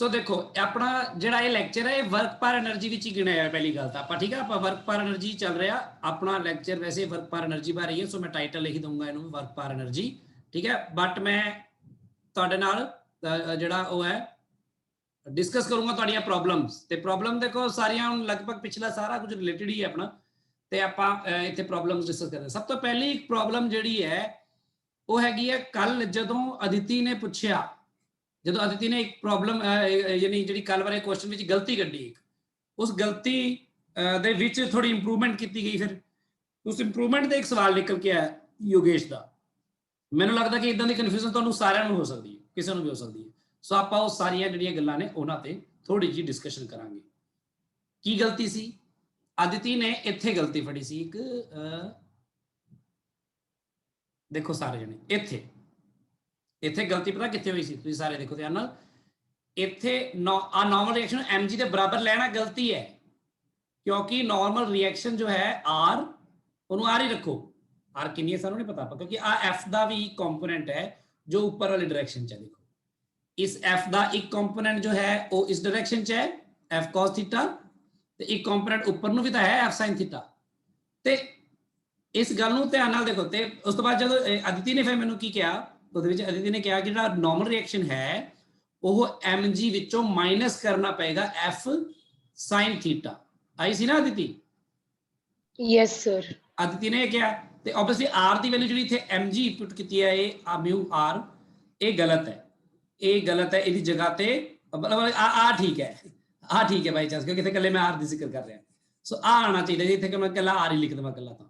सो देखो अपना ਜਿਹੜਾ ਇਹ ਲੈਕਚਰ ਹੈ ਇਹ ਵਰਕ ਪਰ એનર્ਜੀ ਵਿੱਚ ਹੀ ਗਿਣਿਆ ਹੈ ਪਹਿਲੀ ਗੱਲ ਤਾਂ ਆਪਾਂ ਠੀਕ ਹੈ ਆਪਾਂ ਵਰਕ ਪਰ એનર્ਜੀ ਚੱਲ ਰਿਹਾ ਆਪਣਾ ਲੈਕਚਰ ਵੈਸੇ ਵਰਕ ਪਰ એનર્ਜੀ ਬਾਰੇ ਹੀ ਹੈ ਸੋ ਮੈਂ ਟਾਈਟਲ ਲਿਖ ਦਊਂਗਾ ਇਹਨੂੰ ਵਰਕ ਪਰ એનર્ਜੀ ਠੀਕ ਹੈ ਬਟ ਮੈਂ ਤੁਹਾਡੇ ਨਾਲ ਜਿਹੜਾ ਉਹ ਹੈ डिस्कस करूंगा ਤੁਹਾਡੀਆਂ ਪ੍ਰੋਬਲਮਸ ਤੇ ਪ੍ਰੋਬਲਮ ਦੇਖੋ ਸਾਰੀਆਂ ਹੁਣ ਲਗਭਗ ਪਿਛਲਾ ਸਾਰਾ ਕੁਝ ਰਿਲੇਟਡ ਹੀ ਹੈ ਆਪਣਾ ਤੇ ਆਪਾਂ ਇੱਥੇ ਪ੍ਰੋਬਲਮਸ ਡਿਸਕਸ ਕਰਦੇ ਸਭ ਤੋਂ ਪਹਿਲੀ ਇੱਕ ਪ੍ਰੋਬਲਮ ਜਿਹੜੀ ਹੈ ਉਹ ਹੈਗੀ ਹੈ ਕੱਲ ਜਦੋਂ ਅਦਿਤੀ ਨੇ ਪੁੱਛਿਆ ਜਦੋਂ ਅਦਿਤੀ ਨੇ ਇੱਕ ਪ੍ਰੋਬਲਮ ਯਾਨੀ ਜਿਹੜੀ ਕੱਲ ਵਾਲੇ ਕੁਐਸਚਨ ਵਿੱਚ ਗਲਤੀ ਕੱਢੀ ਇੱਕ ਉਸ ਗਲਤੀ ਦੇ ਵਿੱਚ ਥੋੜੀ ਇੰਪਰੂਵਮੈਂਟ ਕੀਤੀ ਗਈ ਫਿਰ ਉਸ ਇੰਪਰੂਵਮੈਂਟ ਦੇ ਇੱਕ ਸਵਾਲ ਨਿਕਲ ਕੇ ਆਇਆ ਯੋਗੇਸ਼ ਦਾ ਮੈਨੂੰ ਲੱਗਦਾ ਕਿ ਇਦਾਂ ਦੀ ਕਨਫਿਊਜ਼ਨ ਤੁਹਾਨੂੰ ਸਾਰਿਆਂ ਨੂੰ ਹੋ ਸਕਦੀ ਹੈ ਕਿਸੇ ਨੂੰ ਵੀ ਹੋ ਸਕਦੀ ਹੈ ਸੋ ਆਪਾਂ ਉਹ ਸਾਰੀਆਂ ਜਿਹੜੀਆਂ ਗੱਲਾਂ ਨੇ ਉਹਨਾਂ ਤੇ ਥੋੜੀ ਜਿਹੀ ਡਿਸਕਸ਼ਨ ਕਰਾਂਗੇ ਕੀ ਗਲਤੀ ਸੀ ਅਦਿਤੀ ਨੇ ਇੱਥੇ ਗਲਤੀ ਫੜੀ ਸੀ ਇੱਕ ਦੇਖੋ ਸਾਰੇ ਜਣੇ ਇੱਥੇ ਗਲਤੀ ਪਤਾ ਕਿੱਥੇ ਹੋਈ ਸੀ ਤੁਸੀਂ ਸਾਰੇ ਦੇਖੋ ਧਿਆਨ ਨਾਲ ਇੱਥੇ ਨਾਰਮਲ ਰਿਐਕਸ਼ਨ mg ਦੇ ਬਰਾਬਰ ਲੈਣਾ ਗਲਤੀ ਹੈ ਕਿਉਂਕਿ ਨਾਰਮਲ ਰਿਐਕਸ਼ਨ ਜੋ ਹੈ r ਉਹਨੂੰ r ਹੀ ਰੱਖੋ r ਕਿੰਨੀ ਹੈ ਸਾਨੂੰ ਨਹੀਂ ਪਤਾ ਕਿਉਂਕਿ ਆ f ਦਾ ਵੀ ਕੰਪੋਨੈਂਟ ਹੈ ਜੋ ਉੱਪਰ ਵਾਲੀ ਡਾਇਰੈਕਸ਼ਨ ਚ ਹੈ ਦੇਖੋ इस f ਦਾ ਇੱਕ ਕੰਪੋਨੈਂਟ ਜੋ ਹੈ ਉਹ ਇਸ ਡਾਇਰੈਕਸ਼ਨ ਚ ਹੈ f cos ਥੀਟਾ ਤੇ ਇੱਕ ਕੰਪੋਨੈਂਟ ਉੱਪਰ ਨੂੰ ਵੀ ਤਾਂ ਹੈ f sin ਥੀਟਾ ਤੇ ਇਸ ਗੱਲ ਨੂੰ ਧਿਆਨ ਨਾਲ ਦੇਖੋ ਤੇ ਉਸ ਤੋਂ ਬਾਅਦ ਜਦੋਂ ਅਦਿਤੀ ਨੇ ਫਿਰ ਮੈਨੂੰ ਕੀ ਕਿਹਾ ਉਹਦੇ ਵਿੱਚ ਅਦਿਤੀ ਨੇ ਕਿਹਾ ਕਿ ਜਿਹੜਾ ਨਾਰਮਲ ਰਿਐਕਸ਼ਨ ਹੈ ਉਹ mg ਵਿੱਚੋਂ ਮਾਈਨਸ ਕਰਨਾ ਪਏਗਾ f sin ਥੀਟਾ ਆਈ ਸੀ ਨਾ ਅਦਿਤੀ ਯੈਸ ਸਰ ਅਦਿਤੀ ਨੇ ਕਿਹਾ ਤੇ ਆਬਵੀਅਸਲੀ r ਦੀ ਵੈਲਿਊ ਜਿਹੜੀ ਇੱਥੇ mg ਪੁੱਟ ਕੀਤੀ ਹੈ ਇਹ ਮਿਊ r ਇਹ ਗਲਤ ਹੈ ਇਹ ਗਲਤ ਹੈ ਇਹਦੀ ਜਗ੍ਹਾ ਤੇ ਮਤਲਬ ਆ ਠੀਕ ਹੈ ਬਾਈ ਚਾਂਸ ਕਿਉਂਕਿ ਇੱਥੇ ਕੱਲੇ ਮੈਂ r ਦੀ ਜ਼ਿਕਰ ਕਰ ਰਿਹਾ ਸੋ ਆ ਆਣਾ ਚਾਹੀਦਾ ਜੀ ਇੱਥੇ ਕਿ ਮੈਂ ਕੱਲਾ r ਹੀ ਲਿਖ ਦਵਾਂ ਕੱਲਾ ਤਾਂ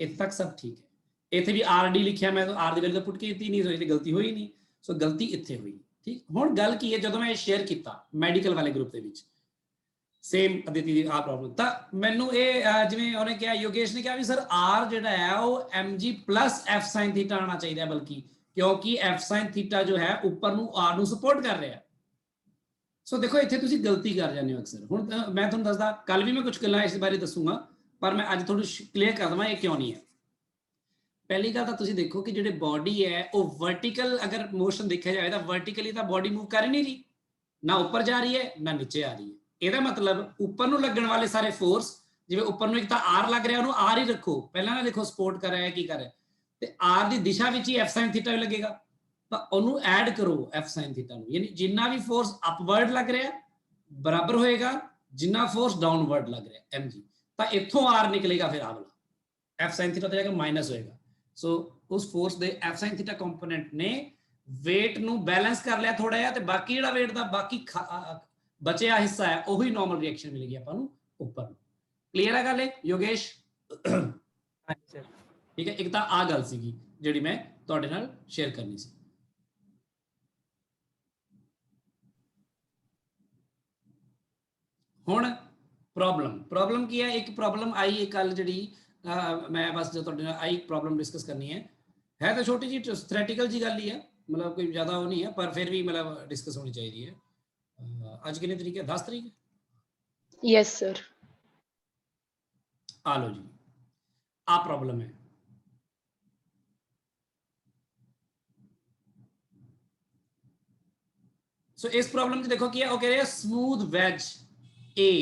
ਇੱਥੇ ਤੱਕ ਸਭ ਠੀਕ ਹੈ ਇੱਥੇ ਵੀ rd ਲਿਖਿਆ ਮੈਂ ਤਾਂ r ਦੀ ਵੈਲਿਊ ਤਾਂ ਪੁੱਟ ਕੀਤੀ ਨਹੀਂ ਸੋ ਇਹਦੀ ਗਲਤੀ ਹੋਈ ਨਹੀਂ ਸੋ ਗਲਤੀ ਇੱਥੇ ਹੋਈ ਠੀਕ ਹੁਣ ਗੱਲ ਕੀ ਹੈ ਜਦੋਂ ਮੈਂ ਸ਼ੇਅਰ ਕੀਤਾ ਮੈਡੀਕਲ ਵਾਲੇ ਗਰੁੱਪ ਦੇ ਵਿੱਚ ਸੇਮ ਅਦਿਤੀ ਦੀ ਆ ਪ੍ਰੋਬਲਮ ਤਾਂ ਮੈਨੂੰ ਇਹ ਜਿਵੇਂ ਉਹਨੇ ਕਿਹਾ ਯੋਗੇਸ਼ ਨੇ ਕਿਹਾ ਵੀ ਸਰ r ਜਿਹੜਾ ਹੈ ਉਹ mg f sin ਥੀਟਾ ਆਣਾ ਚਾਹੀਦਾ ਬਲਕਿ क्योंकि f sin थीटा जो है ऊपर ਨੂੰ r ਨੂੰ ਸਪੋਰਟ ਕਰ ਰਿਹਾ ਸੋ ਦੇਖੋ ਇੱਥੇ ਤੁਸੀਂ ਗਲਤੀ ਕਰ ਜਾਂਦੇ ਹੋ ਅਕਸਰ ਹੁਣ ਮੈਂ ਤੁਹਾਨੂੰ ਦੱਸਦਾ ਕੱਲ ਵੀ ਮੈਂ ਕੁਝ ਗੱਲਾਂ ਇਸ ਬਾਰੇ ਦੱਸੂਗਾ ਪਰ ਮੈਂ ਅੱਜ ਥੋੜੀ ਕਲੀਅਰ ਕਰ ਦਵਾਂ ਇਹ ਕਿਉਂ ਨਹੀਂ ਹੈ ਪਹਿਲੀ ਗੱਲ ਤਾਂ ਤੁਸੀਂ ਦੇਖੋ ਕਿ ਜਿਹੜੇ ਬਾਡੀ ਹੈ ਉਹ ਵਰਟੀਕਲ ਅਗਰ ਮੋਸ਼ਨ ਦੇਖਿਆ ਜਾਵੇ ਤਾਂ ਵਰਟੀਕਲੀ ਤਾਂ ਬਾਡੀ ਮੂਵ ਕਰ ਹੀ ਨਹੀਂ ਰਹੀ ਨਾ ਉੱਪਰ ਜਾ ਰਹੀ ਹੈ ਨਾ ਨੀਚੇ ਆ ਰਹੀ ਹੈ ਇਹਦਾ ਮਤਲਬ ਉੱਪਰ ਨੂੰ ਲੱਗਣ ਵਾਲੇ ਸਾਰੇ ਫੋਰਸ ਜਿਵੇਂ ਉੱਪਰ ਨੂੰ ਇੱਕ ਤਾਂ r ਲੱਗ ਰਿਹਾ ਉਹਨੂੰ r ਹੀ ਰੱਖੋ ਪਹਿਲਾਂ ਨਾ ਦੇਖੋ ਸਪੋਰਟ ਕਰ ਰਿਹਾ ਕੀ ਕਰ ਰਿਹਾ ਤੇ r ਦੀ ਦਿਸ਼ਾ ਵਿੱਚ ਹੀ f sin ਥੀਟਾ ਵੀ ਲੱਗੇਗਾ ਤਾਂ ਉਹਨੂੰ ਐਡ ਕਰੋ f sin ਥੀਟਾ ਨੂੰ ਯਾਨੀ ਜਿੰਨਾ ਵੀ ਫੋਰਸ ਅਪਵਰਡ ਲੱਗ ਰਿਹਾ ਬਰਾਬਰ ਹੋਏਗਾ ਜਿੰਨਾ ਫੋਰਸ ਡਾਊਨਵਰਡ ਲੱਗ ਰਿਹਾ mg ਤਾਂ ਇੱਥੋਂ r ਨਿਕਲੇਗਾ ਫਿਰ ਆ ਵਾਲਾ f sin ਥੀਟਾ ਤੇ ਜਾ ਕੇ ਮਾਈਨਸ ਹੋਏਗਾ ਸੋ ਉਸ ਫੋਰਸ ਦੇ f sin ਥੀਟਾ ਕੰਪੋਨੈਂਟ ਨੇ weight ਨੂੰ ਬੈਲੈਂਸ ਕਰ ਲਿਆ ਥੋੜਾ ਜਿਹਾ ਤੇ ਬਾਕੀ ਜਿਹੜਾ weight ਦਾ ਬਾਕੀ ਬਚਿਆ ਹਿੱਸਾ ਹੈ ਉਹੀ ਨਾਰਮਲ ਰਿਐਕਸ਼ਨ ਮਿਲੇਗੀ ਆਪਾਂ ਨੂੰ ਉੱਪਰ ਨੂੰ ਕਲੀਅਰ ਹੈ ਗੱਲ ਹੈ ਯੋਗੇਸ਼ ਹਾਂਜੀ ਸਰ ਠੀਕ ਹੈ ਇੱਕ ਤਾਂ ਆ ਗੱਲ ਸੀਗੀ ਜਿਹੜੀ ਮੈਂ ਤੁਹਾਡੇ ਨਾਲ ਸ਼ੇਅਰ ਕਰਨੀ ਸੀ ਹੁਣ ਪ੍ਰੋਬਲਮ ਕੀ ਹੈ ਇੱਕ ਪ੍ਰੋਬਲਮ ਆਈ ਹੈ ਕੱਲ ਜਿਹੜੀ ਮੈਂ ਬਸ ਜੋ ਤੁਹਾਡੇ ਨਾਲ ਆਈ ਪ੍ਰੋਬਲਮ ਡਿਸਕਸ ਕਰਨੀ ਹੈ ਤਾਂ ਛੋਟੀ ਜੀ ਥਿਓਰੈਟੀਕਲ ਜੀ ਗੱਲ ਹੀ ਹੈ ਮਤਲਬ ਕੋਈ ਜ਼ਿਆਦਾ ਉਹ ਨਹੀਂ ਹੈ ਪਰ ਫਿਰ ਵੀ ਮਤਲਬ ਡਿਸਕਸ ਹੋਣੀ ਚਾਹੀਦੀ ਹੈ ਅੱਜ ਕਿੰਨੀ ਤਰੀਕ ਹੈ 10 ਤਰੀਕ ਯੈਸ ਸਰ ਆ ਲਓ ਜੀ ਆ ਪ੍ਰੋਬਲਮ ਹੈ ਸੋ ਇਸ ਪ੍ਰੋਬਲਮ 'ਚ ਦੇਖੋ ਕੀ ਹੈ ਉਹ ਕਹਿ ਰਿਹਾ ਸਮੂਥ ਵੈਜ A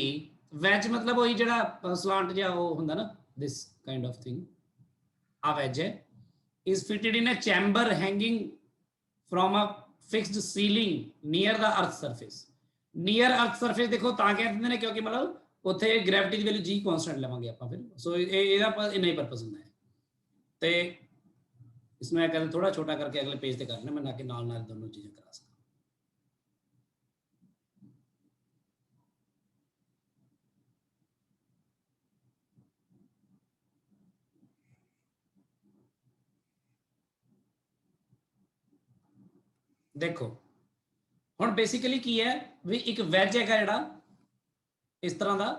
ਵੈਜ ਮਤਲਬ ਉਹੀ ਜਿਹੜਾ ਸਲਾਂਟ ਜਿਹਾ ਉਹ ਹੁੰਦਾ ਨਾ this kind of thing a wedge is fitted in a chamber hanging from a fixed ceiling near the earth surface ਦੇਖੋ ਤਾਂ ਕਹਿ ਦਿੰਦੇ ਨੇ ਕਿਉਂਕਿ ਮਤਲਬ ਉੱਥੇ ਗ੍ਰੈਵਿਟੀ ਦੀ ਵੈਲਿਊ g ਕਾਂਸਟੈਂਟ ਲਵਾਂਗੇ ਆਪਾਂ ਫਿਰ ਸੋ ਇਹਦਾ ਇੰਨਾ ਹੀ ਪਰਪਸ ਹੁੰਦਾ ਹੈ ਤੇ इसमें कहते थोड़ा छोटा करके अगले पेज पे करना मैं ना कि नाल दोनों चीजें करा सकता देखो हुण बेसिकली की है भी एक वैज है जिहड़ा इस तरह का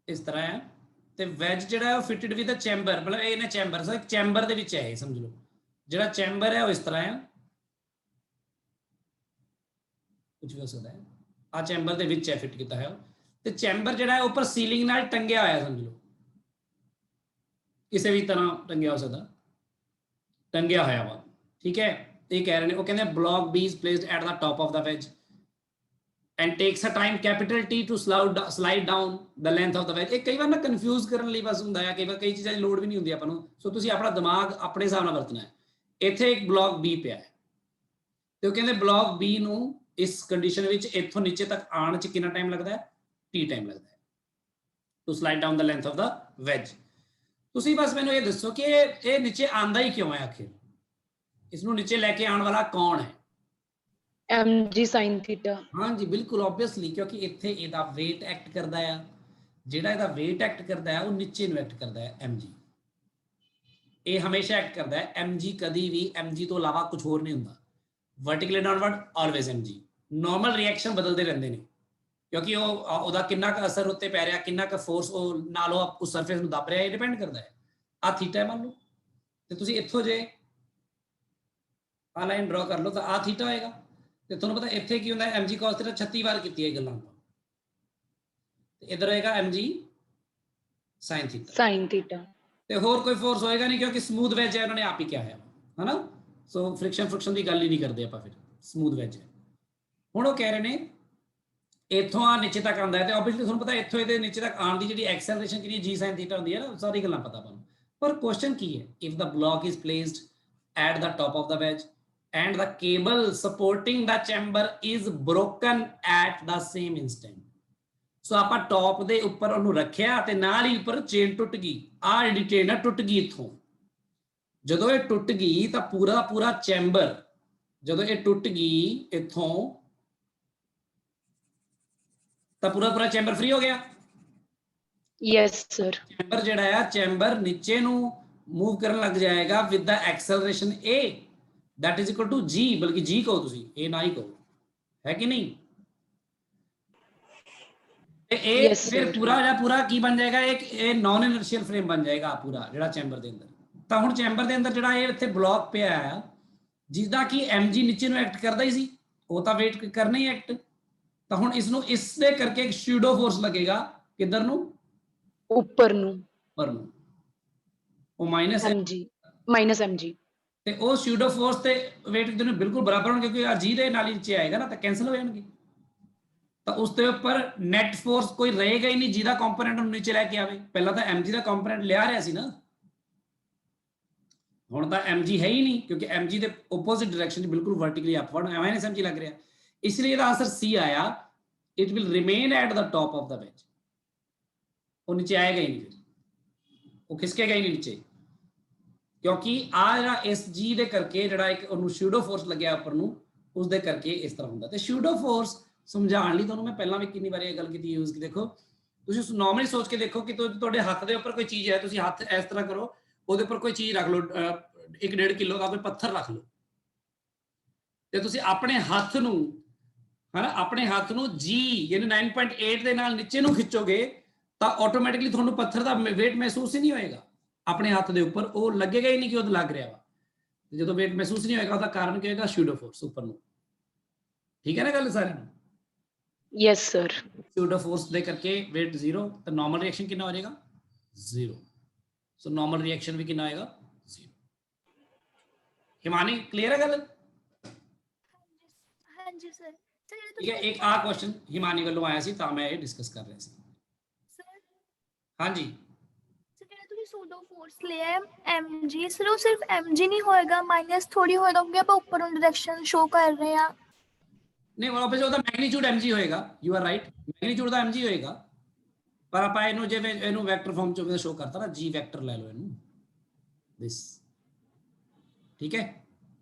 इस तरह है ਤੇ ਵੈਜ ਜਿਹੜਾ ਹੈ ਉਹ ਫਿਟਡ ਵਿਦ ਅ ਚੈਂਬਰ ਮਤਲਬ ਇਹ ਨੇ ਚੈਂਬਰ ਸੋ ਇੱਕ ਚੈਂਬਰ ਦੇ ਵਿੱਚ ਹੈ ਇਹ ਸਮਝ ਲਓ ਜਿਹੜਾ ਚੈਂਬਰ ਹੈ ਉਹ ਇਸ ਤਰ੍ਹਾਂ ਹੈ ਕੁਝ ਵੀ ਹੋ ਸਕਦਾ ਹੈ ਆ ਚੈਂਬਰ ਦੇ ਵਿੱਚ ਹੈ ਫਿਟ ਕੀਤਾ ਹੈ ਤੇ ਚੈਂਬਰ ਜਿਹੜਾ ਹੈ ਉੱਪਰ ਸੀਲਿੰਗ ਨਾਲ ਟੰਗਿਆ ਹੋਇਆ ਸਮਝ ਲਓ ਕਿਸੇ ਵੀ ਤਰ੍ਹਾਂ ਟੰਗਿਆ ਹੋ ਸਕਦਾ ਟੰਗਿਆ ਹੋਇਆ ਵਾ ठीक है, ये कह रहे हैं, वो कहते हैं block B is placed at the top of the wedge and takes a time capital T to slide down the length of the wedge। ਇਹ ਕਈ ਵਾਰ ਨਾ ਕਨਫਿਊਜ਼ ਕਰਨ ਲਈ ਬਸ ਹੁੰਦਾ ਹੈ, ਕਈ ਵਾਰ ਕਈ ਚੀਜ਼ਾਂ ਦੀ ਲੋੜ ਵੀ ਨਹੀਂ ਹੁੰਦੀ ਆਪਾਂ ਨੂੰ। ਸੋ ਤੁਸੀਂ ਆਪਣਾ ਦਿਮਾਗ ਆਪਣੇ ਹਿਸਾਬ ਨਾਲ ਵਰਤਣਾ ਹੈ। ਇੱਥੇ ਇੱਕ ਬਲੌਕ B ਪਿਆ ਹੈ ਤੇ ਉਹ ਕਹਿੰਦੇ ਬਲੌਕ B ਨੂੰ ਇਸ ਕੰਡੀਸ਼ਨ ਵਿੱਚ ਇੱਥੋਂ ਨੀਚੇ ਤੱਕ ਆਉਣ 'ਚ ਕਿੰਨਾ ਟਾਈਮ ਲੱਗਦਾ ਹੈ? T ਟਾਈਮ ਲੱਗਦਾ ਹੈ to slide down the length of the wedge. ਤੁਸੀਂ ਬਸ ਮੈਨੂੰ ਇਹ ਦੱਸੋ ਕਿ ਇਹ ਨੀਚੇ ਆਂਦਾ ਹੀ ਕਿਉਂ ਹੈ ਆਖਿਰ? ਇਸ ਨੂੰ ਨੀਚੇ ਲੈ ਕੇ ਆਉਣ ਵਾਲਾ ਕੌਣ ਹੈ? mg sin theta। हाँ जी बिल्कुल ऑब्वियसली, क्योंकि इत्थे ਇਹਦਾ weight एक्ट करता है, ਜਿਹੜਾ ਇਹਦਾ weight एक्ट करता है वो नीचे ਨੂੰ एक्ट करता है mg। ਇਹ ਹਮੇਸ਼ਾ एक्ट करता है mg, ਕਦੀ ਵੀ mg ਤੋਂ ਇਲਾਵਾ ਕੁਝ ਹੋਰ ਨਹੀਂ ਹੁੰਦਾ। Vertically downward always mg। Normal reaction ਬਦਲਦੇ ਰਹਿੰਦੇ ਨੇ ਕਿਉਂਕਿ ਉਹ ਉਹਦਾ ਕਿੰਨਾ ਕੁ ਅਸਰ ਉੱਤੇ ਪੈ ਰਿਹਾ, ਕਿੰਨਾ ਕੁ ਫੋਰਸ ਉਹ ਨਾਲ ਉਹ ਉਸ ਸਰਫੇਸ ਨੂੰ ਦੱਬ ਰਿਹਾ, ਇਹ ਡਿਪੈਂਡ ਕਰਦਾ ਹੈ। ਆ ਥੀਟਾ ਮੰਨ ਲਓ ਤੇ ਤੁਸੀਂ ਇੱਥੋਂ ਜੇ ਆ ਲਾਈਨ ਡਰਾ ਕਰ ਲਓ ਤਾਂ ਆ ਥੀਟਾ ਹੋਏਗਾ ਤੇ ਤੁਹਾਨੂੰ ਪਤਾ ਇੱਥੇ ਕੀ ਹੁੰਦਾ mg cos θ 36 ਵਾਰ ਕੀਤੀ ਹੈ ਗੱਲਾਂ ਤੇ ਇਧਰ ਹੋਏਗਾ mg sin θ। ਤੇ ਹੋਰ ਕੋਈ ਫੋਰਸ ਹੋਏਗਾ ਨਹੀਂ ਕਿਉਂਕਿ ਸਮੂਥ ਵੈਜ ਹੈ, ਉਹਨਾਂ ਨੇ ਆਪ ਹੀ ਕਿਹਾ ਹੈ ਹਨਾ। ਸੋ ਫ੍ਰਿਕਸ਼ਨ ਦੀ ਗੱਲ ਹੀ ਨਹੀਂ ਕਰਦੇ ਆਪਾਂ, ਫਿਰ ਸਮੂਥ ਵੈਜ ਹੈ। ਹੁਣ ਉਹ ਕਹਿ ਰਹੇ ਨੇ ਇੱਥੋਂ ਆ ਨੀਚੇ ਤੱਕ ਆਉਂਦਾ ਹੈ ਤੇ ਆਬਵੀਅਸਲੀ ਤੁਹਾਨੂੰ ਪਤਾ ਇੱਥੋਂ ਇਹਦੇ ਨੀਚੇ ਤੱਕ ਆਉਣ ਦੀ ਜਿਹੜੀ ਐਕਸਲਰੇਸ਼ਨ ਕਿੰਨੀ g sin θ ਹੁੰਦੀ ਹੈ ਨਾ, ਸਾਰੀ ਗੱਲਾਂ ਪਤਾ ਆਪਾਂ ਨੂੰ। ਪਰ ਕੁਐਸਚਨ ਕੀ ਹੈ? If the block is placed at the top of the veg and the cable supporting the chamber is broken at the same instant। ਸੋ ਆਪਾਂ ਟੌਪ ਦੇ ਉੱਪਰ ਉਹਨੂੰ ਰੱਖਿਆ ਤੇ ਨਾਲ ਹੀ ਉੱਪਰ ਚੇਨ ਟੁੱਟ ਗਈ। ਆਹ ਜਿਹੜੀ ਚੇਨ ਹੈ ਟੁੱਟ ਗਈ ਇੱਥੋਂ। ਜਦੋਂ ਇਹ ਟੁੱਟ ਗਈ ਤਾਂ ਪੂਰਾ ਚੈਂਬਰ, ਜਦੋਂ ਇਹ ਟੁੱਟ ਗਈ ਇੱਥੋਂ ਤਾਂ ਪੂਰਾ ਚੈਂਬਰ ਫ੍ਰੀ ਹੋ ਗਿਆ। Yes sir. ਚੈਂਬਰ ਜਿਹੜਾ ਆ ਚੈਂਬਰ ਨੀਚੇ ਨੂੰ ਮੂਵ ਕਰਨ ਲੱਗ ਜਾਏਗਾ with the acceleration a that is equal to g, ਬਲਕਿ g ਕਹੋ ਤੁਸੀਂ, ਇਹ ਨਾ ਹੀ ਕਹੋ, ਹੈ ਕਿ ਨਹੀਂ? ਤੇ ਇਹ ਫਿਰ ਪੂਰਾ ਕੀ ਬਣ ਜਾਏਗਾ? ਇਹ ਨਾਨ ਇਨਰਸ਼ੀਅਲ ਫਰੇਮ ਬਣ ਜਾਏਗਾ ਪੂਰਾ ਜਿਹੜਾ ਚੈਂਬਰ ਦੇ ਅੰਦਰ। ਤਾਂ ਹੁਣ ਚੈਂਬਰ ਦੇ ਅੰਦਰ ਜਿਹੜਾ ਇਹ ਇੱਥੇ ਬਲੌਕ ਪਿਆ ਆ ਜਿਸਦਾ ਕਿ mg ਨੀਚੇ ਨੂੰ ਐਕਟ ਕਰਦਾ ਹੀ ਸੀ, ਉਹ ਤਾਂ ਵੇਟ ਕਰਨਾ ਹੀ ਐਕਟ। ਤਾਂ ਹੁਣ ਇਸ ਨੂੰ ਇਸ ਦੇ ਕਰਕੇ ਇੱਕ ਸ਼ੂਡੋ ਫੋਰਸ ਲੱਗੇਗਾ ਕਿੱਧਰ ਨੂੰ? ਉੱਪਰ ਨੂੰ। ਉਹ ਮਾਈਨਸ mg ਤੇ ਉਹ ਸ਼ੂਡੋ ਫੋਰਸ ਤੇ ਵੇਟ ਦੋਨੋਂ ਬਿਲਕੁਲ ਬਰਾਬਰ ਹੋਣਗੇ ਕਿਉਂਕਿ ਆ ਜੀ ਦੇ ਨਾਲ ਹੀ ਨੀਚੇ ਆਏਗਾ ਨਾ, ਤਾਂ ਕੈਂਸਲ ਹੋ ਜਾਣਗੇ। ਤਾਂ ਉਸ ਦੇ ਉੱਪਰ ਨੈਟ ਫੋਰਸ ਕੋਈ ਰਹੇਗਾ ਹੀ ਨਹੀਂ ਜਿਹਦਾ ਕੰਪੋਨੈਂਟ ਨੂੰ ਨੀਚੇ ਲੈ ਕੇ ਆਵੇ। ਪਹਿਲਾਂ ਤਾਂ mg ਦਾ ਕੰਪੋਨੈਂਟ ਲਿਆ ਰਿਹਾ ਸੀ ਨਾ, ਹੁਣ ਤਾਂ mg ਹੈ ਹੀ ਨਹੀਂ ਕਿਉਂਕਿ mg ਦੇ ਆਪੋਜ਼ਿਟ ਡਾਇਰੈਕਸ਼ਨ 'ਚ ਬਿਲਕੁਲ ਵਰਟੀਕਲੀ ਅਪਵਰਡ ਮਾਈਨਸ mg ਲੱਗ ਰਿਹਾ। ਇਸ ਲਈ ਇਹਦਾ ਆਨਸਰ ਸੀ ਆਇਆ। It will remain at the top of the veg. ਉਹ ਨੀਚੇ ਆਏਗਾ ਹੀ ਨਹੀਂ, ਫਿਰ ਉਹ ਖਿਸਕੇਗਾ ਹੀ ਨਹੀਂ ਨੀਚੇ ਕਿਉਂਕਿ ਆ ਜਿਹੜਾ ਇਸ ਜੀ ਦੇ ਕਰਕੇ ਜਿਹੜਾ ਇੱਕ ਉਹਨੂੰ ਸ਼ੂਡੋ ਫੋਰਸ ਲੱਗਿਆ ਉੱਪਰ ਨੂੰ, ਉਸ ਦੇ ਕਰਕੇ ਇਸ ਤਰ੍ਹਾਂ ਹੁੰਦਾ। ਤੇ ਸ਼ੂਡੋ ਫੋਰਸ ਸਮਝਾਉਣ ਲਈ ਤੁਹਾਨੂੰ ਮੈਂ ਪਹਿਲਾਂ ਵੀ ਕਿੰਨੀ ਵਾਰੀ ਇਹ ਗੱਲ ਕੀਤੀ ਯੂਜ਼। ਦੇਖੋ ਤੁਸੀਂ ਨਾਰਮਲੀ ਸੋਚ ਕੇ ਦੇਖੋ ਕਿ ਤੁਹਾਡੇ ਹੱਥ ਦੇ ਉੱਪਰ ਕੋਈ ਚੀਜ਼ ਹੈ, ਤੁਸੀਂ ਹੱਥ ਇਸ ਤਰ੍ਹਾਂ ਕਰੋ, ਉਹਦੇ ਉੱਪਰ ਕੋਈ ਚੀਜ਼ ਰੱਖ ਲਓ, 1.5 ਕਿਲੋ ਦਾ ਕੋਈ ਪੱਥਰ ਰੱਖ ਲਓ ਤੇ ਤੁਸੀਂ ਆਪਣੇ ਹੱਥ ਨੂੰ ਹਨਾ, ਆਪਣੇ ਹੱਥ ਨੂੰ g ਯਾਨੀ 9.8 ਦੇ ਨਾਲ ਨੀਚੇ ਨੂੰ ਖਿੱਚੋਗੇ ਤਾਂ ਆਟੋਮੈਟਿਕਲੀ ਤੁਹਾਨੂੰ ਪੱਥਰ ਦਾ ਵੇਟ ਮਹਿਸੂਸ ਹੀ ਨਹੀਂ ਹੋਏਗਾ ਆਪਣੇ ਹੱਥ ਦੇ ਉੱਪਰ, ਉਹ ਲੱਗੇਗਾ ਹੀ ਨਹੀਂ ਕਿ ਉਹ ਲੱਗ ਰਿਹਾ ਵਾ। ਜਦੋਂ ਵੇਟ ਮਹਿਸੂਸ ਨਹੀਂ ਹੋਏਗਾ ਉਹਦਾ ਕਾਰਨ ਕੀ ਹੋਏਗਾ? ਸ਼ੂਡੋ ਫੋਰਸ ਉੱਪਰ ਨੂੰ। ਠੀਕ ਹੈ ਨਾ ਗੱਲ ਸਾਰਿਆਂ ਨੂੰ? Yes sir. ਸ਼ੂਡੋ ਫੋਰਸ ਦੇ ਕਰਕੇ ਵੇਟ 0 ਤਾਂ ਨਾਰਮਲ ਰਿਐਕਸ਼ਨ ਕਿੰਨਾ ਹੋ ਜਾਏਗਾ? 0। ਸੋ ਨਾਰਮਲ ਰਿਐਕਸ਼ਨ ਵੀ ਕਿੰਨਾ ਆਏਗਾ? 0। ਹਿਮਾਨੀ ਕਲੀਅਰ ਹੈ ਗੱਲ? ਹਾਂਜੀ ਸਰ। ਠੀਕ ਹੈ, ਇੱਕ ਆ ਕੁਐਸਚਨ ਹਿਮਾਨੀ ਵੱਲੋਂ ਆਇਆ ਸੀ ਤਾਂ ਮੈਂ ਇਹ ਡਿਸਕਸ ਕਰ ਰਿਹਾ ਸੀ। ਸਰ ਹਾਂਜੀ ਜਿਹੜਾ ਤੁਸੀਂ ਸੂਡੋ ਫੋਰਸ ਲਿਆ mg, ਸਰ ਉਹ ਸਿਰਫ mg ਨਹੀਂ ਹੋਏਗਾ, ਮਾਈਨਸ ਥੋੜੀ ਹੋਏਗਾ ਕਿਉਂਕਿ ਆਪਾਂ ਉੱਪਰ ਨੂੰ ਡਾਇਰੈਕਸ਼ਨ ਸ਼ੋ ਕਰ ਰਹੇ ਆ। ਨਹੀਂ ਵਾਪਸ ਉਹਦਾ ਮੈਗਨੀਟਿਊਡ mg ਹੋਏਗਾ। You are right, magnitude the mg ਹੋਏਗਾ, ਪਰ ਆਪਾਂ ਇਹਨੂੰ ਜਿਵੇਂ ਇਹਨੂੰ ਵੈਕਟਰ ਫਾਰਮ ਚ ਸ਼ੋ ਕਰਤਾ ਨਾ, g ਵੈਕਟਰ ਲੈ ਲਓ ਇਹਨੂੰ ਦਿਸ। ਠੀਕ ਹੈ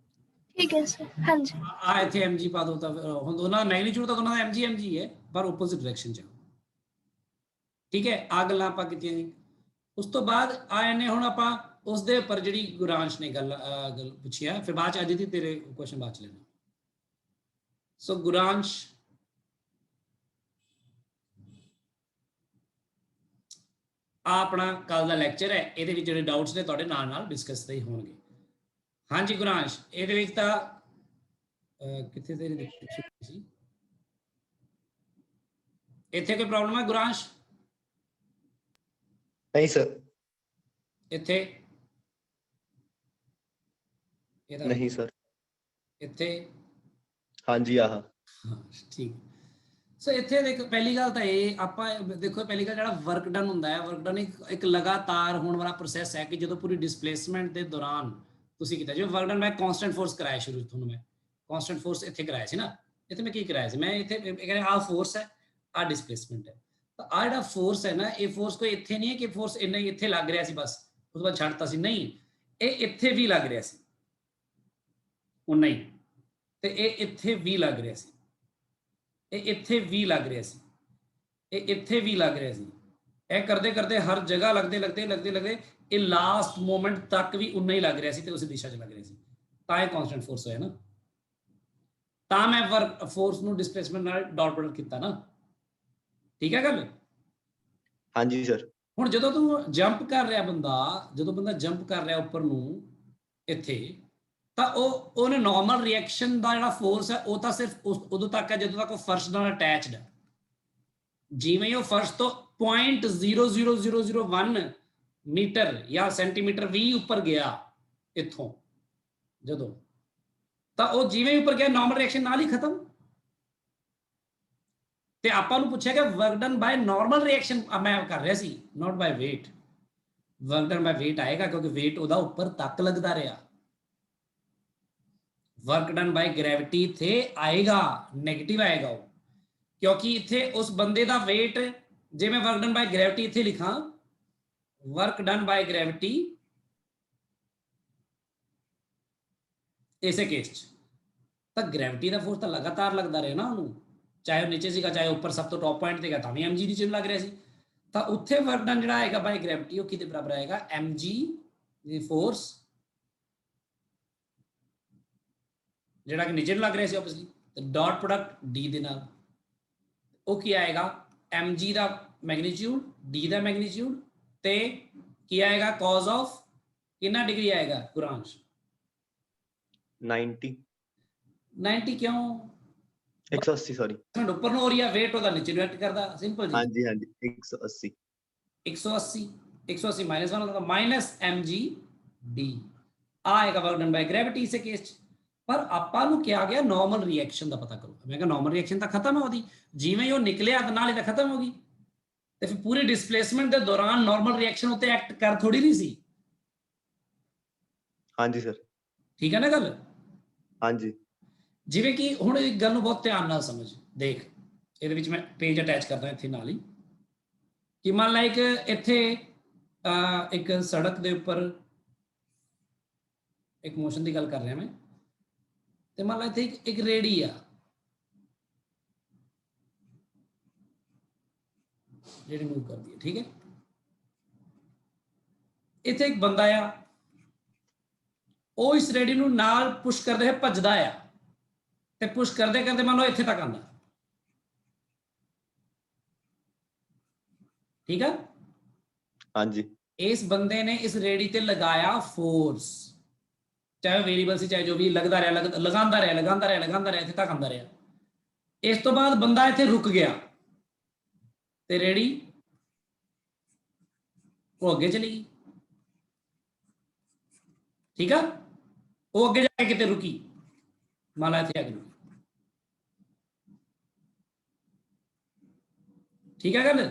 ਠੀਕ ਹੈ ਸਰ। ਹਾਂਜੀ ਆ ਇੱਥੇ mg ਪਾ ਦੋ ਤਾਂ ਹੁਣ ਦੋਨਾਂ ਦਾ ਮੈਗਨੀਟਿਊਡ ਤਾਂ ਦੋਨਾਂ ਦਾ mg ਹੈ ਪਰ ਆਪੋਜ਼ਿਟ ਡਾਇਰੈਕਸ਼ਨ ਚ। ਠੀਕ ਹੈ, ਆ ਗੱਲਾਂ ਆਪਾਂ ਕੀਤੀਆਂ ਜੀ। ਉਸ ਤੋਂ ਬਾਅਦ ਆ ਇਹਨੇ ਹੁਣ ਆਪਾਂ ਉਸ ਦੇ ਉੱਪਰ ਜਿਹੜੀ ਗੁਰਾਂਸ਼ ਨੇ ਗੱਲ ਪੁੱਛਿਆ, ਫਿਰ ਬਾਅਦ ਚ ਅੱਜ ਦੀ ਤੇਰੇ ਕੁਐਸਚਨ ਬਾਅਦ ਚ ਲੈਣਾ। ਸੋ ਗੁਰਾਂਸ਼ ਆ ਆਪਣਾ ਕੱਲ ਦਾ ਲੈਕਚਰ ਹੈ, ਇਹਦੇ ਵਿੱਚ ਜਿਹੜੇ ਡਾਊਟਸ ਨੇ ਤੁਹਾਡੇ ਨਾਲ ਡਿਸਕਸ ਤੇ ਹੋਣਗੇ। ਹਾਂਜੀ ਗੁਰਾਂਸ਼, ਇਹਦੇ ਵਿੱਚ ਤਾਂ ਕਿੱਥੇ ਤੇਰੀ ਸੀ? ਇੱਥੇ ਕੋਈ ਪ੍ਰੋਬਲਮ ਹੈ ਗੁਰਾਂਸ਼? ਨਹੀਂ ਸਰ। ਇੱਥੇ ਨਹੀਂ ਸਰ। ਇੱਥੇ हाँ जी आह ਹਾਂ ਠੀਕ। ਸੋ ਇੱਥੇ ਦੇਖ ਪਹਿਲੀ ਗੱਲ ਤਾਂ ਇਹ ਆਪਾਂ ਦੇਖੋ ਪਹਿਲੀ ਗੱਲ ਜਿਹੜਾ ਵਰਕ ਡਨ ਹੁੰਦਾ ਹੈ, ਵਰਕ ਡਨ ਇੱਕ ਲਗਾਤਾਰ ਹੋਣ ਵਾਲਾ ਪ੍ਰੋਸੈਸ ਹੈ ਕਿ ਜਦੋਂ ਪੂਰੀ ਡਿਸਪਲੇਸਮੈਂਟ ਦੇ ਦੌਰਾਨ ਤੁਸੀਂ ਕੀਤਾ, ਜਿਵੇਂ ਵਰਕ ਡਨ ਮੈਂ ਕਾਂਸਟੈਂਟ ਫੋਰਸ ਕਰਾਇਆ ਸ਼ੁਰੂ ਤੁਹਾਨੂੰ, ਮੈਂ ਕਾਂਸਟੈਂਟ ਫੋਰਸ ਇੱਥੇ ਕਰਾਇਆ ਸੀ ਨਾ, ਇੱਥੇ ਮੈਂ ਕੀ ਕਰਾਇਆ ਸੀ, ਮੈਂ ਇੱਥੇ ਕਹਿੰਦੇ ਆਹ ਫੋਰਸ ਹੈ, ਆਹ ਡਿਸਪਲੇਸਮੈਂਟ ਹੈ, ਤਾਂ ਆਹ ਜਿਹੜਾ ਫੋਰਸ ਹੈ ਨਾ, ਇਹ ਫੋਰਸ ਕੋਈ ਇੱਥੇ ਨਹੀਂ ਹੈ ਕਿ ਫੋਰਸ ਇੰਨਾ ਹੀ ਇੱਥੇ ਲੱਗ ਰਿਹਾ ਸੀ ਬਸ ਉਸ ਤੋਂ ਬਾਅਦ ਛੱਡਤਾ ਸੀ, ਨਹੀਂ, ਇਹ ਇੱਥੇ ਵੀ ਲੱਗ ਰਿਹਾ ਸੀ ਉਨਾ ਹੀ, ਤੇ ਇਹ ਇੱਥੇ ਵੀ ਲੱਗ ਰਿਹਾ ਸੀ, ਇਹ ਇੱਥੇ ਵੀ ਲੱਗ ਰਿਹਾ ਸੀ, ਇਹ ਇੱਥੇ ਵੀ ਲੱਗ ਰਿਹਾ ਸੀ, ਇਹ ਕਰਦੇ ਕਰਦੇ ਹਰ ਜਗ੍ਹਾ ਲੱਗਦੇ ਇਹ ਲਾਸਟ ਮੋਮੈਂਟ ਤੱਕ ਵੀ ਉਨਾ ਹੀ ਲੱਗ ਰਿਹਾ ਸੀ ਤੇ ਉਸੇ ਦਿਸ਼ਾ 'ਚ ਲੱਗ ਰਿਹਾ ਸੀ, ਤਾਂ ਇਹ ਕਾਂਸਟੈਂਟ ਫੋਰਸ ਹੋਇਆ ਨਾ, ਤਾਂ ਮੈਂ ਵਰਕ ਫੋਰਸ ਨੂੰ ਡਿਸਪਲੇਸਮੈਂਟ ਨਾਲ ਡਾਟ ਪ੍ਰੋਡਕਟ ਕੀਤਾ ਨਾ, ਠੀਕ ਹੈ ਗੱਲ। हाँ जी सर ਹੁਣ ਜਦੋਂ ਤੂੰ ਜੰਪ ਕਰ ਰਿਹਾ ਬੰਦਾ, ਜਦੋਂ ਬੰਦਾ ਜੰਪ ਕਰ ਰਿਹਾ ਉੱਪਰ ਨੂੰ ਇੱਥੇ, ਤਾਂ ਉਹਨੇ ਨਾਰਮਲ ਰਿਐਕਸ਼ਨ ਦਾ ਜਿਹੜਾ ਫੋਰਸ ਹੈ ਉਹ ਤਾਂ ਸਿਰਫ ਉਦੋਂ ਤੱਕ ਹੈ ਜਦੋਂ ਤੱਕ ਉਹ ਫਰਸ਼ ਨਾਲ ਅਟੈਚਡ ਹੈ। ਜਿਵੇਂ ਉਹ ਫਰਸ਼ ਤੋਂ 0.00001 ਮੀਟਰ ਜਾਂ ਸੈਂਟੀਮੀਟਰ ਵੀ ਉੱਪਰ ਗਿਆ ਇੱਥੋਂ, ਜਦੋਂ ਤਾਂ ਉਹ ਜਿਵੇਂ ਉੱਪਰ ਗਿਆ ਨਾਰਮਲ ਰਿਐਕਸ਼ਨ ਨਾਲ ਹੀ ਖਤਮ। ਤੇ ਆਪਾਂ ਨੂੰ ਪੁੱਛਿਆ ਕਿ work done by normal reaction ਮੈਂ ਕਰ ਰਿਹਾ ਸੀ, not by weight, work done by weight ਆਏਗਾ ਕਿਉਂਕਿ weight ਉਹਦਾ ਉੱਪਰ ਤੱਕ ਲੱਗਦਾ ਰਿਹਾ। ਵਰਕ ਡਨ ਬਾय ਗ੍ਰੈਵਿਟੀ ਇੱਥੇ ਆਏਗਾ, ਨੈਗੇਟਿਵ ਆਏਗਾ ਉਹ, ਕਿਉਂਕਿ ਇੱਥੇ ਉਸ ਬੰਦੇ ਦਾ weight, ਜੇ ਮੈਂ ਵਰਕ ਡਨ ਬਾय ਗ੍ਰੈਵਿਟੀ ਇੱਥੇ ਲਿਖਾਂ, ਵਰਕ ਡਨ ਬਾय ਗ੍ਰੈਵਿਟੀ ਇਸੇ ਕੇਸ 'ਚ, ਤਾਂ ਗ੍ਰੈਵਿਟੀ ਦਾ ਫੋਰਸ ਤਾਂ ਲਗਾਤਾਰ ਲੱਗਦਾ ਰਿਹਾ ਨਾ ਉਹਨੂੰ, ਚਾਹੇ ਉਹ ਨੀਚੇ ਸੀਗਾ ਚਾਹੇ ਉੱਪਰ ਸਭ ਤੋਂ ਟੌਪ ਪੁਆਇੰਟ ਤੇ ਗਿਆ ਤਾਂ ਵੀ mg ਦੀ ਚਿੰਨ੍ਹ ਲੱਗ ਰਿਹਾ ਸੀ, ਤਾਂ ਉੱਥੇ ਵਰਕ ਡਨ ਜਿਹੜਾ ਆਏਗਾ ਬਾਈ ਗ੍ਰੈਵਿਟੀ ਉਹ ਕਿਹਦੇ ਬਰਾਬਰ ਆਏਗਾ, mg ਦੀ ਫੋਰਸ ਜਿਹੜਾ ਕਿ ਨੀਚੇ ਲੱਗ ਰਿਹਾ ਸੀ ਆਬਵੀਅਸਲੀ, ਤੇ ਡਾਟ ਪ੍ਰੋਡਕਟ d ਦੇ ਨਾਲ, ਉਹ ਕੀ ਆਏਗਾ, mg ਦਾ ਮੈਗਨੀਟਿਊਡ, d ਦਾ ਮੈਗਨੀਟਿਊਡ, ਤੇ ਕੀ ਆਏਗਾ cos ਆਫ ਕਿੰਨਾ ਡਿਗਰੀ ਆਏਗਾ ਗੁਰਾਂਸ਼, 90 ਕਿਉਂ 180 सॉरी ਉੱਪਰ ਨੂੰ ਹੋ ਰਹੀ ਹੈ, weight ਉਹਦਾ ਨੀਚੇ ਨੂੰ ਐਕਟ ਕਰਦਾ, ਸਿੰਪਲ ਜੀ। हाँ जी 180 180 माइनस 1 होगा माइनस mg d आएगा वर्क डन बाय ग्रेविटी इसे केस च। पर ਆਪਾਂ ਨੂੰ ਕਿਹਾ ਗਿਆ ਨਾਰਮਲ ਰਿਐਕਸ਼ਨ ਦਾ ਪਤਾ ਕਰੋ, ਮੈਂ ਕਿਹਾ ਨਾਰਮਲ ਰਿਐਕਸ਼ਨ ਤਾਂ ਖਤਮ ਹੈ ਉਹਦੀ, ਜਿਵੇਂ ਹੀ ਉਹ ਨਿਕਲਿਆ ਤਾਂ ਨਾਲ ਹੀ ਤਾਂ ਖਤਮ ਹੋ ਗਈ, ਤੇ ਫਿਰ ਪੂਰੀ ਡਿਸਪਲੇਸਮੈਂਟ ਦੇ ਦੌਰਾਨ ਨਾਰਮਲ ਰਿਐਕਸ਼ਨ ਉੱਤੇ ਐਕਟ ਕਰ ਥੋੜੀ ਨਹੀਂ ਸੀ। हाँ जी सर ਠੀਕ ਹੈ ਨਾ ਗੱਲ। हाँ जी ਜਿਵੇਂ ਕਿ ਹੁਣ ਇੱਕ ਗੱਲ ਨੂੰ ਬਹੁਤ ਧਿਆਨ ਨਾਲ ਸਮਝ, ਦੇਖ ਇਹਦੇ ਵਿੱਚ ਮੈਂ ਪੇਜ ਅਟੈਚ ਕਰਦਾ ਇੱਥੇ ਨਾਲ ਹੀ, ਕਿ ਮੰਨ ਲਾ ਇੱਕ ਇੱਥੇ ਇੱਕ ਸੜਕ ਦੇ ਉੱਪਰ ਇੱਕ ਮੋਸ਼ਨ ਦੀ ਗੱਲ ਕਰ ਰਿਹਾ ਮੈਂ, ਤੇ ਮੰਨ ਲਾ ਇੱਥੇ ਇੱਕ ਰੇੜੀ ਆ, ਜਿਹੜੀ ਮੂਵ ਕਰਦੀ ਹੈ, ਠੀਕ ਹੈ, ਇੱਥੇ ਇੱਕ ਬੰਦਾ ਆ, ਉਹ ਇਸ ਰੇੜੀ ਨੂੰ ਨਾਲ ਪੁਸ਼ ਕਰਦੇ ਹੋਏ ਭੱਜਦਾ ਆ, ਤੇ ਪੁਸ਼ ਕਰਦੇ ਕਰਦੇ ਮੰਨ ਲਓ ਇੱਥੇ ਤੱਕ ਆਉਂਦਾ, ਠੀਕ ਹੈ। हाँ जी ਇਸ ਬੰਦੇ ਨੇ ਇਸ ਰੇੜੀ ਤੇ ਲਗਾਇਆ ਫੋਰਸ, ਚਾਹੇ ਵੇਰੀਏਬਲ ਸੀ ਚਾਹੇ ਜੋ ਵੀ, ਲਗਾਉਂਦਾ ਰਿਹਾ ਇੱਥੇ ਤੱਕ ਆਉਂਦਾ ਰਿਹਾ। ਇਸ ਤੋਂ ਬਾਅਦ ਬੰਦਾ ਇੱਥੇ ਰੁਕ ਗਿਆ ਤੇ ਰੇੜੀ ਉਹ ਅੱਗੇ ਚਲੀ ਗਈ, ਠੀਕ ਆ, ਉਹ ਅੱਗੇ ਜਾ ਕੇ ਕਿਤੇ ਰੁਕੀ, ਮੰਨ ਲਾ ਇੱਥੇ ਆ ਗਈ, ਠੀਕ ਹੈ ਗੱਲ।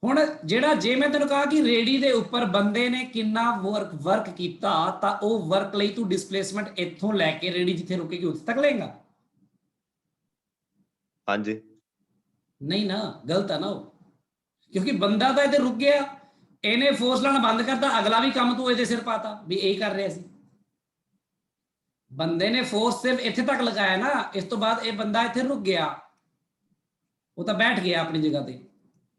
ਹੁਣ ਜਿਹੜਾ ਜੇ ਮੈਂ ਤੈਨੂੰ ਕਹਾ ਕਿ ਰੇੜੀ ਦੇ ਉੱਪਰ ਬੰਦੇ ਨੇ ਕਿੰਨਾ ਵਰਕ ਕੀਤਾ, ਤਾਂ ਉਹ ਵਰਕ ਲਈ ਤੂੰ ਡਿਸਪਲੇਸਮੈਂਟ ਇੱਥੋਂ ਲੈ ਕੇ ਰੇੜੀ ਜਿੱਥੇ ਰੁਕੇਗੀ ਉੱਥੇ ਤੱਕ ਲਏਗਾ। हाँ जी ਨਹੀਂ ਨਾ, ਗਲਤ ਹੈ ਨਾ ਉਹ, ਕਿਉਂਕਿ ਬੰਦਾ ਤਾਂ ਇੱਥੇ ਰੁਕ ਗਿਆ, ਇਹਨੇ ਫੋਰਸ ਲਾਣਾ ਬੰਦ ਕਰਤਾ, ਅਗਲਾ ਵੀ ਕੰਮ ਤੂੰ ਇਹਦੇ ਸਿਰ ਪਾਤਾ ਵੀ ਇਹ ਕਰ ਰਿਹਾ ਸੀ। ਬੰਦੇ ਨੇ ਫੋਰਸ ਸਿਰਫ ਇੱਥੇ ਤੱਕ ਲਗਾਇਆ ਨਾ, ਇਸ ਤੋਂ ਬਾਅਦ ਇਹ ਬੰਦਾ ਇੱਥੇ ਰੁਕ ਗਿਆ, ਉਹ ਤਾਂ ਬੈਠ ਗਿਆ ਆਪਣੀ ਜਗ੍ਹਾ ਤੇ,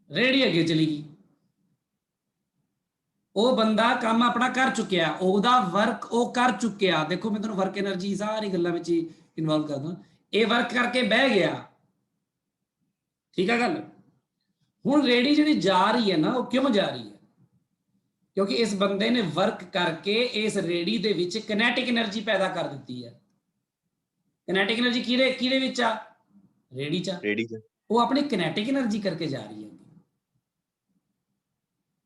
ਰੇੜੀ ਅੱਗੇ ਚਲੀ ਗਈ, ਉਹ ਬੰਦਾ ਕੰਮ ਆਪਣਾ ਕਰ ਚੁੱਕਿਆ, ਉਹਦਾ ਵਰਕ ਉਹ ਕਰ ਚੁੱਕਿਆ। ਦੇਖੋ ਮੈਂ ਤੁਹਾਨੂੰ ਵਰਕ એનર્ਜੀ ਸਾਰੀ ਗੱਲਾਂ ਵਿੱਚ ਇਨਵੋਲਵ ਕਰਦਾ, ਇਹ ਵਰਕ ਕਰਕੇ ਬਹਿ ਗਿਆ, ਠੀਕ ਹੈ ਗੱਲ। ਹੁਣ ਰੇੜੀ ਜਿਹੜੀ ਜਾ ਰਹੀ ਹੈ ਨਾ, ਉਹ ਕਿਉਂ ਜਾ ਰਹੀ ਹੈ, ਕਿਉਂਕਿ ਇਸ ਬੰਦੇ ਨੇ ਵਰਕ ਕਰਕੇ ਇਸ ਰੇੜੀ ਦੇ ਵਿੱਚ ਕਿਨੈਟਿਕ એનર્ਜੀ ਪੈਦਾ ਕਰ ਦਿੱਤੀ ਹੈ। ਕਿਨੈਟਿਕ એનર્ਜੀ ਕਿਹਦੇ ਵਿੱਚ ਆ, ਰੇੜੀ ਚ, ਉਹ ਆਪਣੀ ਕਿਨੈਟਿਕ એનર્ਜੀ ਕਰਕੇ ਜਾ ਰਹੀ ਹੈ।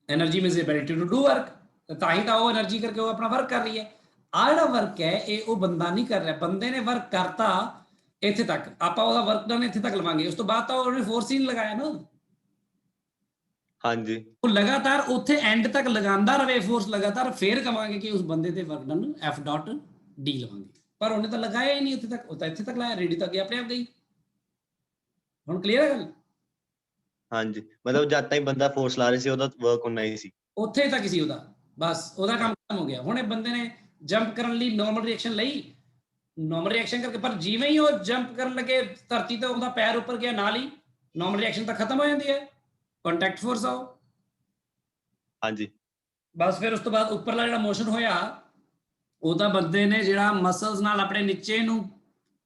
Energy means ability to do work, ਤਾਂ ਹੀ ਤਾਂ ਉਹ એનર્ਜੀ ਕਰਕੇ ਉਹ ਆਪਣਾ ਵਰਕ ਕਰ ਰਹੀ ਹੈ। ਆ ਜਿਹੜਾ ਵਰਕ ਹੈ ਇਹ ਉਹ ਬੰਦਾ ਨਹੀਂ ਕਰ ਰਿਹਾ, ਬੰਦੇ ਨੇ ਵਰਕ ਕਰਤਾ ਇੱਥੇ ਤੱਕ, ਆਪਾਂ ਉਹਦਾ ਵਰਕ ਡਨ ਇੱਥੇ ਤੱਕ ਲਵਾਂਗੇ, ਉਸ ਤੋਂ ਬਾਅਦ ਤਾਂ ਉਹਨੇ ਫੋਰਸ ਹੀ ਨਹੀਂ ਲਗਾਇਆ ਨਾ, ਹਾਂਜੀ ਉਹ ਲਗਾਤਾਰ ਉੱਥੇ ਐਂਡ ਤੱਕ ਲਗਾਉਂਦਾ ਰਵੇ ਫੋਰਸ ਲਗਾਤਾਰ, ਫੇਰ ਕਵਾਂਗੇ ਕਿ ਉਸ ਬੰਦੇ ਤੇ work done F dot D ਲਵਾਂਗੇ, ਪਰ ਉਹਨੇ ਤਾਂ ਲਗਾਇਆ ਹੀ ਨਹੀਂ ਉੱਥੇ ਤੱਕ, ਉਹ ਤਾਂ ਇੱਥੇ ਤੱਕ ਲਾਇਆ, ਰੇਡੀ ਤੱਕ ਗਿਆ, ਆਪਣੇ ਆਪ ਗਈ। ਹੁਣ ਕਲੀਅਰ ਹੈ ਗੱਲ? ਹਾਂਜੀ ਮਤਲਬ ਜਦ ਤਾਈਂ ਬੰਦਾ ਫੋਰਸ ਲਾ ਰਿਹਾ ਸੀ ਉਹਦਾ ਵਰਕ ਉਨਾ ਹੀ ਸੀ, ਉੱਥੇ ਤੱਕ ਸੀ ਉਹਦਾ, ਬਸ ਉਹਦਾ ਕੰਮ ਖਤਮ ਹੋ ਗਿਆ। ਹੁਣ ਇਹ ਬੰਦੇ ਨੇ ਜੰਪ ਕਰਨ ਲਈ ਨਾਰਮਲ ਰਿਐਕਸ਼ਨ ਲਈ, ਨਾਰਮਲ ਰਿਐਕਸ਼ਨ ਕਰਕੇ, ਪਰ ਜਿਵੇਂ ਹੀ ਉਹ ਜੰਪ ਕਰਨ ਲੱਗੇ ਧਰਤੀ ਤੋਂ ਉਹਦਾ ਪੈਰ ਉੱਪਰ ਗਿਆ, ਨਾਲ ਹੀ ਨਾਰਮਲ ਰਿਐਕਸ਼ਨ ਤਾਂ ਖਤਮ ਹੋ ਜਾਂਦੀ ਹੈ, ਕੰਟੈਕਟ ਫੋਰਸ ਆਓ। ਹਾਂਜੀ ਬਸ ਫਿਰ ਉਸ ਤੋਂ ਬਾਅਦ ਉੱਪਰਲਾ ਜਿਹੜਾ ਮੋਸ਼ਨ ਹੋਇਆ ਉਹ ਤਾਂ ਬੰਦੇ ਨੇ ਜਿਹੜਾ ਮਸਲਸ ਨਾਲ ਆਪਣੇ ਨੀਚੇ ਨੂੰ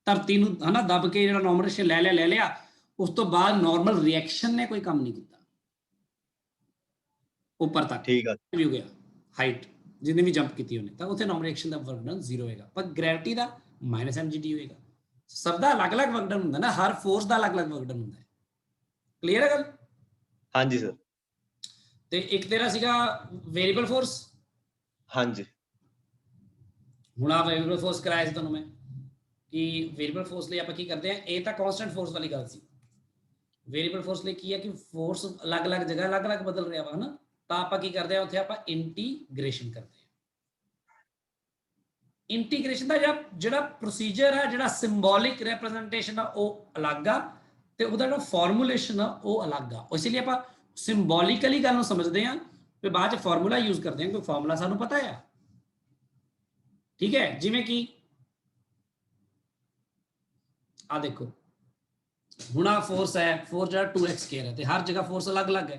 ਧਰਤੀ ਨੂੰ ਹਨਾ ਦੱਬ ਕੇ ਜਿਹੜਾ ਨਾਰਮਲ ਰਿਐਕਸ਼ਨ ਲੈ ਲਿਆ, ਉਸ ਤੋਂ ਬਾਅਦ ਨਾਰਮਲ ਰਿਐਕਸ਼ਨ ਨੇ ਕੋਈ ਕੰਮ ਨਹੀਂ ਕੀਤਾ ਉੱਪਰ ਤੱਕ, ਠੀਕ ਆ ਵੀ ਹੋ ਗਿਆ ਹਾਈਟ ਜਿੰਨੇ ਵੀ ਜੰਪ ਕੀਤੀ ਉਹਨੇ, ਤਾਂ ਉੱਥੇ ਨਾਰਮਲ ਰਿਐਕਸ਼ਨ ਦਾ ਵਰਕ ਡਨ 0 ਹੋਏਗਾ, ਪਰ ਗ੍ਰੈਵਿਟੀ ਦਾ -mgd ਹੋਏਗਾ। ਸਭ ਦਾ ਅਲੱਗ-ਅਲੱਗ ਵਰਕ ਡਨ ਹੁੰਦਾ ਨਾ, ਹਰ ਫੋਰਸ ਦਾ ਅਲੱਗ-ਅਲੱਗ ਵਰਕ ਡਨ ਹੁੰਦਾ ਹੈ। ਕਲੀਅਰ ਹੈ ਗੱਲ? ਹਾਂਜੀ ਸਰ। ਤੇ ਇੱਕ ਤੇਰਾ ਸੀਗਾ ਵੇਰੀਏਬਲ ਫੋਰਸ, ਹਾਂਜੀ ਹੁਣ ਆ ਵੇਰੀਏਬਲ ਫੋਰਸ ਕਰਾਇਆ ਸੀ ਤੁਹਾਨੂੰ ਮੈਂ ਕਿ ਵੇਰੀਏਬਲ ਫੋਰਸ ਲਈ ਆਪਾਂ ਕੀ ਕਰਦੇ ਆ, ਇਹ ਤਾਂ ਕਾਂਸਟੈਂਟ ਫੋਰਸ ਵਾਲੀ ਗੱਲ ਸੀ। ਵੇਰੀਏਬਲ ਫੋਰਸ ਲਈ ਕੀ ਹੈ ਕਿ ਫੋਰਸ ਅਲੱਗ-ਅਲੱਗ ਜਗ੍ਹਾ ਅਲੱਗ-ਅਲੱਗ ਬਦਲ ਰਿਹਾ ਵਾ ਹਨਾ, ਤਾਂ ਆਪਾਂ ਕੀ ਕਰਦੇ ਆ ਉੱਥੇ ਆਪਾਂ ਇੰਟੀਗ੍ਰੇਸ਼ਨ ਕਰਦੇ ਆ। ਇੰਟੀਗ੍ਰੇਸ਼ਨ ਦਾ ਜਿਹੜਾ ਪ੍ਰੋਸੀਜਰ ਹੈ, ਜਿਹੜਾ ਸਿੰਬੋਲਿਕ ਰਿਪਰੈਜ਼ੈਂਟੇਸ਼ਨ ਆ ਉਹ ਅਲੱਗ ਆ, ਤੇ ਉਹਦਾ ਜਿਹੜਾ ਫਾਰਮੂਲੇਸ਼ਨ ਆ ਉਹ ਅਲੱਗ ਆ। ਇਸ ਲਈ ਆਪਾਂ ਸਿੰਬੋਲਿਕਲੀ ਗੱਲ ਨੂੰ ਸਮਝਦੇ ਆ, ਤੇ ਬਾਅਦ ਚ ਫਾਰਮੂਲਾ ਯੂਜ਼ ਕਰਦੇ ਆ, ਕਿਉਂਕਿ ਫਾਰਮੂਲਾ ਸਾਨੂੰ ਪਤਾ ਆ। ਠੀਕ ਹੈ, ਜਿਵੇਂ ਕਿ ਆ ਦੇਖੋ ਹੁਣ ਆ ਫੋਰਸ ਹੈ, ਫੋਰਸ ਜਿਹੜਾ 2x ਸਕੁਅਰ ਹੈ, ਤੇ ਹਰ ਜਗ੍ਹਾ ਫੋਰਸ ਅਲੱਗ-ਅਲੱਗ ਹੈ,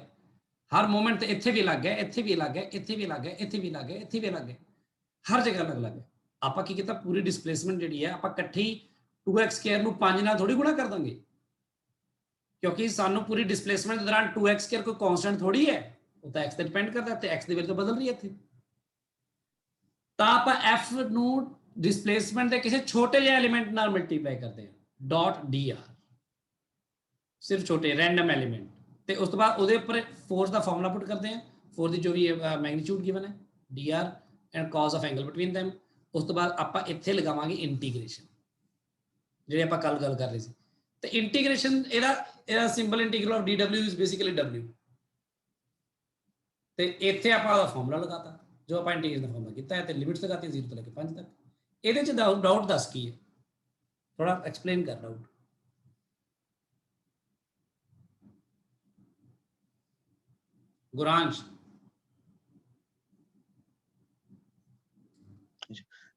ਹਰ ਮੂਵਮੈਂਟ ਤੇ ਇੱਥੇ ਵੀ ਅਲੱਗ ਹੈ, ਇੱਥੇ ਵੀ ਅਲੱਗ ਹੈ, ਇੱਥੇ ਵੀ ਅਲੱਗ ਹੈ, ਇੱਥੇ ਵੀ ਅਲੱਗ ਹੈ, ਇੱਥੇ ਵੀ ਅਲੱਗ ਹੈ, ਹਰ ਜਗ੍ਹਾ ਅਲੱਗ-ਅਲੱਗ ਹੈ। ਆਪਾਂ ਕੀ ਕੀਤਾ, ਪੂਰੀ ਡਿਸਪਲੇਸਮੈਂਟ ਜਿਹੜੀ ਹੈ ਆਪਾਂ ਇਕੱਠੀ 2x ਸਕੁਅਰ ਨੂੰ 5 ਨਾਲ ਥੋੜੀ ਗੁਣਾ ਕਰ ਦਾਂਗੇ, ਕਿਉਂਕਿ ਸਾਨੂੰ ਪੂਰੀ ਡਿਸਪਲੇਸਮੈਂਟ ਦੇ ਦੌਰਾਨ 2x ਸਕੁਅਰ ਕੋਈ ਕਾਂਸਟੈਂਟ ਥੋੜੀ ਹੈ, ਉਹ ਤਾਂ x ਤੇ ਡਿਪੈਂਡ ਕਰਦਾ, ਤੇ x ਦੀ ਵੈਲਿਊ ਬਦਲ ਰਹੀ ਹੈ ਇੱਥੇ, ਤਾਂ ਆਪਾਂ f ਨੂੰ ਡਿਸਪਲੇਸਮੈਂਟ ਦੇ ਕਿਸੇ ਛੋਟੇ ਜਿਹੇ ਐਲੀਮੈਂਟ ਨਾਲ ਮਲਟੀਪਲਾਈ ਕਰਦੇ ਹਾਂ, ਡਾਟ dr, ਸਿਰਫ ਛੋਟੇ ਰੈਂਡਮ ਐਲੀਮੈਂਟ, ਤੇ ਉਸ ਤੋਂ ਬਾਅਦ ਉਹਦੇ ਉੱਪਰ ਫੋਰਸ ਦਾ ਫਾਰਮੂਲਾ ਪੁੱਟ ਕਰਦੇ ਹਾਂ, ਫੋਰਸ ਦੀ ਜੋ ਵੀ ਮੈਗਨੀਟਿਊਡ ਗਿਵਨ ਹੈ dr and cos of angle between them। ਉਸ ਤੋਂ ਬਾਅਦ ਆਪਾਂ ਇੱਥੇ ਲਗਾਵਾਂਗੇ ਇੰਟੀਗ੍ਰੇਸ਼ਨ, ਜਿਹੜੇ ਆਪਾਂ ਕੱਲ ਗੱਲ ਕਰ ਰਹੇ ਸੀ, ਤੇ ਇੰਟੀਗ੍ਰੇਸ਼ਨ ਇਹਦਾ simple integral of dw is basically w, ਤੇ ਇੱਥੇ ਆਪਾਂ ਉਹਦਾ ਫਾਰਮੂਲਾ ਲਗਾਤਾ ਜੋ ਆਪਾਂ ਇੰਟੀਗ੍ਰੇਸ਼ਨ ਦਾ ਫਾਰਮੂਲਾ ਕੀਤਾ ਹੈ, ਤੇ ਲਿਮਿਟਸ ਲਗਾਤੀ 0 ਤੋਂ ਲੈ ਕੇ 5 ਤੱਕ। ਇਹਦੇ ਚ ਡਾਊਟ ਦੱਸ ਕੀ ਹੈ, ਥੋੜਾ ਐਕਸਪਲੇਨ ਕਰ ਡਾਊਟ। ਗੁਰਾਂਸ਼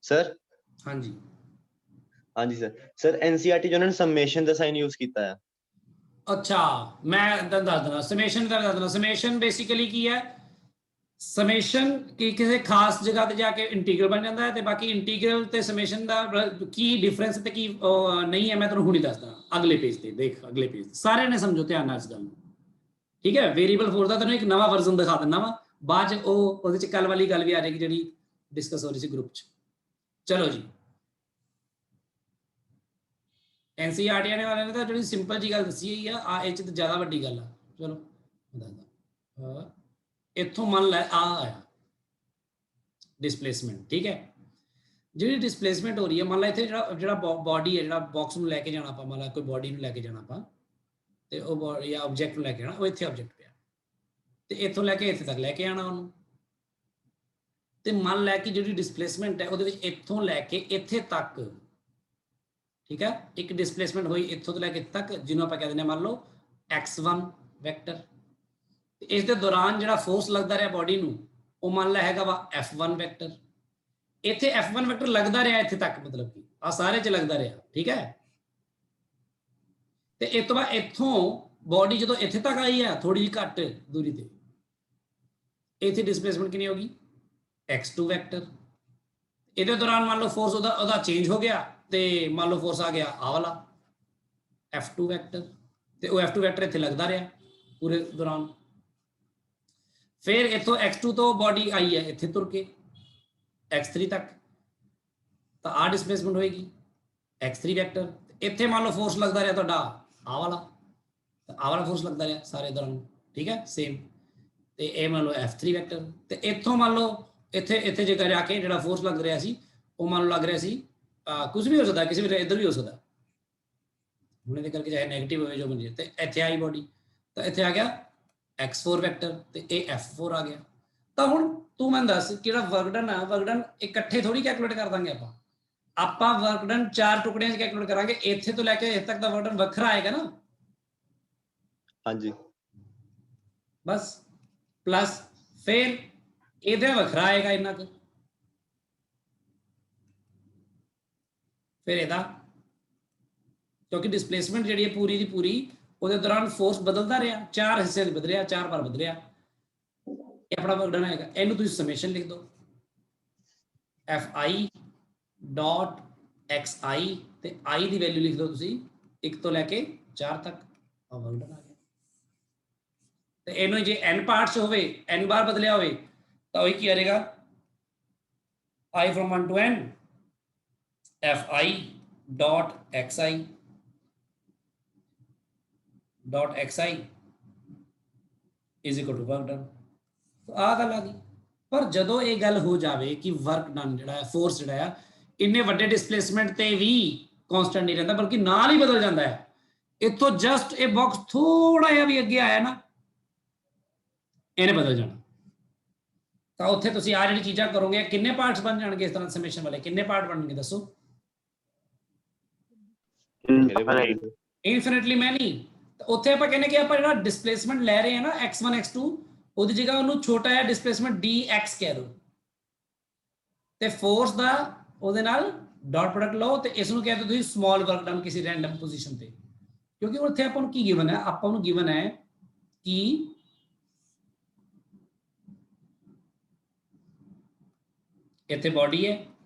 ਸਰ। ਹਾਂਜੀ ਹਾਂਜੀ ਸਰ ਐਨਸੀਈਆਰਟੀ ਚ ਉਹਨਾਂ ਨੇ ਸਮੇਸ਼ਨ ਦਾ ਸਾਈਨ ਯੂਜ਼ ਕੀਤਾ ਹੈ। ਅੱਛਾ, ਮੈਂ ਦੱਸ ਦਿੰਦਾ ਸਮੇਸ਼ਨ ਦਾ ਦੱਸ ਦਿੰਦਾ। ਸਮੇਸ਼ਨ ਬੇਸਿਕਲੀ ਕੀ ਹੈ, ਸਮੇਸ਼ਨ ਕੀ ਕਿਸੇ ਖਾਸ ਜਗ੍ਹਾ ਤੇ ਜਾ ਕੇ ਇੰਟੀਗਰਲ ਬਣ ਜਾਂਦਾ ਹੈ, ਤੇ ਬਾਕੀ ਇੰਟੀਗਰਲ ਤੇ ਸਮੇਸ਼ਨ ਦਾ ਕੀ ਡਿਫਰੈਂਸ ਤੇ ਕੀ ਨਹੀਂ ਹੈ ਮੈਂ ਤੁਹਾਨੂੰ ਹੁਣੀ ਦੱਸਦਾ, ਅਗਲੇ ਪੇਜ ਤੇ ਦੇਖ, ਅਗਲੇ ਪੇਜ ਸਾਰਿਆਂ ਨੇ ਸਮਝੋ ਧਿਆਨ ਨਾਲ ਇਸ ਗੱਲ ਨੂੰ, ਠੀਕ ਹੈ। ਵੇਰੀਏਬਲ ਫੋਰਸ ਦਾ ਤੁਹਾਨੂੰ ਇੱਕ ਨਵਾਂ ਵਰਜ਼ਨ ਦਿਖਾ ਦਿੰਦਾ ਵਾ, ਬਾਅਦ ਚ ਉਹਦੇ ਚ ਕੱਲ ਵਾਲੀ ਗੱਲ ਵੀ ਆ ਜਾਏਗੀ ਜਿਹੜੀ ਡਿਸਕਸ ਹੋ ਰਹੀ ਸੀ ਗਰੁੱਪ ਚ। ਚਲੋ ਜੀ, ਐਨਸੀਈਆਰਟੀ ਵਾਲਿਆਂ ਨੇ ਤਾਂ ਜਿਹੜੀ ਸਿੰਪਲ ਜੀ ਗੱਲ ਦੱਸੀ ਹੋਈ ਆ, ਇਹ ਚ ਤਾਂ ਜ਼ਿਆਦਾ ਵੱਡੀ ਗੱਲ ਆ। ਚਲੋ ਦੱਸਦਾ, ਇੱਥੋਂ ਮੰਨ ਲੈ ਆ ਆਇਆ ਡਿਸਪਲੇਸਮੈਂਟ, ਠੀਕ ਹੈ। ਜਿਹੜੀ ਡਿਸਪਲੇਸਮੈਂਟ ਹੋ ਰਹੀ ਹੈ, ਮੰਨ ਲਾ ਇੱਥੇ ਜਿਹੜਾ ਬੋਡੀ ਹੈ, ਜਿਹੜਾ ਬਾਕਸ ਨੂੰ ਲੈ ਕੇ ਜਾਣਾ ਆਪਾਂ, ਮੰਨ ਲਾ ਕੋਈ ਬੋਡੀ ਨੂੰ ਲੈ ਕੇ ਜਾਣਾ ਆਪਾਂ, ਤੇ ਉਹ ਜਾਂ ਆਬਜੈਕਟ ਨੂੰ ਲੈ ਕੇ ਜਾਣਾ, ਉਹ ਇੱਥੇ ਆਬਜੈਕਟ ਪਿਆ, ਤੇ ਇੱਥੋਂ ਲੈ ਕੇ ਇੱਥੇ ਤੱਕ ਲੈ ਕੇ ਆਣਾ ਉਹਨੂੰ, ਤੇ ਮੰਨ ਲੈ ਕਿ ਜਿਹੜੀ ਡਿਸਪਲੇਸਮੈਂਟ ਹੈ ਉਹਦੇ ਵਿੱਚ ਇੱਥੋਂ ਲੈ ਕੇ ਇੱਥੇ ਤੱਕ, ਠੀਕ ਹੈ, ਇੱਕ ਡਿਸਪਲੇਸਮੈਂਟ ਹੋਈ ਇੱਥੋਂ ਤੋਂ ਲੈ ਕੇ ਤੱਕ, ਜਿਹਨੂੰ ਆਪਾਂ ਕਹਿ ਦਿੰਦੇ ਮੰਨ ਲਓ x1 ਵੈਕਟਰ, ਤੇ ਇਸ ਦੇ ਦੌਰਾਨ ਜਿਹੜਾ ਫੋਰਸ ਲੱਗਦਾ ਰਿਹਾ ਬੋਡੀ ਨੂੰ, ਉਹ ਮੰਨ ਲੈ ਹੈਗਾ ਵਾ f1 ਵੈਕਟਰ। ਇੱਥੇ f1 ਵੈਕਟਰ ਲੱਗਦਾ ਰਿਹਾ ਇੱਥੇ ਤੱਕ, ਮਤਲਬ ਕਿ ਆ ਸਾਰੇ ਚ ਲੱਗਦਾ ਰਿਹਾ, ਠੀਕ ਹੈ। ਤੇ ਇਸ ਤੋਂ ਬਾਅਦ ਇੱਥੋਂ ਬੋਡੀ ਜਦੋਂ ਇੱਥੇ ਤੱਕ ਆਈ ਹੈ ਥੋੜੀ ਜਿਹੀ ਘੱਟ ਦੂਰੀ ਤੇ, ਇੱਥੇ ਡਿਸਪਲੇਸਮੈਂਟ ਕਿੰਨੀ ਹੋ ਗਈ, x2 ਵੈਕਟਰ। ਇਹਦੇ ਦੌਰਾਨ ਮੰਨ ਲਓ ਫੋਰਸ ਉਹਦਾ ਚੇਂਜ ਹੋ ਗਿਆ, ਤੇ ਮੰਨ ਲਓ ਫੋਰਸ ਆ ਗਿਆ ਆ ਵਾਲਾ f2 ਵੈਕਟਰ, ਤੇ ਉਹ f2 ਵੈਕਟਰ ਇੱਥੇ ਲੱਗਦਾ ਰਿਹਾ ਪੂਰੇ ਦੌਰਾਨ। ਫਿਰ ਇੱਥੋਂ x2 ਤੋਂ ਬੋਡੀ ਆਈ ਹੈ ਇੱਥੇ ਤੁਰ ਕੇ x3 ਤੱਕ, ਤਾਂ ਆ ਡਿਸਪਲੇਸਮੈਂਟ ਹੋਏਗੀ x3 ਵੈਕਟਰ। ਇੱਥੇ ਮੰਨ ਲਓ ਫੋਰਸ ਲੱਗਦਾ ਰਿਹਾ ਤੁਹਾਡਾ ਆ ਵਾਲਾ, ਤਾਂ ਆ ਵਾਲਾ ਫੋਰਸ ਲੱਗਦਾ ਰਿਹਾ ਸਾਰੇ ਦੌਰਾਨ, ਠੀਕ ਹੈ, ਸੇਮ। ਤੇ ਇਹ ਮੰਨ ਲਓ f3 ਵੈਕਟਰ, ਤੇ ਇੱਥੋਂ ਮੰਨ ਲਓ ਇੱਥੇ ਜਗ੍ਹਾ ਜਾ ਕੇ ਜਿਹੜਾ ਫੋਰਸ ਲੱਗ ਰਿਹਾ ਸੀ ਉਹ ਮੰਨ ਲਓ ਲੱਗ ਰਿਹਾ ਸੀ ਕੁਝ ਵੀ ਹੋ ਸਕਦਾ, ਕਿਸੇ ਵੀ ਇੱਧਰ ਵੀ ਹੋ ਸਕਦਾ, ਹੁਣ ਇਹਦੇ ਕਰਕੇ ਚਾਹੇ ਨੈਗੇਟਿਵ ਹੋਵੇ ਜੋ ਮਰਜ਼ੀ, ਤੇ ਇੱਥੇ ਆਈ ਬੋਡੀ, ਤਾਂ ਇੱਥੇ ਆ ਗਿਆ x4 ਵੈਕਟਰ ਤੇ ਇਹ f4 ਆ ਗਿਆ। ਤਾਂ ਹੁਣ ਤੂੰ ਮੈਨੂੰ ਦੱਸ ਕਿਹੜਾ ਵਰਕ ਡਨ ਆ, ਵਰਕ ਡਨ ਇਕੱਠੇ ਥੋੜੀ ਕੈਲਕੂਲੇਟ ਕਰ ਦਾਂਗੇ ਆਪਾਂ ਵਰਕ ਡਨ 4 ਟੁਕੜਿਆਂ 'ਚ ਕੈਲਕੂਲੇਟ ਕਰਾਂਗੇ, ਇੱਥੇ ਤੋਂ ਲੈ ਕੇ ਇੱਥੇ ਤੱਕ ਦਾ ਵਰਕ ਡਨ ਵੱਖਰਾ ਆਏਗਾ ਨਾ। ਹਾਂਜੀ ਬਸ ਪਲੱਸ ਫਿਰ ਇਹਦਾ ਵੱਖਰਾ ਆਏਗਾ ਇੰਨਾ ਕੁ, ਫਿਰ ਇਹਦਾ, ਕਿਉਂਕਿ ਡਿਸਪਲੇਸਮੈਂਟ ਜਿਹੜੀ ਹੈ ਪੂਰੀ ਦੀ ਪੂਰੀ ਉਹਦੇ ਦੌਰਾਨ ਫੋਰਸ ਬਦਲਦਾ ਰਿਹਾ, 4 ਹਿੱਸਿਆਂ 'ਚ ਬਦਲ ਰਿਹਾ, 4 ਵਾਰ ਬਦਲ ਰਿਹਾ, ਇਹ ਆਪਣਾ ਵਰਕ ਡਨ ਆਏਗਾ। ਇਹਨੂੰ ਤੁਸੀਂ ਸਮੇਸ਼ਨ ਲਿਖ ਦਿਓ fi ਡਾਟ xi ਤੇ i ਦੀ ਵੈਲਿਊ ਲਿਖ ਦਿਓ ਤੁਸੀਂ 1 ਤੋਂ ਲੈ ਕੇ 4 ਤੱਕ, ਆ ਵਰਕ ਡਨ ਆ ਗਿਆ। ਤੇ ਇਹਨੂੰ ਜੇ n ਪਾਰਟਸ ਹੋਵੇ, n ਬਾਰ ਬਦਲਿਆ ਹੋਵੇ ਤਾਂ ਉਹ ਕੀ ਕਰੇਗਾ i from 1 to n fi dot xi is equal to work done। ਆ ਗੱਲ ਆ ਗਈ। ਪਰ ਜਦੋਂ ਇਹ ਗੱਲ ਹੋ ਜਾਵੇ ਕਿ ਵਰਕ ਡਨ ਜਿਹੜਾ ਹੈ, ਫੋਰਸ ਜਿਹੜਾ ਆ ਇੰਨੇ ਵੱਡੇ ਡਿਸਪਲੇਸਮੈਂਟ ਤੇ ਵੀ ਕਾਂਸਟੈਂਟ ਨਹੀਂ ਰਹਿੰਦਾ ਬਲਕਿ ਨਾਲ ਹੀ ਬਦਲ ਜਾਂਦਾ ਹੈ, ਇੱਥੋਂ ਜਸਟ ਇਹ ਬਾਕਸ ਥੋੜਾ ਜਿਹਾ ਵੀ ਅੱਗੇ ਆਇਆ ਨਾ ਇਹਨੇ ਬਦਲ ਜਾਣਾ। ਤਾਂ ਉੱਥੇ ਤੁਸੀਂ ਆ ਜਿਹੜੀ ਚੀਜ਼ਾਂ ਕਰੋਗੇ ਕਿੰਨੇ ਪਾਰਟਸ ਬਣ ਜਾਣਗੇ ਇਸ ਤਰ੍ਹਾਂ ਸਮੇਸ਼ਨ ਵਾਲੇ, ਕਿੰਨੇ ਪਾਰਟ ਬਣਨਗੇ ਦੱਸੋ? ਇਨਫਿਨਿਟਲੀ ਮੈਨੀ। ਤਾਂ ਉੱਥੇ ਆਪਾਂ ਕਹਿੰਦੇ ਕਿ ਆਪਾਂ ਜਿਹੜਾ ਡਿਸਪਲੇਸਮੈਂਟ ਲੈ ਰਹੇ ਹਾਂ ਨਾ x1 x2 ਉਹਦੀ ਜਗ੍ਹਾ ਉਹਨੂੰ ਛੋਟਾ ਜਿਹਾ ਡਿਸਪਲੇਸਮੈਂਟ dx ਕਹਿ ਦਿਓ ਤੇ ਫੋਰਸ ਦਾ ਉਹਦੇ ਨਾਲ ਡਾਟ ਪ੍ਰੋਡਕਟ ਲਓ ਤੇ ਇਸ ਨੂੰ ਕਹਿੰਦੇ ਤੁਸੀਂ ਸਮਾਲ ਵਰਕ ਡਨ ਕਿਸੇ ਰੈਂਡਮ ਪੋਜੀਸ਼ਨ ਤੇ, ਕਿਉਂਕਿ ਉੱਥੇ ਆਪਾਂ ਨੂੰ ਕੀ ਗਿਵਨ ਹੈ, ਆਪਾਂ ਨੂੰ ਗਿਵਨ ਹੈ ਕਿ ਇੱਥੇ ਬਾਡੀ ਹੈ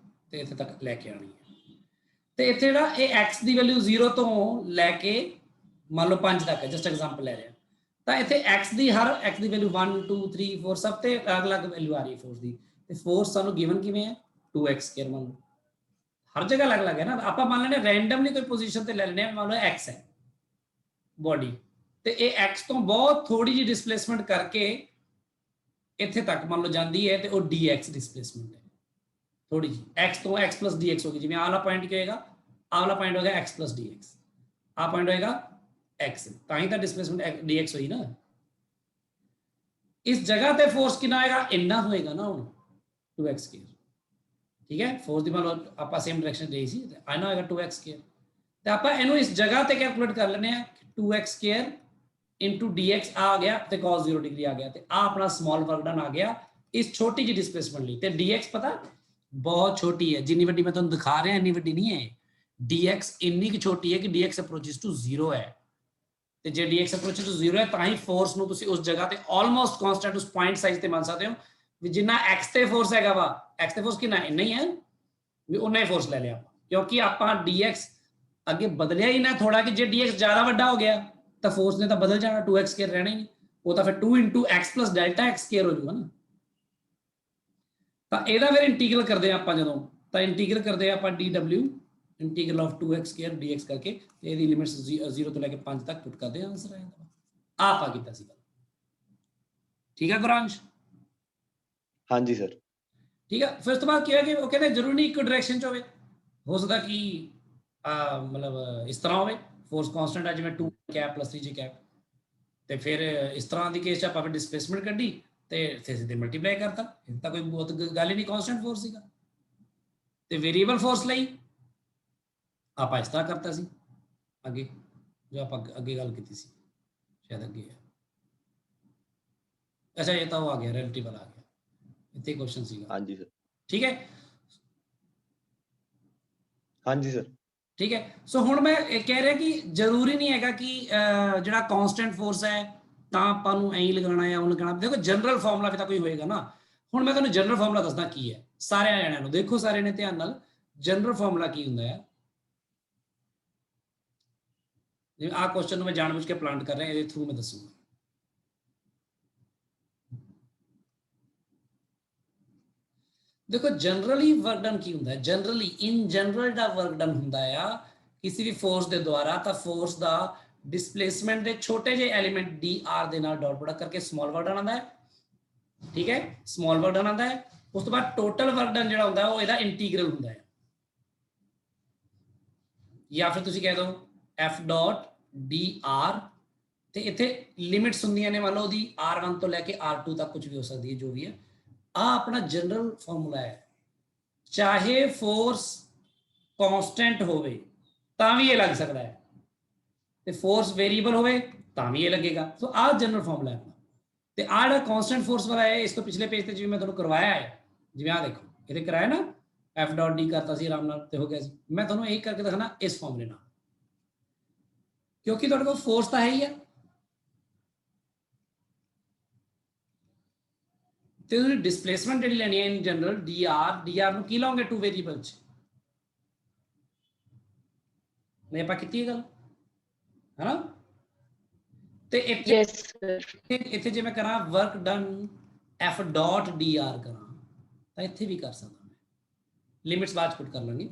ਤੇ ਇੱਥੇ ਤੱਕ ਲੈ ਕੇ ਆਣੀ ਹੈ, ਤੇ ਇੱਥੇ ਜਿਹੜਾ ਇਹ x ਦੀ ਵੈਲਿਊ 0 ਤੋਂ ਲੈ ਕੇ ਮੰਨ ਲਓ 5 ਤੱਕ ਹੈ, ਜਸਟ ਐਗਜ਼ਾਮਪਲ ਲੈ ਰਿਹਾ, ਤਾਂ ਇੱਥੇ x ਦੀ ਹਰ x ਦੀ ਵੈਲਿਊ 1 2 3 4 ਸਭ ਤੇ ਅਲੱਗ-ਅਲੱਗ ਵੈਲਿਊ ਆ ਰਹੀ ਹੈ ਫੋਰਸ ਦੀ, ਤੇ ਫੋਰਸ ਸਾਨੂੰ ਗਿਵਨ ਕਿਵੇਂ ਹੈ 2x² ਮੰਨ ਲਓ, ਹਰ ਜਗ੍ਹਾ ਅਲੱਗ-ਅਲੱਗ ਹੈ ਨਾ, ਆਪਾਂ ਮੰਨ ਲੈਣੇ ਰੈਂਡਮਲੀ ਕੋਈ ਪੋਜੀਸ਼ਨ ਤੇ ਲੈ ਲੈਣੇ, ਮੰਨ ਲਓ x ਹੈ ਬੋਡੀ ਤੇ ਇਹ x ਤੋਂ ਬਹੁਤ ਥੋੜੀ ਜਿਹੀ ਡਿਸਪਲੇਸਮੈਂਟ ਕਰਕੇ ਇੱਥੇ ਤੱਕ ਮੰਨ ਲਓ ਜਾਂਦੀ ਹੈ ਤੇ ਉਹ dx ਡਿਸਪਲੇਸਮੈਂਟ ਹੈ ਥੋੜੀ ਜਿਹੀ, x ਤੋਂ x plus dx ਹੋਗੀ, ਜਿਵੇਂ ਆਹ ਵਾਲਾ ਪੁਆਇੰਟ ਕੀ ਹੋਏਗਾ, ਆਹ ਵਾਲਾ ਪੁਆਇੰਟ ਹੋਏਗਾ x plus dx, ਆਹ ਪੁਆਇੰਟ ਹੋਏਗਾ x, ਤਾਂ ਹੀ ਤਾਂ ਡਿਸਪਲੇਸਮੈਂਟ dx ਹੋਈ ਨਾ। ਇਸ ਜਗ੍ਹਾ ਤੇ ਫੋਰਸ ਕਿੰਨਾ ਆਏਗਾ, ਇੰਨਾ ਹੋਏਗਾ ਨਾ ਹੁਣ 2x², ਠੀਕ ਹੈ, ਫੋਰਸ ਦੀ ਮੰਨ ਲਓ ਆਪਾਂ ਸੇਮ ਡਾਇਰੈਕਸ਼ਨ ਲਈ ਸੀ, ਆਇਨਾ ਹੋਏਗਾ 2x² ਤੇ ਆਪਾਂ ਇਹਨੂੰ ਇਸ ਜਗ੍ਹਾ ਤੇ ਕੈਲਕੂਲੇਟ ਕਰ ਲੈਣੇ ਆ 2x² into dx ਆ ਗਿਆ ਤੇ cos 0 ਡਿਗਰੀ ਆ ਗਿਆ, ਤੇ ਆ ਆਪਣਾ ਸਮਾਲ ਵਰਕ ਡਨ ਆ ਗਿਆ ਇਸ ਛੋਟੀ ਜਿਹੀ ਡਿਸਪਲੇਸਮੈਂਟ ਲਈ। ਤੇ dx ਪਤਾ ਬਹੁਤ ਛੋਟੀ ਹੈ, ਜਿੰਨੀ ਵੱਡੀ ਮੈਂ ਤੁਹਾਨੂੰ ਦਿਖਾ ਰਿਹਾ ਇੰਨੀ ਵੱਡੀ ਨਹੀਂ ਹੈ, dx ਇੰਨੀ ਕਿ ਛੋਟੀ ਹੈ ਕਿ dx approaches to 0 ਹੈ, ਤੇ ਜੇ dx approaches to 0 ਹੈ ਤਾਂ ਹੀ ਫੋਰਸ ਨੂੰ ਤੁਸੀਂ ਉਸ ਜਗ੍ਹਾ ਤੇ ਆਲਮੋਸਟ ਕਨਸਟੈਂਟ ਉਸ ਪੁਆਇੰਟ ਸਾਈਜ਼ ਤੇ ਮੰਨ ਸਕਦੇ ਹੋ ਵੀ ਜਿੰਨਾ x ਤੇ ਫੋਰਸ ਹੈਗਾ ਵਾ, x ਤੇ ਫੋਰਸ ਕਿੰਨਾ ਇੰਨਾ ਹੀ ਹੈ ਵੀ ਉਨਾ ਹੀ ਫੋਰਸ ਲੈ ਲਿਆ ਆਪਾਂ, ਕਿਉਂਕਿ ਆਪਾਂ dx ਅੱਗੇ ਬਦਲਿਆ ਹੀ ਨਾ ਥੋੜਾ, ਕਿ ਜੇ dx ਜ਼ਿਆਦਾ ਵੱਡਾ ਹੋ ਗਿਆ ਤਾਂ ਫੋਰਸ ਨੇ ਤਾਂ ਬਦਲ ਜਾਣਾ, 2x² ਰਹਿਣਾ ਹੀ ਨਹੀਂ, ਉਹ ਤਾਂ ਫਿਰ 2 into x plus delta x² ਹੋ ਜਾਊਗਾ ਨਾ। ਤਾਂ ਇਹਦਾ ਫਿਰ ਇੰਟੀਗਰਲ ਕਰਦੇ ਆ ਆਪਾਂ ਜਦੋਂ, ਤਾਂ ਇੰਟੀਗਰਲ ਕਰਦੇ ਆ ਆਪਾਂ dw integral of 2x² dx ਕਰਕੇ, ਤੇ ਇਹਦੀ ਲਿਮਿਟਸ 0 ਤੋਂ ਲੈ ਕੇ 5 ਤੱਕ ਪੁੱਟ ਕਰਦੇ ਆ, ਆਨਸਰ ਆ ਜਾਂਦਾ। ਆ ਆਪਾਂ ਕੀਤਾ ਸੀ, ਠੀਕ ਹੈ ਗੁਰਾਂਸ਼? ਹਾਂਜੀ ਸਰ ਠੀਕ ਹੈ। ਫਿਰ ਉਸ ਤੋਂ ਬਾਅਦ ਕੀ ਹੋਇਆ ਕਿ ਉਹ ਕਹਿੰਦੇ ਜ਼ਰੂਰੀ ਨਹੀਂ ਇੱਕ ਡਾਇਰੈਕਸ਼ਨ ਚ ਹੋਵੇ, ਹੋ ਸਕਦਾ ਕਿ ਮਤਲਬ ਇਸ ਤਰ੍ਹਾਂ ਹੋਵੇ, ਫੋਰਸ ਕਾਂਸਟੈਂਟ ਹੈ ਜਿਵੇਂ 2 ਕੈਪ plus 3j ਕੈਪ, ਤੇ ਫਿਰ ਇਸ ਤਰ੍ਹਾਂ ਦੀ ਕੇਸ ਚ ਆਪਾਂ ਡਿਸਪਲੇਸਮੈਂਟ ਕੱਢੀ ਤੇ ਇੱਥੇ ਸਿੱਧੇ ਮਲਟੀਪਲਾਈ ਕਰਤਾ, ਇਹ ਤਾਂ ਕੋਈ ਬਹੁਤ ਗੱਲ ਹੀ ਨਹੀਂ, ਕਾਂਸਟੈਂਟ ਫੋਰਸ ਸੀਗਾ। ਤੇ ਵੇਰੀਏਬਲ ਫੋਰਸ ਲਈ ਆਪਾਂ ਇਸ ਤਰ੍ਹਾਂ ਕਰਤਾ ਸੀ ਅੱਗੇ, ਜੋ ਆਪਾਂ ਅੱਗੇ ਗੱਲ ਕੀਤੀ ਸੀ, ਸ਼ਾਇਦ ਅੱਗੇ ਹੈ, ਅੱਛਾ ਇਹ ਤਾਂ ਉਹ ਆ ਗਿਆ ਰਿਲੇਟਿਵ ਵਾਲਾ ਆ ਗਿਆ, ਇੱਥੇ ਕੁਐਸਚਨ ਸੀਗਾ। ਹਾਂਜੀ ਸਰ ਠੀਕ ਹੈ, ਹਾਂਜੀ ਸਰ ਠੀਕ ਹੈ। ਸੋ ਹੁਣ ਮੈਂ ਇਹ ਕਹਿ ਰਿਹਾ ਕਿ ਜ਼ਰੂਰੀ ਨਹੀਂ ਹੈਗਾ ਕਿ ਜਿਹੜਾ ਕਾਂਸਟੈਂਟ ਫੋਰਸ ਹੈ ਤਾਂ ਆਪਾਂ ਨੂੰ ਐਂ ਹੀ ਲਗਾਉਣਾ ਹੈ, ਉਹ ਲਗਾਉਣਾ, ਦੇਖੋ ਜਨਰਲ ਫਾਰਮੂਲਾ ਵੀ ਤਾਂ ਕੋਈ ਹੋਏਗਾ ਨਾ। ਹੁਣ ਮੈਂ ਤੁਹਾਨੂੰ ਜਨਰਲ ਫਾਰਮੂਲਾ ਦੱਸਦਾ ਕੀ ਹੈ ਸਾਰਿਆਂ ਜਣਿਆਂ ਨੂੰ, ਦੇਖੋ ਸਾਰੇ ਨੇ ਧਿਆਨ ਨਾਲ, ਜਨਰਲ ਫਾਰਮੂਲਾ ਕੀ ਹੁੰਦਾ ਹੈ। ਜਿਵੇਂ ਆਹ ਕੁਐਸਚਨ ਨੂੰ ਮੈਂ ਜਾਣਬੁੱਝ ਕੇ ਪਲਾਂਟ ਕਰ ਰਿਹਾ, ਇਹਦੇ ਥਰੂ ਮੈਂ ਦੱਸੂਗਾ। ਦੇਖੋ ਜਨਰਲੀ ਵਰਕ ਡਨ ਕੀ ਹੁੰਦਾ ਹੈ, generally in general the work done ਹੁੰਦਾ ਆ ਕਿਸੇ ਵੀ ਫੋਰਸ ਦੇ ਦੁਆਰਾ, ਤਾਂ ਫੋਰਸ ਦਾ ਡਿਸਪਲੇਸਮੈਂਟ ਦੇ ਛੋਟੇ ਜਿਹੇ ਐਲੀਮੈਂਟ dr ਦੇ ਨਾਲ ਡਾਟ ਪ੍ਰੋਡਕਟ ਕਰਕੇ ਸਮਾਲ ਵਰਕ ਡਨ ਆਉਂਦਾ ਹੈ, ਠੀਕ ਹੈ, ਸਮਾਲ ਵਰਕ ਡਨ ਆਉਂਦਾ ਹੈ। ਉਸ ਤੋਂ ਬਾਅਦ ਟੋਟਲ ਵਰਕ ਡਨ ਜਿਹੜਾ ਹੁੰਦਾ ਉਹ ਇਹਦਾ ਇੰਟੀਗਰਲ ਹੁੰਦਾ ਹੈ, ਜਾਂ ਫਿਰ ਤੁਸੀਂ ਕਹਿ ਦਿਓ F ਡਾਟ dr, ਤੇ ਇੱਥੇ ਲਿਮਿਟਸ ਹੁੰਦੀਆਂ ਨੇ, ਮੰਨ ਲਓ ਉਹਦੀ R1 ਤੋਂ ਲੈ ਕੇ R2 ਤੱਕ ਕੁਝ ਵੀ ਹੋ ਸਕਦੀ ਹੈ, ਜੋ ਵੀ ਹੈ। ਆ ਆਪਣਾ ਜਨਰਲ ਫਾਰਮੂਲਾ ਹੈ। ਚਾਹੇ ਫੋਰਸ ਕਾਂਸਟੈਂਟ ਹੋਵੇ ਤਾਂ ਵੀ ਇਹ ਲੱਗ ਸਕਦਾ ਹੈ, ਤੇ ਫੋਰਸ ਵੇਰੀਏਬਲ ਹੋਵੇ ਤਾਂ ਵੀ ਇਹ ਲੱਗੇਗਾ। ਸੋ ਆਹ ਜਨਰਲ ਫਾਰਮੂਲਾ ਹੈ ਆਪਣਾ। ਤੇ ਆਹ ਜਿਹੜਾ ਕਾਂਸਟੈਂਟ ਫੋਰਸ ਵਾਲਾ ਹੈ, ਇਸ ਤੋਂ ਪਿਛਲੇ ਪੇਜ ਤੇ ਜਿਵੇਂ ਮੈਂ ਤੁਹਾਨੂੰ ਕਰਵਾਇਆ ਹੈ, ਜਿਵੇਂ ਆਹ ਦੇਖੋ ਇਹਦੇ ਕਰਾਇਆ ਨਾ, F ਡਾਟ ਡੀ ਕਰਤਾ ਸੀ ਆਰਾਮ ਨਾਲ ਤੇ ਹੋ ਗਿਆ ਸੀ। ਮੈਂ ਤੁਹਾਨੂੰ ਇਹ ਕਰਕੇ ਦਿਖਾਣਾ ਇਸ ਫਾਰਮੂਲੇ ਨਾਲ, ਕਿਉਂਕਿ ਤੁਹਾਡੇ ਕੋਲ ਫੋਰਸ ਤਾਂ ਹੈ ਹੀ ਆ, ਤੇ ਉਹਦੀ ਡਿਸਪਲੇਸਮੈਂਟ ਜਿਹੜੀ ਲੈਣੀ ਹੈ ਇਨ ਜਨਰਲ dr ਨੂੰ ਕੀ ਲਾਉਂਗੇ 2 ਵੇਰੀਏਬਲ ਚ, ਨਹੀਂ ਆਪਾਂ ਕੀਤੀ ਇਹ ਗੱਲ ਹੈ ਨਾ। ਤੇ ਇੱਥੇ Yes, sir. ਇੱਥੇ ਜੇ ਮੈਂ ਕਰਾਂ work done F dot dr ਕਰਾਂ ਤਾਂ ਇੱਥੇ ਵੀ ਕਰ ਸਕਦਾ ਮੈਂ, ਲਿਮਿਟਸ ਬਾਅਦ ਪੁੱਟ ਕਰ ਲਾਂਗੇ।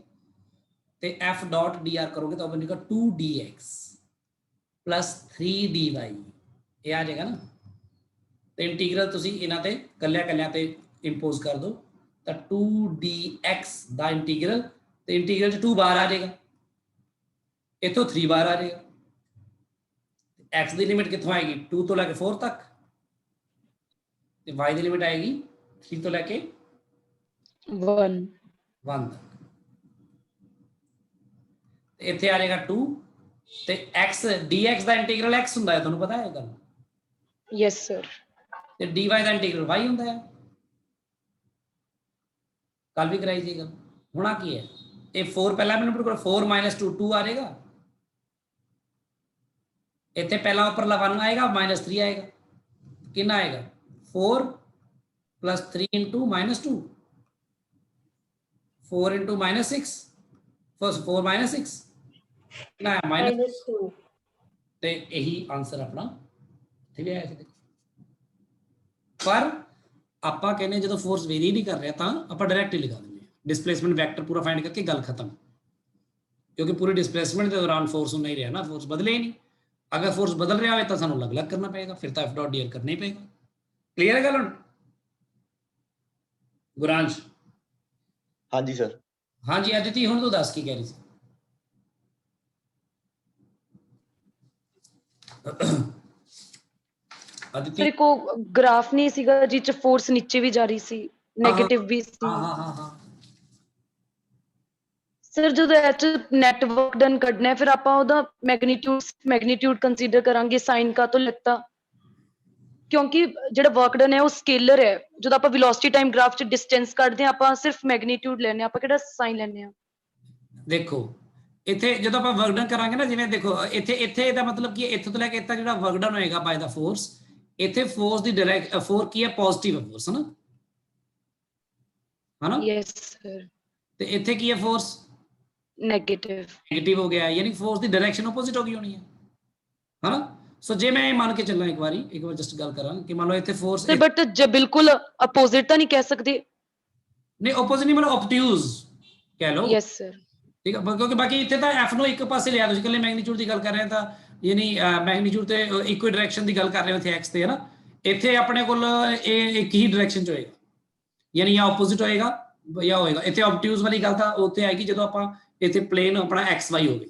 ਤੇ F ਡਾਟ dr ਕਰੋਗੇ ਤਾਂ ਉਹ ਬਣੇਗਾ 2dx plus 3dy, ਇਹ ਆ ਜਾਏਗਾ ਨਾ। ਤੇ ਇੰਟੀਗਰਲ ਤੁਸੀਂ ਇਹਨਾਂ ਤੇ ਕੱਲਿਆਂ ਤੇ ਇੰਪੋਜ਼ ਕਰ ਦਿਓ ਤਾਂ 2dx ਦਾ ਇੰਟੀਗਰਲ, ਤੇ ਇੰਟੀਗਰਲ ਚ 2 ਬਾਹਰ ਆ ਜਾਏਗਾ, ਇੱਥੋਂ 3 ਬਾਹਰ ਆ ਜਾਏਗਾ। x ਦੀ ਲਿਮਿਟ ਕਿੱਥੋਂ ਆਏਗੀ 2 ਤੋਂ ਲੈ ਕੇ 4 ਤੱਕ, ਤੇ y ਦੀ ਲਿਮਿਟ ਆਏਗੀ 3 ਤੋਂ ਲੈ ਕੇ 1 ਤੱਕ। ਤੇ ਇੱਥੇ ਆ ਜਾਏਗਾ 2, ਤੇ x dx ਦਾ ਇੰਟੀਗਰਲ x ਹੁੰਦਾ ਹੈ, ਤੁਹਾਨੂੰ ਪਤਾ ਹੈ ਇਹ ਗੱਲ। Yes, sir. ਤੇ dy ਦਾ ਇੰਟੀਗਰਲ y ਹੁੰਦਾ ਹੈ, ਕੱਲ ਵੀ ਕਰਾਈ ਸੀ ਗੱਲ। ਹੋਣਾ ਕੀ ਹੈ, ਇਹ 4 ਪਹਿਲਾਂ ਮੈਨੂੰ ਪੁੱਟ ਕਰੋ, 4 - 2 2 ਆ ਜਾਏਗਾ, ਇੱਥੇ ਪਹਿਲਾਂ ਉੱਪਰਲਾ 1 ਆਏਗਾ, -3 ਆਏਗਾ, ਕਿੰਨਾ ਆਏਗਾ 4 + 3 × -2, 4 × -6, 4 - 6 ਕਿੰਨਾ ਹੈ -2, ਤੇ ਇਹੀ ਆਨਸਰ ਆਪਣਾ ਇੱਥੇ ਵੀ ਆਇਆ ਸੀ। ਪਰ ਆਪਾਂ ਕਹਿੰਦੇ ਜਦੋਂ ਫੋਰਸ ਵੇਰੀ ਨਹੀਂ ਕਰ ਰਿਹਾ ਤਾਂ ਆਪਾਂ ਡਾਇਰੈਕਟ ਹੀ ਲਿਖਾ ਦਿੰਦੇ ਹਾਂ, ਡਿਸਪਲੇਸਮੈਂਟ ਵੈਕਟਰ ਪੂਰਾ ਫਾਈਂਡ ਕਰਕੇ ਗੱਲ ਖਤਮ, ਕਿਉਂਕਿ ਪੂਰੀ ਡਿਸਪਲੇਸਮੈਂਟ ਦੇ ਦੌਰਾਨ ਫੋਰਸ ਉਨਾ ਹੀ ਰਿਹਾ ਨਾ, ਫੋਰਸ ਬਦਲੇ ਹੀ ਨਹੀਂ। ਅਗਰ ਫੋਰਸ ਬਦਲ ਰਿਹਾ ਹੋਵੇ ਤਾਂ ਸਾਨੂੰ ਅਲੱਗ-ਅਲੱਗ ਕਰਨਾ ਪਏਗਾ, ਫਿਰ ਤਾਂ F ਡਾਟ dr ਕਰਨਾ ਹੀ ਪਏਗਾ। ਕਲੀਅਰ ਹੈ ਗੱਲ ਹੁਣ ਗੁਰਾਂਸ਼? ਹਾਂਜੀ ਸਰ। ਹਾਂਜੀ ਅਦਿਤੀ, ਹੁਣ ਤੂੰ ਦੱਸ ਕੀ ਕਹਿ ਰਹੀ ਸੀ? ਅਦਿਤੀ ਸਰ ਕੋ ਗ੍ਰਾਫ ਨਹੀਂ ਸੀਗਾ ਜਿਹ ਚ ਫੋਰਸ ਨੀਚੇ ਵੀ ਜਾ ਰਹੀ ਸੀ, ਨੈਗੇਟਿਵ ਵੀ ਸੀ। ਹਾਂ ਸਰ ਜਦੋਂ ਇਹ ਚ ਨੈਟਵਰਕ ਡਨ ਕੱਢਣਾ ਹੈ, ਫਿਰ ਆਪਾਂ ਉਹਦਾ ਮੈਗਨੀਟਿਊਡ ਕੰਸੀਡਰ ਕਰਾਂਗੇ, ਸਾਈਨ ਕਾ ਤੋਂ ਲਿੱਤਾ, ਕਿਉਂਕਿ ਜਿਹੜਾ ਵਰਕ ਡਨ ਹੈ ਉਹ ਸਕੇਲਰ ਹੈ। ਜਦੋਂ ਆਪਾਂ ਵੈਲੋਸਿਟੀ ਟਾਈਮ ਗ੍ਰਾਫ ਚ ਡਿਸਟੈਂਸ ਕੱਢਦੇ ਹਾਂ, ਆਪਾਂ ਸਿਰਫ ਮੈਗਨੀਟਿਊਡ ਲੈਣੇ, ਆਪਾਂ ਕਿਹੜਾ ਸਾਈਨ ਲੈਣੇ ਆ। ਦੇਖੋ ਇੱਥੇ ਜਦੋਂ ਆਪਾਂ ਵਰਕ ਡਨ ਕਰਾਂਗੇ ਨਾ, ਜਿਵੇਂ ਦੇਖੋ ਇੱਥੇ ਇਹਦਾ ਮਤਲਬ ਕੀ, ਇੱਥੋਂ ਤੋਂ ਲੈ ਕੇ ਇੱਥੇ ਜਿਹੜਾ ਵਰਕ ਡਨ ਹੋਏਗਾ ਬਾਈ ਦਾ ਫੋਰਸ, ਇੱਥੇ ਫੋਰਸ ਦੀ ਡਾਇਰੈਕਟ ਫੋਰ ਕੀ ਹੈ, ਪੋਜ਼ਿਟਿਵ ਹੈ ਫੋਰਸ, ਹਨਾ। Yes sir. ਤੇ ਇੱਥੇ ਕੀ ਹੈ ਫੋਰਸ, ਨੈਗੇਟਿਵ ਹੋ ਗਿਆ, ਯਾਨੀ ਫੋਰਸ ਦੀ ਡਾਇਰੈਕਸ਼ਨ ਆਪੋਜ਼ਿਟ ਹੋ ਗਈ ਹੋਣੀ ਹੈ, ਹਨਾ। ਸੋ ਜੇ ਮੈਂ ਇਹ ਮੰਨ ਕੇ ਚੱਲਾਂ, ਇੱਕ ਵਾਰ ਜਸਟ ਗੱਲ ਕਰਾਂ ਕਿ ਮੰਨ ਲਓ ਇੱਥੇ ਫੋਰਸ, ਸਰ ਬਟ ਜੇ ਬਿਲਕੁਲ ਆਪੋਜ਼ਿਟ ਤਾਂ ਨਹੀਂ ਕਹਿ ਸਕਦੇ। ਨਹੀਂ ਆਪੋਜ਼ਿਟ ਨਹੀਂ, ਮਤਲਬ ਓਬਟਿਊਜ਼ ਕਹਿ ਲਓ। Yes sir. ਠੀਕ ਹੈ, ਕਿਉਂਕਿ ਬਾਕੀ ਇੱਥੇ ਤਾਂ F ਨੂੰ ਇੱਕ ਪਾਸੇ ਲਿਆ, ਤੁਸੀਂ ਇਕੱਲੇ ਮੈਗਨੀਟਿਊਡ ਦੀ ਗੱਲ ਕਰ ਰਹੇ ਤਾਂ ਯਾਨੀ ਮੈਗਨੀਟਿਊਡ ਤੇ ਇੱਕੋ ਹੀ ਡਾਇਰੈਕਸ਼ਨ ਦੀ ਗੱਲ ਕਰ ਰਹੇ ਹੋ ਇੱਥੇ x ਤੇ, ਹਨਾ। ਇੱਥੇ ਆਪਣੇ ਕੋਲ ਇਹ ਇੱਕ ਹੀ ਡਾਇਰੈਕਸ਼ਨ ਚ ਹੋਏਗਾ, ਯਾਨੀ ਜਾਂ ਆਪੋਜ਼ਿਟ ਹੋਏਗਾ ਜਾਂ ਹੋਏਗਾ। ਇੱਥੇ ਓਬਟਿਊਜ਼ ਵਾਲੀ ਗੱਲ ਤਾਂ ਉੱਥੇ ਆਏਗੀ ਜਦੋਂ ਆਪਾਂ ਇੱਥੇ ਪਲੇਨ ਆਪਣਾ XY ਹੋਵੇ,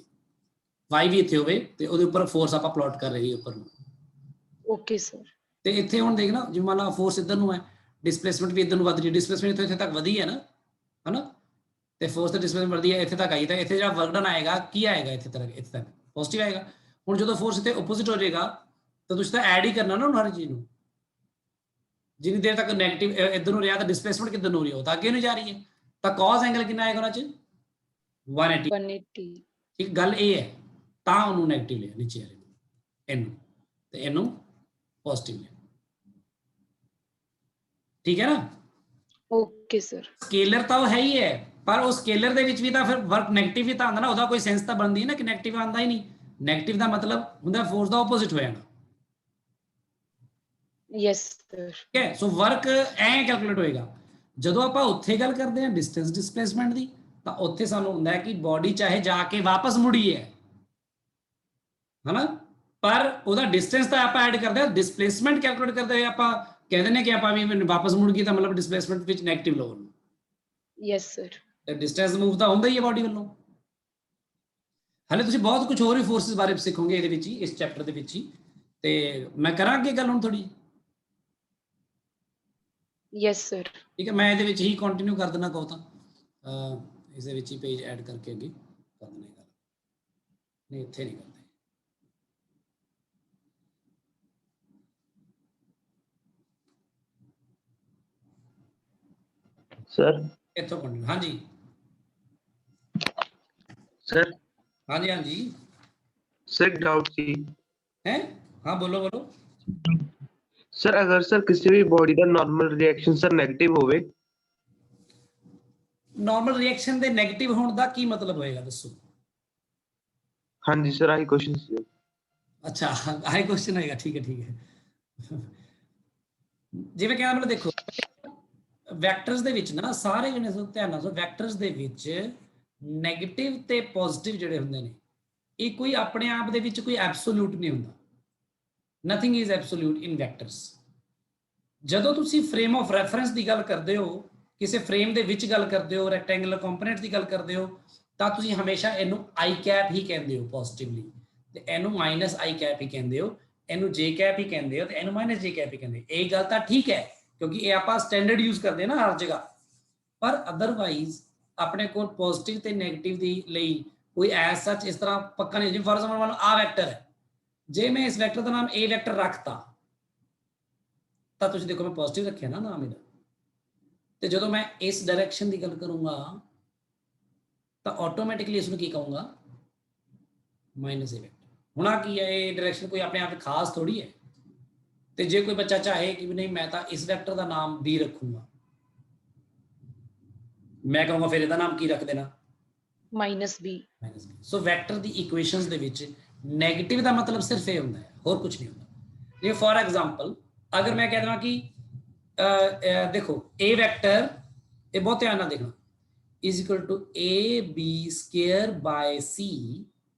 y ਵੀ ਇੱਥੇ ਹੋਵੇ, ਤੇ ਉਹਦੇ ਉੱਪਰ ਫੋਰਸ ਆਪਾਂ ਪਲਾਟ ਕਰ ਰਹੇ ਉੱਪਰ ਨੂੰ। Okay sir. ਤੇ ਇੱਥੇ ਹੁਣ ਦੇਖਣਾ, ਜਿਵੇਂ ਮੰਨ ਲਾ ਫੋਰਸ ਇੱਧਰ ਨੂੰ ਹੈ, ਡਿਸਪਲੇਸਮੈਂਟ ਵੀ ਇੱਧਰ ਨੂੰ ਵੱਧ ਰਹੀ ਹੈ, ਡਿਸਪਲੇਸਮੈਂਟ ਇੱਥੇ ਤੱਕ ਵਧੀ ਹੈ ਨਾ, ਹਨਾ। ਤੇ ਫੋਰਸ ਤੇ ਡਿਸਪਲੇਸਮੈਂਟ ਵਧਦੀ ਹੈ, ਇੱਥੇ ਤੱਕ ਆਈ, ਤਾਂ ਇੱਥੇ ਜਿਹੜਾ ਵਰਕ ਡਨ ਆਏਗਾ ਕੀ ਆਏਗਾ, ਇੱਥੇ ਤੱਕ ਪੋਜ਼ਿਟਿਵ ਆਏਗਾ। ਹੁਣ ਜਦੋਂ ਫੋਰਸ ਇੱਥੇ ਆਪੋਜ਼ਿਟ ਹੋ ਜਾਏਗਾ ਤਾਂ ਤੁਸੀਂ ਤਾਂ ਐਡ ਹੀ ਕਰਨਾ ਨਾ ਹਰ ਚੀਜ਼ ਨੂੰ। ਜਿੰਨੀ ਦੇਰ ਤੱਕ ਨੈਗੇਟਿਵ ਇੱਧਰ ਨੂੰ ਰਿਹਾ ਤਾਂ ਡਿਸਪਲੇਸਮੈਂਟ ਕਿੱਧਰ ਨੂੰ ਹੋ ਰਹੀ ਹੈ, ਉਹ ਤਾਂ ਅੱਗੇ ਨੂੰ ਜਾ ਰਹੀ ਹੈ, ਤਾਂ ਕਾਜ਼ ਐਂਗਲ ਕਿੰਨਾ ਆਏਗਾ ਉਹਨਾਂ 'ਚ 180। ਠੀਕ ਗੱਲ ਇਹ ਹੈ, ਤਾਂ ਉਹਨੂੰ ਨੈਗੇਟਿਵ ਲਿਆ ਨੀਚੇ ਵਾਲੇ ਨੂੰ, ਇਹਨੂੰ, ਤੇ ਇਹਨੂੰ ਪੋਜ਼ਿਟਿਵ ਲਿਆ। ਠੀਕ ਹੈ ਨਾ। Okay sir. ਸਕੇਲਰ ਤਾਂ ਉਹ ਹੈ ਹੀ ਹੈ, ਪਰ ਉਹ ਸਕੇਲਰ ਦੇ ਵਿੱਚ ਵੀ ਤਾਂ ਫਿਰ ਵਰਕ ਨੈਗੇਟਿਵ ਵੀ ਤਾਂ ਆਉਂਦਾ ਨਾ, ਉਹਦਾ ਕੋਈ ਸੈਂਸ ਤਾਂ ਬਣਦੀ ਨਾ ਕਿ ਨੈਗੇਟਿਵ ਆਉਂਦਾ ਹੀ ਨਹੀਂ। ਨੈਗੇਟਿਵ ਦਾ ਮਤਲਬ ਹੁੰਦਾ ਫੋਰਸ ਦਾ ਆਪੋਜ਼ਿਟ ਹੋ ਜਾਣਾ। Yes sir. ਠੀਕ ਹੈ, ਸੋ ਵਰਕ ਐਂ ਕੈਲਕੂਲੇਟ ਹੋਏਗਾ। ਜਦੋਂ ਆਪਾਂ ਉੱਥੇ ਗੱਲ ਕਰਦੇ ਹਾਂ ਡਿਸਟੈਂਸ ਡਿਸਪਲੇਸਮੈਂਟ ਦੀ, ਤਾਂ ਉੱਥੇ ਸਾਨੂੰ ਹੁੰਦਾ ਹੈ ਕਿ ਬੋਡੀ ਚਾਹੇ ਜਾ ਕੇ ਵਾਪਸ ਮੁੜੀ ਹੈ, ਹਨਾ, ਪਰ ਉਹਦਾ ਡਿਸਟੈਂਸ ਤਾਂ ਆਪਾਂ ਐਡ ਕਰਦੇ ਹਾਂ। ਡਿਸਪਲੇਸਮੈਂਟ ਕੈਲਕੂਲੇਟ ਕਰਦੇ ਹੋਏ ਆਪਾਂ ਕਹਿ ਦਿੰਦੇ ਕਿ ਆਪਾਂ ਵੀ ਵਾਪਸ ਮੁੜ ਗਈ ਤਾਂ ਮਤਲਬ ਡਿਸਪਲੇਸਮੈਂਟ ਵਿੱਚ ਨੈਗੇਟਿਵ ਲਓ। Yes sir. ਤੇ ਡਿਸਟੈਂਸ ਮੂਵ ਤਾਂ ਹੁੰਦਾ ਹੀ ਹੈ ਬਾਡੀ ਵੱਲੋਂ। ਹਾਲੇ ਤੁਸੀਂ ਬਹੁਤ ਕੁਝ ਹੋਰ ਵੀ ਫੋਰਸਿਸ ਬਾਰੇ ਸਿੱਖੋਗੇ ਇਹਦੇ ਵਿੱਚ ਹੀ, ਇਸ ਚੈਪਟਰ ਦੇ ਵਿੱਚ ਹੀ। ਤੇ ਮੈਂ ਕਰਾਂ ਅੱਗੇ ਗੱਲ ਹੁਣ ਥੋੜੀ? Yes sir. ਠੀਕ ਹੈ, ਮੈਂ ਇਹਦੇ ਵਿੱਚ ਹੀ ਕੰਟੀਨਿਊ ਕਰ ਦੇਣਾ ਕਹੋ ਤਾਂ, ਇਸ ਦੇ ਵਿੱਚ ਹੀ ਪੇਜ ਐਡ ਕਰਕੇ ਅੱਗੇ ਕਰ ਦੇਣਾ ਗੱਲ, ਨਹੀਂ ਇੱਥੇ ਨਹੀਂ ਕਰਦੇ। ਸਰ ਇੱਥੋਂ ਕੰਟੀਨਿਊ। ਹਾਂਜੀ ਸਰ ਹਾਂਜੀ ਹਾਂਜੀ ਸਰ डाउट ਸੀ ਹੈ, ਹਾਂ ਬੋਲੋ ਬੋਲੋ। ਸਰ ਅਗਰ ਸਰ ਕਿਸੇ ਵੀ ਬੋਡੀ ਦਾ ਨਾਰਮਲ ਰਿਐਕਸ਼ਨ ਸਰ 네ਗੇਟਿਵ ਹੋਵੇ। ਨਾਰਮਲ ਰਿਐਕਸ਼ਨ ਦੇ 네ਗੇਟਿਵ ਹੋਣ ਦਾ ਕੀ ਮਤਲਬ ਹੋਏਗਾ ਦੱਸੋ? ਹਾਂਜੀ ਸਰ ਆਹੀ ਕੁਐਸਚਨ ਸੀ। ਅੱਛਾ ਆਹ ਕੁਐਸਚਨ ਹੋਏਗਾ, ਠੀਕ ਹੈ ਠੀਕ ਹੈ। ਜਿਵੇਂ ਕਹਿੰਦਾ ਮਤਲਬ ਦੇਖੋ ਵੈਕਟਰਸ ਦੇ ਵਿੱਚ ਨਾ ਸਾਰੇ ਜਣੇ ਧਿਆਨ ਨਾਲ ਸੁਣੋ, ਵੈਕਟਰਸ ਦੇ ਵਿੱਚ 네ਗੇਟਿਵ ਤੇ ਪੋਜ਼ਿਟਿਵ ਜਿਹੜੇ ਹੁੰਦੇ ਨੇ ਇਹ ਕੋਈ ਆਪਣੇ ਆਪ ਦੇ ਵਿੱਚ ਕੋਈ ਐਬਸੋਲੂਟ ਨਹੀਂ ਹੁੰਦਾ। Nothing is absolute in vectors. ਜਦੋਂ ਤੁਸੀਂ ਫਰੇਮ ਆਫ ਰੈਫਰੈਂਸ ਦੀ ਗੱਲ ਕਰਦੇ ਹੋ, ਕਿਸੇ ਫਰੇਮ ਦੇ ਵਿੱਚ ਗੱਲ ਕਰਦੇ ਹੋ, ਰੈਕਟੈਂਗੂਲਰ ਕੰਪੋਨੈਂਟ ਦੀ ਗੱਲ ਕਰਦੇ ਹੋ, ਤਾਂ ਤੁਸੀਂ ਹਮੇਸ਼ਾ ਇਹਨੂੰ ਆਈ ਕੈਪ ਹੀ ਕਹਿੰਦੇ ਹੋ ਪੋਜ਼ਿਟਿਵਲੀ, ਤੇ ਇਹਨੂੰ ਮਾਈਨਸ ਆਈ ਕੈਪ ਹੀ ਕਹਿੰਦੇ ਹੋ, ਇਹਨੂੰ ਜੇ ਕੈਪ ਹੀ ਕਹਿੰਦੇ ਹੋ, ਤੇ ਇਹਨੂੰ ਮਾਈਨਸ ਜੇ ਕੈਪ ਹੀ ਕਹਿੰਦੇ ਹੋ। ਇਹ ਗੱਲ ਤਾਂ ਠੀਕ ਹੈ ਕਿਉਂਕਿ ਇਹ ਆਪਾਂ ਸਟੈਂਡਰਡ ਯੂਜ਼ ਕਰਦੇ ਨਾ ਹਰ ਜਗ੍ਹਾ, ਪਰ ਅਦਰਵਾਈਜ਼ ਆਪਣੇ ਕੋਲ ਪੋਜ਼ਿਟਿਵ ਤੇ 네ਗੇਟਿਵ ਦੀ ਲਈ ਕੋਈ ਐਸ ਸੱਚ ਇਸ ਤਰ੍ਹਾਂ ਪੱਕਾ ਨਹੀਂ। ਜਿਵੇਂ ਫॉर ਐਗਜ਼ਾਮਪਲ ਮੰਨ ਲਓ ਆ ਵੈਕਟਰ ਹੈ, ਜੇ ਮੈਂ ਇਸ ਵੈਕਟਰ ਦਾ ਨਾਮ ਏ ਵੈਕਟਰ ਰੱਖਤਾ ਤਾਂ ਤੁਸੀਂ ਦੇਖੋ ਮੈਂ ਪੋਜ਼ਿਟਿਵ ਰੱਖਿਆ ਨਾ ਨਾਮ ਇਹਦਾ, ਤੇ ਜਦੋਂ ਮੈਂ ਇਸ ਡਾਇਰੈਕਸ਼ਨ ਦੀ ਗੱਲ ਕਰੂੰਗਾ ਤਾਂ ਆਟੋਮੈਟਿਕਲੀ ਇਸ ਨੂੰ ਕੀ ਕਹੂੰਗਾ? ਮਾਈਨਸ ਏ ਵੈਕਟਰ। ਹੁਣ ਆ ਕੀ ਹੈ? ਇਹ ਡਾਇਰੈਕਸ਼ਨ ਕੋਈ ਆਪਣੇ ਆਪ ਖਾਸ ਥੋੜੀ ਹੈ। ਤੇ ਜੇ ਕੋਈ ਬੱਚਾ ਚਾਹੇ ਕਿ ਨਹੀਂ ਮੈਂ ਤਾਂ ਇਸ ਵੈਕਟਰ ਦਾ ਨਾਮ ਬੀ ਰੱਖੂੰਗਾ, ਮੈਂ ਕਹੂੰਗਾ ਫਿਰ ਇਹਦਾ ਨਾਮ ਕੀ ਰੱਖ ਦੇਣਾ? Minus B. ਸੋ ਵੈਕਟਰ ਦੀ ਇਕੁਏਸ਼ਨਸ ਦੇ ਵਿੱਚ 네ਗੇਟਿਵ ਦਾ ਮਤਲਬ ਸਿਰਫ ਇਹ ਹੁੰਦਾ ਹੈ, ਹੋਰ ਕੁਝ ਨਹੀਂ ਹੁੰਦਾ। ਜਿਵੇਂ ਫॉर ਐਗਜ਼ਾਮਪਲ ਅਗਰ ਮੈਂ ਕਹਿ ਦਵਾਂ ਕਿ ਦੇਖੋ a ਵੈਕਟਰ, ਇਹ ਬਹੁਤ ਧਿਆਨ ਨਾਲ ਦੇਖਣਾ, is equal to ab square by c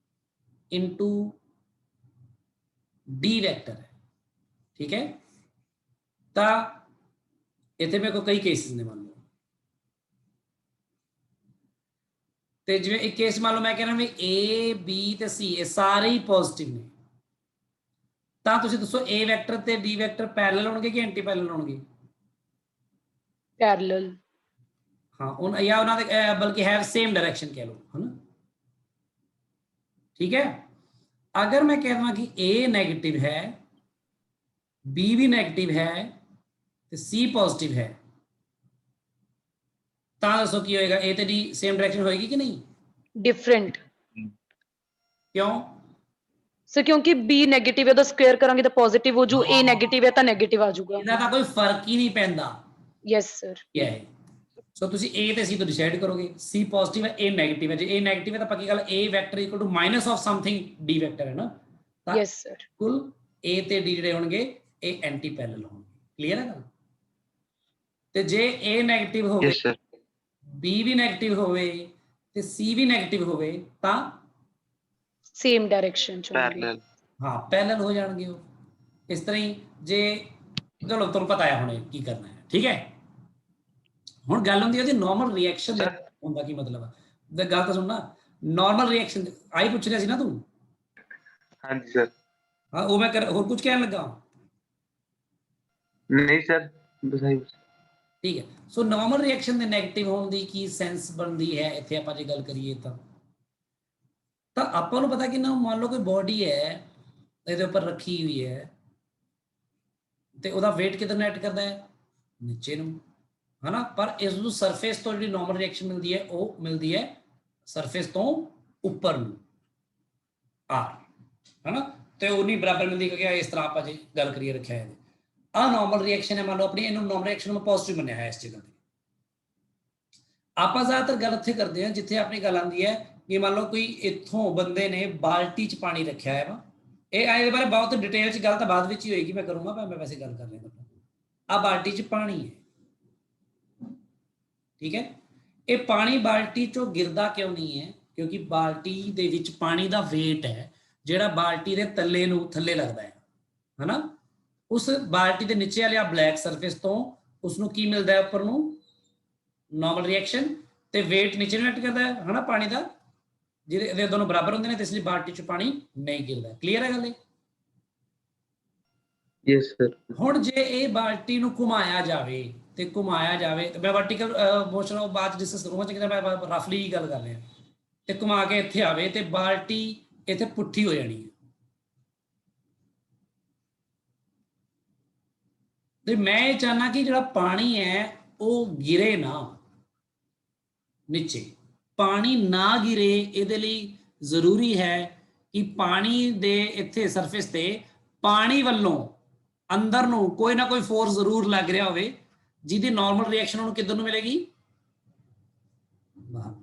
into d vector ਹੈ, ਠੀਕ ਹੈ? ਤਾਂ ਇੱਥੇ ਮੇਰੇ ਕੋਲ ਕਈ ਕੇਸਿਸ ਨੇ, ਮੰਨ ਲਓ, ਤੇ ਜਿਵੇਂ ਇੱਕ ਕੇਸ ਮੰਨ ਲਓ ਮੈਂ ਕਹਿ ਰਿਹਾ ਵੀ a b ਤੇ c ਇਹ ਸਾਰੇ ਹੀ ਪੋਜ਼ਿਟਿਵ ਨੇ, ਤਾਂ ਤੁਸੀਂ ਦੱਸੋ a ਵੈਕਟਰ ਤੇ d ਵੈਕਟਰ ਪੈਰਲਲ ਹੋਣਗੇ ਕਿ ਐਂਟੀ ਪੈਰਲਲ ਹੋਣਗੇ? ਪੈਰਲਲ। ਹਾਂ ਉਹ ਜਾਂ ਉਹਨਾਂ ਦੇ ਬਲਕਿ ਹੈਵ ਸੇਮ ਡਾਇਰੈਕਸ਼ਨ ਕਹਿ ਲਓ, ਹਨਾ? ਠੀਕ ਹੈ। ਅਗਰ ਮੈਂ ਕਹਿ ਦਵਾਂ ਕਿ a 네ਗੇਟਿਵ ਹੈ, b ਵੀ 네ਗੇਟਿਵ ਹੈ ਤੇ c ਪੋਜ਼ਿਟਿਵ ਹੈ, ਤਾਂ ਦੱਸੋ ਕੀ ਹੋਏਗਾ? a ਤੇ d ਸੇਮ ਡਾਇਰੈਕਸ਼ਨ ਹੋਏਗੀ ਕਿ ਨਹੀਂ? ਡਿਫਰੈਂਟ। ਕਿਉਂ? ਸਰ ਕਿਉਂਕਿ b 네ਗੇਟਿਵ ਹੈ ਉਹਦਾ ਸਕੁਅਰ ਕਰਾਂਗੇ ਤਾਂ ਪੋਜ਼ਿਟਿਵ ਹੋ ਜੂ, a 네ਗੇਟਿਵ ਹੈ ਤਾਂ 네ਗੇਟਿਵ ਆ ਜਾਊਗਾ। ਇਹਦਾ ਤਾਂ ਕੋਈ ਫਰਕ ਹੀ ਨਹੀਂ ਪੈਂਦਾ। Yes sir. ਕੀ ਹੈ? ਸੋ ਤੁਸੀਂ a ਤੇ c ਤੋਂ ਡਿਸਾਈਡ ਕਰੋਗੇ, c ਪੋਜ਼ਿਟਿਵ ਹੈ, a 네ਗੇਟਿਵ ਹੈ। ਜੇ a 네ਗੇਟਿਵ ਹੈ ਤਾਂ ਪੱਕੀ ਗੱਲ a vector equal to minus of something d vector ਹੈ ਨਾ, ਤਾਂ ਯੈਸ ਸਰ। ਕੁੱਲ a ਤੇ d ਜਿਹੜੇ ਹੋਣਗੇ ਇਹ ਐਂਟੀ ਪੈਰਲਲ ਹੋਣਗੇ। ਕਲੀਅਰ ਹੈ ਗੱਲ? ਤੇ ਜੇ a 네ਗੇਟਿਵ ਹੋਵੇ, ਯੈਸ ਸਰ। b ਵੀ 네ਗੇਟਿਵ ਹੋਵੇ ਤੇ c ਵੀ 네ਗੇਟਿਵ ਹੋਵੇ ਤਾਂ ਸੇਮ ਡਾਇਰੈਕਸ਼ਨ ਚ ਹੋਣਗੇ। ਪੈਰਲਲ। ਹਾਂ ਪੈਰਲਲ ਹੋ ਜਾਣਗੇ ਉਹ। ਇਸ ਤਰ੍ਹਾਂ ਹੀ ਜੇ ਚਲੋ ਤੁਹਾਨੂੰ ਪਤਾ ਹੈ ਹੁਣ ਕੀ ਕਰਨਾ ਹੈ, ਠੀਕ ਹੈ? ਹੁਣ ਗੱਲ ਹੁੰਦੀ ਹੈ ਜੀ ਨਾਰਮਲ ਰਿਐਕਸ਼ਨ ਹੁੰਦਾ ਕੀ ਮਤਲਬ ਹੈ? ਤੇ ਗੱਲ ਤਾਂ ਸੁਣਨਾ, ਨਾਰਮਲ ਰਿਐਕਸ਼ਨ ਆਈ ਪੁੱਛ ਰਿਹਾ ਸੀ ਨਾ ਤੂੰ? ਹਾਂਜੀ ਸਰ। ਹਾਂ ਉਹ ਮੈਂ ਹੋਰ ਕੁਝ ਕਹਿਣ ਲੱਗਾ? ਨਹੀਂ ਸਰ ਬਸ ਆਹੀ। ਠੀਕ ਹੈ। ਸੋ ਨਾਰਮਲ ਰਿਐਕਸ਼ਨ ਦੇ 네ਗੇਟਿਵ ਹੋਣ ਦੀ ਕੀ ਸੈਂਸ ਬਣਦੀ ਹੈ ਇੱਥੇ ਆਪਾਂ ਜੇ ਗੱਲ ਕਰੀਏ ਤਾਂ ਆਪਾਂ ਨੂੰ ਪਤਾ ਕਿ ਨਾ ਮੰਨ ਲਓ ਕੋਈ ਬੋਡੀ ਹੈ ਇਹਦੇ ਉੱਪਰ ਰੱਖੀ ਹੋਈ ਹੈ ਤੇ ਉਹਦਾ weight ਕਿੱਧਰ ਨੂੰ ਐਕਟ ਕਰਦਾ ਹੈ? ਨੀਚੇ ਨੂੰ, ਹਨਾ? ਪਰ ਇਸ ਨੂੰ ਸਰਫੇਸ ਤੋਂ ਜਿਹੜੀ ਨਾਰਮਲ ਰਿਐਕਸ਼ਨ ਮਿਲਦੀ ਹੈ ਉਹ ਮਿਲਦੀ ਹੈ ਸਰਫੇਸ ਤੋਂ ਉੱਪਰ ਨੂੰ ਆਰ, ਹਨਾ? ਤੇ ਉਹ ਨਹੀਂ ਬਰਾਬਰ ਮਿਲਦੀ ਕਿਉਂਕਿ ਇਸ ਤਰ੍ਹਾਂ ਆਪਾਂ ਜੇ ਗੱਲ ਕਰੀਏ ਰੱਖਿਆ ਹੈ ਆ ਨਾਰਮਲ ਰਿਐਕਸ਼ਨ ਹੈ। ਮੰਨ ਲਓ ਆਪਣੀ ਇਹਨੂੰ ਨਾਰਮਲ ਰਿਐਕਸ਼ਨ ਨੂੰ ਪੋਜ਼ਿਟਿਵ ਮੰਨਿਆ ਹੈ ਇਸ ਜਗ੍ਹਾ ਤੇ। ਆਪਾਂ ਜ਼ਿਆਦਾਤਰ ਗੱਲ ਉੱਥੇ ਕਰਦੇ ਹਾਂ ਜਿੱਥੇ ਆਪਣੀ ਗੱਲ ਆਉਂਦੀ ਹੈ ਕਿ ਮੰਨ ਲਓ ਕੋਈ ਇੱਥੋਂ ਬੰਦੇ ਨੇ ਬਾਲਟੀ 'ਚ ਪਾਣੀ ਰੱਖਿਆ ਹੈ ਵਾ, ਇਹ ਇਹਦੇ ਬਾਰੇ ਬਹੁਤ ਡਿਟੇਲ 'ਚ ਗੱਲ ਤਾਂ ਬਾਅਦ ਵਿੱਚ ਹੀ ਹੋਏਗੀ, ਮੈਂ ਕਰੂੰਗਾ, ਪਰ ਮੈਂ ਵੈਸੇ ਗੱਲ ਕਰ ਰਿਹਾ। ਆ ਬਾਲਟੀ 'ਚ ਪਾਣੀ ਹੈ, ਠੀਕ ਹੈ? ਇਹ ਪਾਣੀ ਬਾਲਟੀ 'ਚੋਂ ਗਿਰਦਾ ਕਿਉਂ ਨਹੀਂ ਹੈ? ਕਿਉਂਕਿ ਬਾਲਟੀ ਦੇ ਵਿੱਚ ਪਾਣੀ ਦਾ weight ਹੈ ਜਿਹੜਾ ਬਾਲਟੀ ਦੇ ਤੱਲੇ ਨੂੰ ਥੱਲੇ ਲੱਗਦਾ ਹੈ, ਹਨਾ? ਉਸ ਬਾਲਟੀ ਦੇ ਨੀਚੇ ਵਾਲੇ ਆ ਬਲੈਕ ਸਰਫੇਸ ਤੋਂ ਉਸਨੂੰ ਕੀ ਮਿਲਦਾ ਹੈ? ਉੱਪਰ ਨੂੰ ਨਾਰਮਲ ਰਿਐਕਸ਼ਨ, ਤੇ weight ਨੀਚੇ ਨੂੰ ਐਕਟ ਕਰਦਾ ਹੈ, ਹਨਾ? ਪਾਣੀ ਦਾ ਜਿਹਦੇ ਦੋਨੋਂ ਬਰਾਬਰ ਹੁੰਦੇ ਨੇ ਤੇ ਇਸ ਲਈ ਬਾਲਟੀ 'ਚ ਪਾਣੀ ਨਹੀਂ ਗਿਰਦਾ। ਕਲੀਅਰ ਹੈ ਗੱਲ ਇਹ? Yes sir. ਹੁਣ ਜੇ ਇਹ ਬਾਲਟੀ ਨੂੰ ਘੁਮਾਇਆ ਜਾਵੇ ਤੇ ਮੈਂ ਵਰਟੀਕਲ ਮੋਸ਼ਨ ਉਹ ਬਾਅਦ ਡਿਸਕਸ ਕਰੂੰਗਾ, ਜਿਵੇਂ ਮੈਂ ਰਫਲੀ ਗੱਲ ਕਰ ਰਿਹਾ, ਤੇ ਘੁਮਾ ਕੇ ਇੱਥੇ ਆਵੇ ਤੇ ਬਾਲਟੀ ਇੱਥੇ ਪੁੱਠੀ ਹੋ ਜਾਣੀ ਹੈ। ਤੇ ਮੈਂ ਇਹ ਚਾਹਨਾ ਕਿ ਜਿਹੜਾ ਪਾਣੀ ਹੈ ਉਹ ਗਿਰੇ ਨਾ ਨੀਚੇ, ਪਾਣੀ ਨਾ ਗਿਰੇ। ਇਹਦੇ ਲਈ ਜ਼ਰੂਰੀ ਹੈ ਕਿ ਪਾਣੀ ਦੇ ਇੱਥੇ ਸਰਫੇਸ ਤੇ ਪਾਣੀ ਵੱਲੋਂ ਅੰਦਰ ਨੂੰ ਕੋਈ ਨਾ ਕੋਈ ਫੋਰਸ ਜ਼ਰੂਰ ਲੱਗ ਰਿਹਾ ਹੋਵੇ, ਜਿਹਦੀ ਨਾਰਮਲ ਰਿਐਕਸ਼ਨ ਉਹਨੂੰ ਕਿੱਧਰ ਨੂੰ ਮਿਲੇਗੀ, ਬਾਹਰ।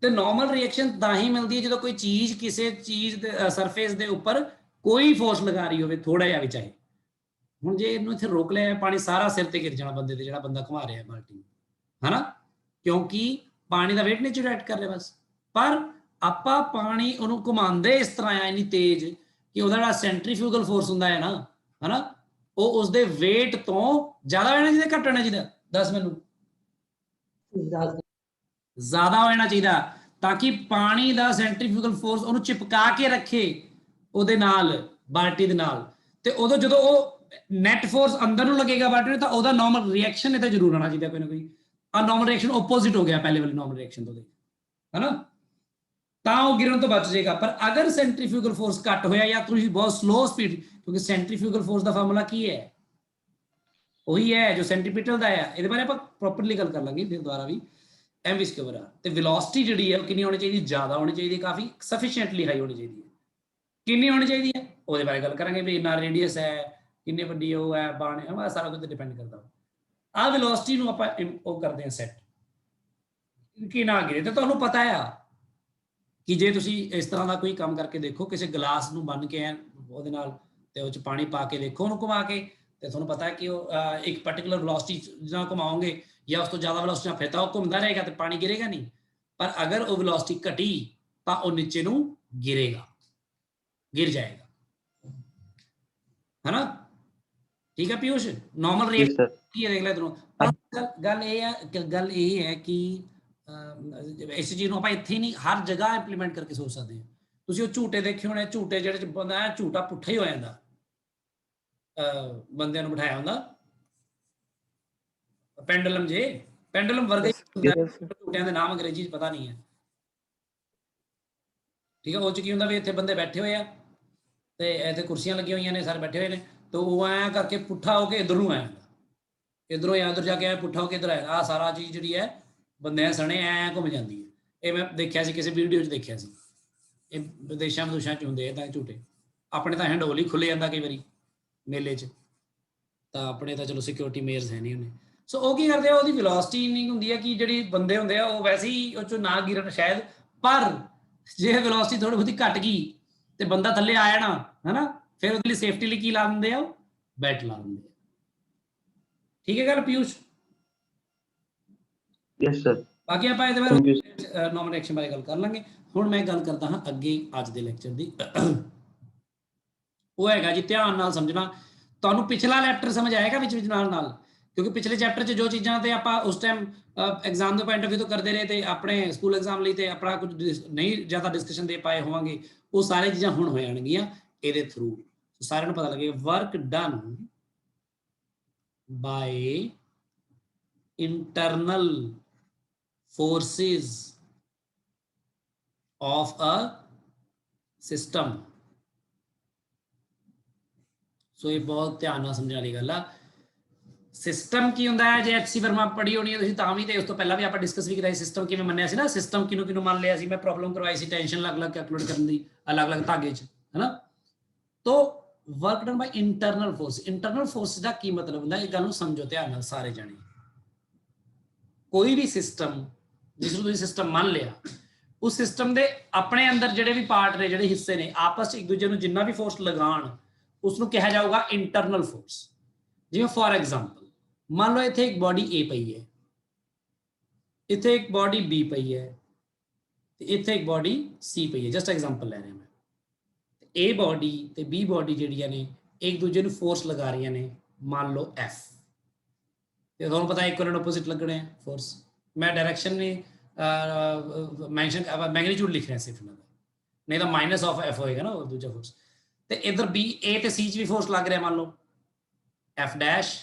ਤੇ ਨਾਰਮਲ ਰਿਐਕਸ਼ਨ ਤਾਂ ਹੀ ਮਿਲਦੀ ਹੈ ਜਦੋਂ ਕੋਈ ਚੀਜ਼ ਕਿਸੇ ਚੀਜ਼ ਦੇ ਸਰਫੇਸ ਦੇ ਉੱਪਰ ਕੋਈ ਫੋਰਸ ਲਗਾ ਰਹੀ ਹੋਵੇ, ਥੋੜਾ ਜਿਹਾ ਵੀ ਚਾਹੇ। ਹੁਣ ਜੇ ਇਹਨੂੰ ਇੱਥੇ ਰੋਕ ਲਿਆ, ਪਾਣੀ ਸਾਰਾ ਸਿਰ ਤੇ ਗਿਰ ਜਾਣਾ ਬੰਦੇ ਤੇ, ਜਿਹੜਾ ਬੰਦਾ ਘੁਮਾ ਰਿਹਾ ਬਾਲਟੀ ਨੂੰ, ਹਨਾ, ਕਿਉਂਕਿ ਪਾਣੀ ਦਾ weight ਨੀਚੇ ਡਾਇਰੈਕਟ ਕਰ ਰਿਹਾ ਬਸ। ਪਰ ਆਪਾਂ ਪਾਣੀ ਉਹਨੂੰ ਘੁਮਾਉਂਦੇ ਇਸ ਤਰ੍ਹਾਂ ਆ ਇੰਨੀ ਤੇਜ਼ ਕਿ ਉਹਦਾ ਜਿਹੜਾ ਸੈਂਟਰੀਫਿਊਗਲ ਫੋਰਸ ਹੁੰਦਾ ਹੈ ਨਾ, ਹਨਾ, ਉਹ ਉਸਦੇ weight ਤੋਂ ਜ਼ਿਆਦਾ ਹੋਣਾ ਚਾਹੀਦਾ, ਘੱਟ ਹੋਣਾ ਚਾਹੀਦਾ? ਦੱਸ ਮੈਨੂੰ। ਜ਼ਿਆਦਾ ਹੋਣਾ ਚਾਹੀਦਾ, ਤਾਂ ਕਿ ਪਾਣੀ ਦਾ ਸੈਂਟਰੀਫਿਊਗਲ ਫੋਰਸ ਉਹਨੂੰ ਚਿਪਕਾ ਕੇ ਰੱਖੇ ਉਹਦੇ ਨਾਲ, ਬਾਲਟੀ ਦੇ ਨਾਲ। ਤੇ ਉਦੋਂ ਜਦੋਂ ਉਹ ਨੈਟ ਫੋਰਸ ਅੰਦਰ ਨੂੰ ਲੱਗੇਗਾ ਬਾਲਟੀ ਨੂੰ, ਤਾਂ ਉਹਦਾ ਨਾਰਮਲ ਰਿਐਕਸ਼ਨ ਇੱਥੇ ਜ਼ਰੂਰ ਆਉਣਾ ਚਾਹੀਦਾ, ਕੋਈ ਨਾ ਕੋਈ। ਆ ਨਾਰਮਲ ਰਿਐਕਸ਼ਨ ਆਪੋਜ਼ਿਟ ਹੋ ਗਿਆ ਪਹਿਲੇ ਵਾਲੀ ਨਾਰਮਲ ਰਿਐਕਸ਼ਨ ਤੋਂ, ਹਨਾ, ਤਾਂ ਉਹ ਗਿਰਨ ਤੋਂ ਬਚ ਜਾਏਗਾ। ਪਰ ਅਗਰ ਸੈਂਟਰੀਫਿਊਗਲ ਫੋਰਸ ਘੱਟ ਹੋਇਆ ਜਾਂ ਤੁਸੀਂ ਬਹੁਤ ਸਲੋ ਸਪੀਡ, ਕਿਉਂਕਿ ਸੈਂਟਰੀਫਿਊਗਲ ਫੋਰਸ ਦਾ ਫਾਰਮੂਲਾ ਕੀ ਹੈ? ਉਹੀ ਹੈ ਜੋ ਸੈਂਟੀਪੀਟਲ ਦਾ ਹੈ। ਇਹਦੇ ਬਾਰੇ ਆਪਾਂ ਪ੍ਰੋਪਰਲੀ ਗੱਲ ਕਰ ਲਾਂਗੇ ਫਿਰ ਦੁਬਾਰਾ ਵੀ। mv ਸਕੁਅਰ ਆ ਤੇ ਵੈਲੋਸਿਟੀ ਜਿਹੜੀ ਹੈ ਉਹ ਕਿੰਨੀ ਹੋਣੀ ਚਾਹੀਦੀ? ਜ਼ਿਆਦਾ ਹੋਣੀ ਚਾਹੀਦੀ, ਕਾਫੀ ਸਫੀਸ਼ੀਐਂਟਲੀ ਹਾਈ ਹੋਣੀ ਚਾਹੀਦੀ ਹੈ। ਕਿੰਨੀ ਹੋਣੀ ਚਾਹੀਦੀ ਹੈ ਉਹਦੇ ਬਾਰੇ ਗੱਲ ਕਰਾਂਗੇ ਵੀ ਇੰਨਾ ਰੇਡੀਅਸ ਹੈ, ਕਿੰਨੀ ਵੱਡੀ ਉਹ ਹੈ, ਬਾਣੇ ਹੈ, ਸਾਰਾ ਕੁਝ ਡਿਪੈਂਡ ਕਰਦਾ। ਆਹ ਵੈਲੋਸਿਟੀ ਨੂੰ ਆਪਾਂ ਉਹ ਕਰਦੇ ਹਾਂ ਸੈੱਟ ਕਿ ਨਾ ਗਿਰੇ। ਤੇ ਤੁਹਾਨੂੰ ਪਤਾ ਆ ਕਿ ਜੇ ਤੁਸੀਂ ਇਸ ਤਰ੍ਹਾਂ ਦਾ ਕੋਈ ਕੰਮ ਕਰਕੇ ਦੇਖੋ, ਕਿਸੇ ਗਲਾਸ ਨੂੰ ਬੰਨ ਕੇ ਉਹਦੇ ਨਾਲ ਤੇ ਉਹ 'ਚ ਪਾਣੀ ਪਾ ਕੇ ਦੇਖੋ ਉਹਨੂੰ ਘੁਮਾ ਕੇ, ਤੇ ਤੁਹਾਨੂੰ ਪਤਾ ਹੈ ਕਿ ਉਹ ਇੱਕ ਪਾਰਟਿਕੂਲਰ ਵੈਲੋਸਿਟੀ ਨਾਲ ਘੁਮਾਓਗੇ ਜਾਂ ਉਸ ਤੋਂ ਜ਼ਿਆਦਾ ਵੈਲੋਸਿਟੀ ਨਾਲ, ਫਿਰ ਤਾਂ ਉਹ ਘੁੰਮਦਾ ਰਹੇਗਾ ਤੇ ਪਾਣੀ ਗਿਰੇਗਾ ਨਹੀਂ। ਪਰ ਅਗਰ ਉਹ ਵੈਲੋਸਿਟੀ ਘਟੀ ਤਾਂ ਉਹ ਨੀਚੇ ਨੂੰ ਗਿਰ ਜਾਏਗਾ, ਹਨਾ। ਠੀਕ ਹੈ ਪੀਯੂਸ਼? ਨਾਰਮਲ ਰਿਐਕਸ਼ਨ ਕੀ ਹੈ ਦੇਖ ਲੈ ਤੈਨੂੰ। ਗੱਲ ਇਹ ਹੈ ਕਿ ਇਸ ਚੀਜ਼ ਨੂੰ ਆਪਾਂ ਇੱਥੇ ਹੀ ਨਹੀਂ, ਹਰ ਜਗ੍ਹਾ ਇੰਪਲੀਮੈਂਟ ਕਰਕੇ ਸੋਚ ਸਕਦੇ ਹਾਂ। ਤੁਸੀਂ ਉਹ ਝੂਟੇ ਦੇਖੇ ਹੋਣੇ, ਝੂਟੇ ਜਿਹੜੇ 'ਚ ਬੰਦਾ ਝੂਟਾ ਪੁੱਠਾ ਹੀ ਹੋ ਜਾਂਦਾ, ਬੰਦਿਆਂ ਨੂੰ ਬਿਠਾਇਆ ਹੁੰਦਾ ਪੈਂਡਲਮ, ਜੇ ਪੈਂਡਲਮ ਵਰਗਾ ਹੀ ਹੁੰਦਾ, ਝੂਟਿਆਂ ਦੇ ਨਾਮ ਅੰਗਰੇਜ਼ੀ 'ਚ ਪਤਾ ਨਹੀਂ ਹੈ, ਠੀਕ ਹੈ। ਉਹ 'ਚ ਕੀ ਹੁੰਦਾ ਵੀ ਇੱਥੇ ਬੰਦੇ ਬੈਠੇ ਹੋਏ ਆ ਤੇ ਇੱਥੇ ਕੁਰਸੀਆਂ ਲੱਗੀਆਂ ਹੋਈਆਂ ਨੇ, ਸਾਰੇ ਬੈਠੇ ਹੋਏ ਨੇ, ਤੇ ਉਹ ਐਂ ਕਰਕੇ ਪੁੱਠਾ ਹੋ ਕੇ ਇੱਧਰ ਨੂੰ ਆਇਆ, ਇੱਧਰੋਂ ਜਾਂ ਉੱਧਰ ਜਾ ਕੇ ਪੁੱਠਾ ਹੋ ਕੇ ਇੱਧਰ ਆਇਆ। ਆਹ ਸਾਰਾ ਚੀਜ਼ ਜਿਹੜੀ ਹੈ ਬੰਦਿਆਂ ਸਣੇ ਐਂ ਘੁੰਮ ਜਾਂਦੀ ਹੈ। ਇਹ ਮੈਂ ਦੇਖਿਆ ਸੀ ਕਿਸੇ ਵੀਡੀਓ 'ਚ ਦੇਖਿਆ ਸੀ। ਇਹ ਵਿਦੇਸ਼ਾਂ 'ਚ ਹੁੰਦੇ ਤਾਂ ਝੂਟੇ। ਆਪਣੇ ਤਾਂ ਹੈਂਡੋਲ ਹੀ ਖੁੱਲ ਜਾਂਦਾ ਕਈ ਵਾਰੀ ਮੇਲੇ 'ਚ, ਤਾਂ ਆਪਣੇ ਤਾਂ ਚਲੋ ਸਿਕਿਉਰਿਟੀ ਮੇਅਰਸ ਹੈ ਨਹੀਂ ਉਹਨੇ। ਸੋ ਉਹ ਕੀ ਕਰਦੇ ਆ, ਉਹਦੀ ਵੈਲੋਸਿਟੀ ਇੰਨੀ ਹੁੰਦੀ ਹੈ ਕਿ ਜਿਹੜੀ ਬੰਦੇ ਹੁੰਦੇ ਆ ਉਹ ਵੈਸੇ ਹੀ ਉਹ 'ਚੋਂ ਨਾ ਗਿਰਨ ਸ਼ਾਇਦ। ਪਰ ਜੇ ਵੈਲੋਸਿਟੀ ਥੋੜੀ ਬਹੁਤੀ ਘਟ ਗਈ ਤੇ ਬੰਦਾ ਥੱਲੇ ਆ ਜਾਣਾ, ਹਨਾ, ਫਿਰ ਉਹਦੇ ਲਈ ਸੇਫਟੀ ਲਈ ਕੀ ਲਾ ਦਿੰਦੇ ਆ, ਉਹ ਬੈਟ ਲਾ ਦਿੰਦੇ ਆ। ਠੀਕ ਹੈ ਗੱਲ ਪੀਯੂਸ਼? Yes sir. ਬਾਕੀ ਆਪਾਂ ਇਹਦੇ ਬਾਰੇ ਨਾਰਮਲ ਰਿਐਕਸ਼ਨ ਬਾਰੇ ਗੱਲ ਕਰ ਲਾਂਗੇ। ਹੁਣ ਮੈਂ ਗੱਲ ਕਰਦਾ ਹਾਂ ਅੱਗੇ ਅੱਜ ਦੇ ਲੈਕਚਰ ਦੀ, ਉਹ ਹੈਗਾ ਜੀ ਧਿਆਨ ਨਾਲ ਸਮਝਣਾ। ਤੁਹਾਨੂੰ ਪਿਛਲਾ ਲੈਕਚਰ ਸਮਝ ਆਏਗਾ ਵਿੱਚ ਨਾਲ, ਕਿਉਂਕਿ ਪਿਛਲੇ ਚੈਪਟਰ 'ਚ ਜੋ ਚੀਜ਼ਾਂ ਤੇ ਆਪਾਂ ਉਸ ਟਾਈਮ ਐਗਜ਼ਾਮ ਦੇ ਪੁਆਇੰਟ ਆਫ ਵਿਊ ਤੋਂ ਕਰਦੇ ਰਹੇ ਤੇ ਆਪਣੇ ਸਕੂਲ ਐਗਜ਼ਾਮ ਲਈ ਤੇ ਆਪਣਾ ਕੁਝ ਨਹੀਂ ਜ਼ਿਆਦਾ ਡਿਸਕਸ਼ਨ ਦੇ ਪਾਏ ਹੋਵਾਂਗੇ, ਉਹ ਸਾਰੀਆਂ ਚੀਜ਼ਾਂ ਹੁਣ ਹੋ ਜਾਣਗੀਆਂ ਇਹਦੇ ਥਰੂ। ਸਾਰਿਆਂ ਨੂੰ ਪਤਾ ਲੱਗੇ work done by internal forces of a system। So ਇਹ ਬਹੁਤ ਧਿਆਨ ਨਾਲ ਸਮਝਣ ਵਾਲੀ ਗੱਲ ਆ। ਸਿਸਟਮ ਕੀ ਹੁੰਦਾ ਹੈ? ਜੇ ਐਚਸੀ ਵਰਮਾ ਪੜ੍ਹੀ ਹੋਣੀ ਹੈ ਤੁਸੀਂ ਤਾਂ ਵੀ, ਤੇ ਉਸ ਤੋਂ ਪਹਿਲਾਂ ਵੀ ਆਪਾਂ ਡਿਸਕਸ ਵੀ ਕੀਤਾ ਸੀ ਸਿਸਟਮ ਕਿਵੇਂ ਮੰਨਿਆ ਸੀ ਨਾ। ਸਿਸਟਮ ਕਿਹਨੂੰ ਮੰਨ ਲਿਆ ਸੀ, ਮੈਂ ਪ੍ਰੋਬਲਮ ਕਰਵਾਈ ਸੀ ਟੈਂਸ਼ਨ ਅਲੱਗ-ਅਲੱਗ ਕੈਲਕੂਲੇਟ ਕਰਨ ਦੀ, ਅਲੱਗ-ਅਲੱਗ ਧਾਗੇ 'ਚ, ਹਨਾ। ਤੋ work done by internal force. Internal force ਦਾ ਕੀ ਮਤਲਬ ਹੁੰਦਾ, ਇਹ ਗੱਲ ਨੂੰ ਸਮਝੋ ਧਿਆਨ ਨਾਲ ਸਾਰੇ ਜਾਣੇ। ਕੋਈ ਵੀ ਸਿਸਟਮ ਜਿਸ ਨੂੰ ਤੁਸੀਂ ਸਿਸਟਮ ਮੰਨ ਲਿਆ, ਉਸ ਸਿਸਟਮ ਦੇ ਆਪਣੇ ਅੰਦਰ ਜਿਹੜੇ ਵੀ ਪਾਰਟ ਨੇ, ਜਿਹੜੇ ਹਿੱਸੇ ਨੇ, ਆਪਸ 'ਚ ਇੱਕ ਦੂਜੇ ਨੂੰ ਜਿੰਨਾ ਵੀ ਫੋਰਸ ਲਗਾਉਣ ਉਸ ਨੂੰ ਕਿਹਾ ਜਾਊਗਾ ਇੰਟਰਨਲ ਫੋਰਸ। ਜਿਵੇਂ ਫੋਰ ਐਗਜ਼ਾਮਪਲ ਮੰਨ ਲਓ ਇੱਥੇ ਇੱਕ ਬੋਡੀ A ਪਈ ਹੈ, ਇੱਥੇ ਇੱਕ ਬੋਡੀ B ਪਈ ਹੈ, ਤੇ ਇੱਥੇ ਇੱਕ ਬੋਡੀ C ਪਈ ਹੈ। ਜਸਟ ਐਗਜ਼ਾਮਪਲ ਲੈ ਰਿਹਾ ਮੈਂ। A ਬੋਡੀ ਤੇ B ਬੋਡੀ ਜਿਹੜੀਆਂ ਨੇ ਇੱਕ ਦੂਜੇ ਨੂੰ ਫੋਰਸ ਲਗਾ ਰਹੀਆਂ ਨੇ, ਮੰਨ ਲਓ F, ਤੇ ਤੁਹਾਨੂੰ ਪਤਾ ਇਕੁਅਲ ਐਂਡ ਆਪੋਜ਼ਿਟ ਲੱਗਣੇ ਆ ਫੋਰਸ। ਮੈਂ ਡਾਇਰੈਕਸ਼ਨ ਨੇ ਮੈਂਸ਼ਨ ਮੈਗਨੀਟਿਊਡ ਲਿਖ ਰਿਹਾ ਸਿਰਫ ਇਹਨਾਂ ਦਾ, ਨਹੀਂ ਤਾਂ ਮਾਈਨਸ ਆਫ ਐਫ ਹੋਏਗਾ ਨਾ ਉਹ ਦੂਜਾ ਫੋਰਸ। ਤੇ ਇਧਰ ਬੀ ਏ ਤੇ ਸੀ ਚ ਵੀ ਫੋਰਸ ਲੱਗ ਰਿਹਾ, ਮੰਨ ਲਓ ਐਫ ਡੈਸ਼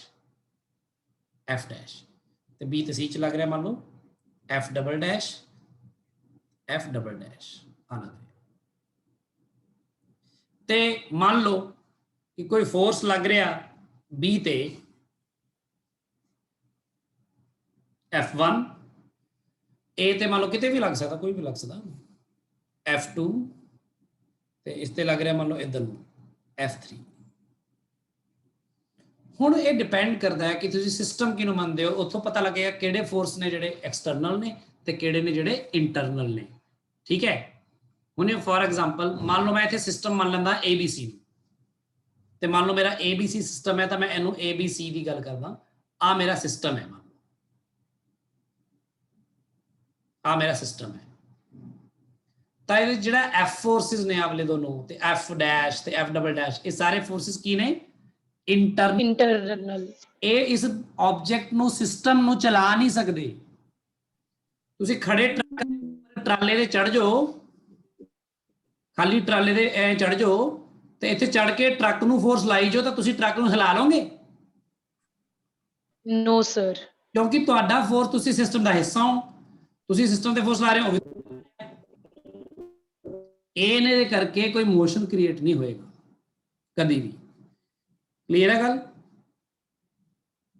ਤੇ ਬੀ ਤੇ ਸੀ ਚ ਲੱਗ ਰਿਹਾ ਮੰਨ ਲਓ ਐਫ ਡਬਲ ਡੈਸ਼ ਆਣਾ ਤੇ ਮੰਨ ਲਓ ਕਿ ਕੋਈ ਫੋਰਸ ਲੱਗ ਰਿਹਾ ਬੀ ਤੇ F1, A ਤੇ ਮੰਨ ਲਓ ਕਿਤੇ ਵੀ ਲੱਗ ਸਕਦਾ, ਕੋਈ ਵੀ ਲੱਗ ਸਕਦਾ, F2 ਤੇ ਇਸ ਤੇ ਲੱਗ ਰਿਹਾ ਮੰਨ ਲਓ ਇੱਧਰ ਨੂੰ F3। ਹੁਣ ਇਹ ਡਿਪੈਂਡ ਕਰਦਾ ਹੈ ਕਿ ਤੁਸੀਂ ਸਿਸਟਮ ਕਿਹਨੂੰ ਮੰਨਦੇ ਹੋ, ਉੱਥੋਂ ਪਤਾ ਲੱਗੇਗਾ ਕਿਹੜੇ ਫੋਰਸ ਨੇ ਜਿਹੜੇ ਐਕਸਟਰਨਲ ਨੇ ਤੇ ਕਿਹੜੇ ਨੇ ਜਿਹੜੇ ਇੰਟਰਨਲ ਨੇ। ਠੀਕ ਹੈ, ਹੁਣ ਫੋਰ ਐਗਜ਼ਾਮਪਲ ਮੰਨ ਲਓ ਮੈਂ ਇੱਥੇ ਸਿਸਟਮ ਮੰਨ ਲੈਂਦਾ ABC ਨੂੰ, ਤੇ ਮੰਨ ਲਓ ਮੇਰਾ ABC ਸਿਸਟਮ ਹੈ ਤਾਂ ਮੈਂ ਇਹਨੂੰ ABC ਦੀ ਗੱਲ ਕਰਦਾ, ਆ ਮੇਰਾ ਸਿਸਟਮ ਹੈ, ਆ ਮੇਰਾ ਸਿਸਟਮ ਹੈ। ਤਾਂ ਇਹ ਜਿਹੜਾ F ਫੋਰਸਿਸ ਨੇ ਆਵਲੇ ਦੋਨੋਂ ਤੇ F ਡੈਸ਼ ਤੇ F ਡਬਲ ਡੈਸ਼, ਇਹ ਸਾਰੇ ਫੋਰਸਿਸ ਕੀ ਨੇ? ਇੰਟਰਨਲ। ਇਹ ਇਸ ਆਬਜੈਕਟ ਨੂੰ ਸਿਸਟਮ ਨੂੰ ਚਲਾ ਨਹੀਂ ਸਕਦੇ। ਤੁਸੀਂ ਖੜੇ ਟਰਾਲੇ ਦੇ ਚੜ ਜਾਓ, ਖਾਲੀ ਟਰਾਲੇ ਦੇ ਚੜ ਜਾਓ ਤੇ ਇੱਥੇ ਚੜ ਕੇ ਟਰੱਕ ਨੂੰ ਫੋਰਸ ਲਾਈ ਜਾਓ ਤਾਂ ਤੁਸੀਂ ਟਰੱਕ ਨੂੰ ਹਿਲਾ ਲਓਗੇ? No sir. ਕਿਉਂਕਿ ਤੁਹਾਡਾ ਫੋਰਸ, ਤੁਸੀਂ ਸਿਸਟਮ ਦਾ ਹਿੱਸਾ ਹੋ, ਤੁਸੀਂ ਸਿਸਟਮ ਤੇ ਫੋਰਸ ਲਾ ਰਹੇ ਹੋ, ਇਹਨੇ ਦੇ ਕਰਕੇ ਕੋਈ ਮੋਸ਼ਨ ਕ੍ਰੀਏਟ ਨਹੀਂ ਹੋਏਗਾ ਕਦੀ ਵੀ। ਕਲੀਅਰ ਹੈ ਗੱਲ?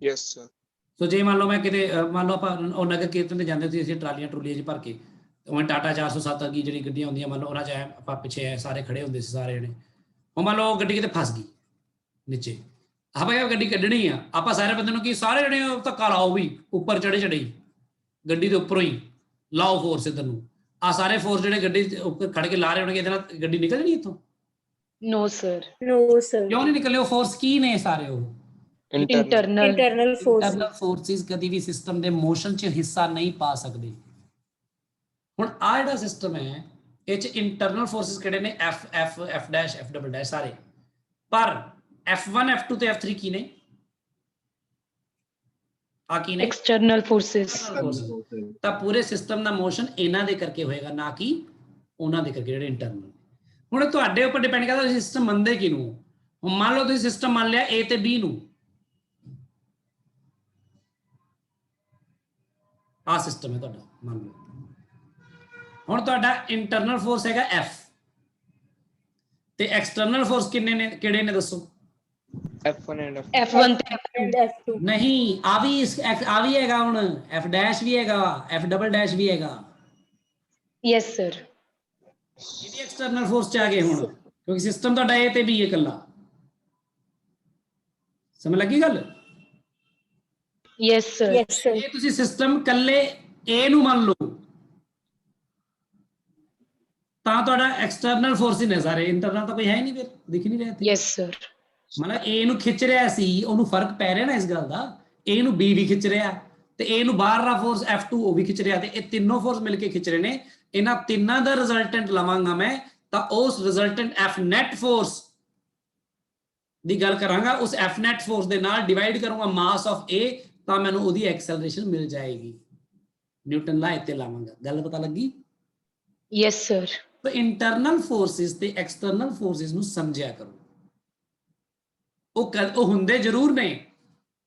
Yes sir. ਸੋ ਜੇ ਮੰਨ ਲਓ ਮੈਂ ਕਿਤੇ ਮੰਨ ਲਓ ਆਪਾਂ ਉਹ ਨਗਰ ਕੀਰਤਨ ਤੇ ਜਾਂਦੇ ਸੀ, ਅਸੀਂ ਟਰਾਲੀਆਂ ਟਰੂਲੀਆਂ 'ਚ ਭਰ ਕੇ, ਉਹ ਟਾਟਾ 407 ਅੱਗੀ ਜਿਹੜੀ ਗੱਡੀਆਂ ਹੁੰਦੀਆਂ ਮੰਨ ਲਓ ਉਹਨਾਂ 'ਚ ਆਪਾਂ ਪਿੱਛੇ ਸਾਰੇ ਖੜੇ ਹੁੰਦੇ ਸੀ ਸਾਰੇ ਜਣੇ, ਉਹ ਮੰਨ ਲਓ ਗੱਡੀ ਕਿਤੇ ਫਸ ਗਈ ਨੀਚੇ, ਆਪਾਂ ਇਹ ਗੱਡੀ ਕੱਢਣੀ ਆ, ਆਪਾਂ ਸਾਰੇ ਬੰਦੇ ਨੂੰ ਕੀ ਸਾਰੇ ਜਣੇ ਧੱਕਾ ਲਾਓ ਵੀ ਉੱਪਰ ਚੜੇ ਗੱਡੀ ਦੇ ਉੱਪਰੋਂ ਹੀ ਲਾਓ ਫੋਰਸ ਇੱਧਰ ਨੂੰ, ਆ ਸਾਰੇ ਫੋਰਸ ਜਿਹੜੇ ਗੱਡੀ ਉੱਪਰ ਖੜ ਕੇ ਲਾ ਰਹੇ ਹੋਣਗੇ, ਇਹਦੇ ਨਾਲ ਗੱਡੀ ਨਿਕਲ ਜਾਣੀ ਇੱਥੋਂ? No sir. ਕਿਉਂ ਨਹੀਂ ਨਿਕਲੇ? ਉਹ ਫੋਰਸ ਕੀ ਨੇ ਸਾਰੇ? ਉਹ ਇੰਟਰਨਲ ਫੋਰਸਿਸ ਕਦੀ ਵੀ ਸਿਸਟਮ ਦੇ ਮੋਸ਼ਨ 'ਚ ਹਿੱਸਾ ਨਹੀਂ ਪਾ ਸਕਦੇ। ਹੁਣ ਆ ਜਿਹੜਾ ਸਿਸਟਮ ਹੈ ਇਹ 'ਚ ਇੰਟਰਨਲ ਫੋਰਸਿਸ ਕਿਹੜੇ ਨੇ? F dash F double dash ਸਾਰੇ, ਪਰ F1 F2 ਤੇ F3 ਕੀ ਨੇ? ਆ ਕੀ ਨੇ? External forces. ਤਾਂ ਪੂਰੇ ਸਿਸਟਮ ਦਾ ਮੋਸ਼ਨ ਇਹਨਾਂ ਦੇ ਕਰਕੇ ਹੋਏਗਾ, ਨਾ ਕਿ ਉਹਨਾਂ ਦੇ ਕਰਕੇ ਜਿਹੜੇ ਇੰਟਰਨਲ। ਹੁਣ ਤੁਹਾਡੇ ਉੱਪਰ ਡਿਪੈਂਡ ਕਰਦਾ ਤੁਸੀਂ ਸਿਸਟਮ ਮੰਨਦੇ ਕਿਹਨੂੰ। ਹੁਣ ਮੰਨ ਲਓ ਤੁਸੀਂ ਸਿਸਟਮ ਮੰਨ ਲਿਆ A ਤੇ B ਨੂੰ, ਆ ਸਿਸਟਮ ਹੈ ਤੁਹਾਡਾ ਮੰਨ ਲਓ। ਹੁਣ ਤੁਹਾਡਾ ਇੰਟਰਨਲ ਫੋਰਸ ਹੈਗਾ F ਤੇ ਐਕਸਟਰਨਲ ਫੋਰਸ ਕਿੰਨੇ ਨੇ, ਕਿਹੜੇ ਨੇ ਦੱਸੋ? F1 and F1 ਤੇ F2 ਨਹੀਂ, ਆ ਵੀ ਹੈਗਾ, ਹੁਣ F ਡੈਸ਼ ਵੀ ਹੈਗਾ, F ਡਬਲ ਡੈਸ਼ ਵੀ ਹੈਗਾ। Yes sir. ਇਹ ਵੀ ਐਕਸਟਰਨਲ ਫੋਰਸ 'ਚ ਆ ਗਏ ਹੁਣ, ਕਿਉਂਕਿ ਸਿਸਟਮ ਤੁਹਾਡਾ A ਤੇ B ਹੈ ਇਕੱਲਾ। ਸਮਝ ਲੱਗੀ ਗੱਲ? Yes sir. ਇਹ ਤੁਸੀਂ ਸਿਸਟਮ ਇਕੱਲੇ A ਨੂੰ ਮੰਨ ਲਓ ਤਾਂ ਤੁਹਾਡਾ ਐਕਸਟਰਨਲ ਫੋਰਸ ਹੀ ਨੇ ਸਾਰੇ, ਇੰਟਰਨਲ ਤਾਂ ਕੋਈ ਹੈ ਹੀ ਨਹੀਂ, ਫਿਰ ਦਿਖ ਨਹੀਂ ਰਿਹਾ ਇੱਥੇ। Yes sir. ਮਤਲਬ A ਨੂੰ ਖਿੱਚ ਰਿਹਾ ਸੀ, ਉਹਨੂੰ ਫਰਕ ਪੈ ਰਿਹਾ ਨਾ ਇਸ ਗੱਲ ਦਾ, A ਨੂੰ B ਵੀ ਖਿੱਚ ਰਿਹਾ ਤੇ A ਨੂੰ ਬਾਹਰਲਾ ਫੋਰਸ F2 ਉਹ ਵੀ ਖਿੱਚ ਰਿਹਾ, ਤੇ ਇਹ ਤਿੰਨੋਂ ਫੋਰਸ ਮਿਲ ਕੇ ਖਿੱਚ ਰਹੇ ਨੇ। ਇਹਨਾਂ ਤਿੰਨਾਂ ਦਾ ਰਿਜ਼ਲਟੈਂਟ ਲਵਾਂਗਾ ਮੈਂ ਤਾਂ ਉਸ ਰਿਜ਼ਲਟੈਂਟ F ਨੈਟ ਫੋਰਸ ਦੀ ਗੱਲ ਕਰਾਂਗਾ, ਉਸ F ਨੈਟ ਫੋਰਸ ਦੇ ਨਾਲ ਡਿਵਾਈਡ ਕਰੂੰਗਾ ਮਾਸ ਆਫ A, ਤਾਂ ਮੈਨੂੰ ਉਹਦੀ ਐਕਸਲਰੇਸ਼ਨ ਮਿਲ ਜਾਏਗੀ। ਨਿਊਟਨ ਲਾ ਇੱਥੇ ਲਾਵਾਂਗਾ। ਗੱਲ ਪਤਾ ਲੱਗੀ? Yes sir. ਤਾਂ ਇੰਟਰਨਲ ਫੋਰਸਿਸ ਤੇ ਐਕਸਟਰਨਲ ਫੋਰਸਿਸ ਨੂੰ ਸਮਝਿਆ ਕਰੋ। ਉਹ ਹੁੰਦੇ ਜ਼ਰੂਰ ਨੇ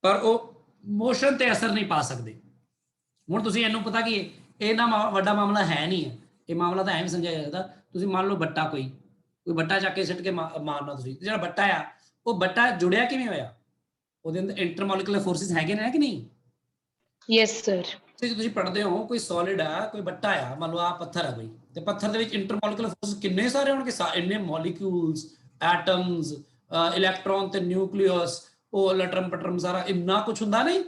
ਪਰ ਉਹ ਮੋਸ਼ਨ ਤੇ ਅਸਰ ਨਹੀਂ ਪਾ ਸਕਦੇ। ਹੁਣ ਤੁਸੀਂ ਇਹਨੂੰ ਪਤਾ ਕਿ ਇਹ ਨਾ ਵੱਡਾ ਮਾਮਲਾ ਹੈ ਨਹੀਂ ਹੈ, ਇਹ ਮਾਮਲਾ ਤਾਂ ਐਵੇਂ ਸਮਝਿਆ ਜਾਂਦਾ। ਤੁਸੀਂ ਮੰਨ ਲਓ ਬੱਟਾ, ਕੋਈ ਬੱਟਾ ਚੱਕ ਕੇ ਸਿੱਟ ਕੇ ਮਾਰਨਾ, ਤੁਸੀਂ ਜਿਹੜਾ ਬੱਟਾ ਆ ਉਹ ਬੱਟਾ ਜੁੜਿਆ ਕਿਵੇਂ ਹੋਇਆ? ਉਹਦੇ ਅੰਦਰ ਇੰਟਰਮੋਲੀਕੂਲਰ ਫੋਰਸਿਸ ਹੈਗੇ ਨੇ ਕਿ ਨਹੀਂ? Yes sir. ਤੁਸੀਂ ਪੜ੍ਹਦੇ ਹੋ ਕੋਈ ਸੋਲਿਡ ਆ, ਕੋਈ ਬੱਟਾ ਆ, ਮੰਨ ਲਓ ਆ ਪੱਥਰ ਆ ਕੋਈ, ਤੇ ਪੱਥਰ ਦੇ ਵਿੱਚ ਇੰਟਰਮੋਲੀਕੂਲਰ ਫੋਰਸਿਸ ਕਿੰਨੇ ਸਾਰੇ ਹੋਣਗੇ, ਇੰਨੇ ਮੋਲੀਕਿਊਲਸ, ਐਟਮਸ, ਇਲੈਕਟ੍ਰੋਨ ਤੇ ਨਿਊਕਲੀਅਸ, ਉਹ ਲਟਰਮ ਪਟਰਮ ਸਾਰਾ ਇੰਨਾ ਕੁਝ ਹੁੰਦਾ ਨਹੀਂ?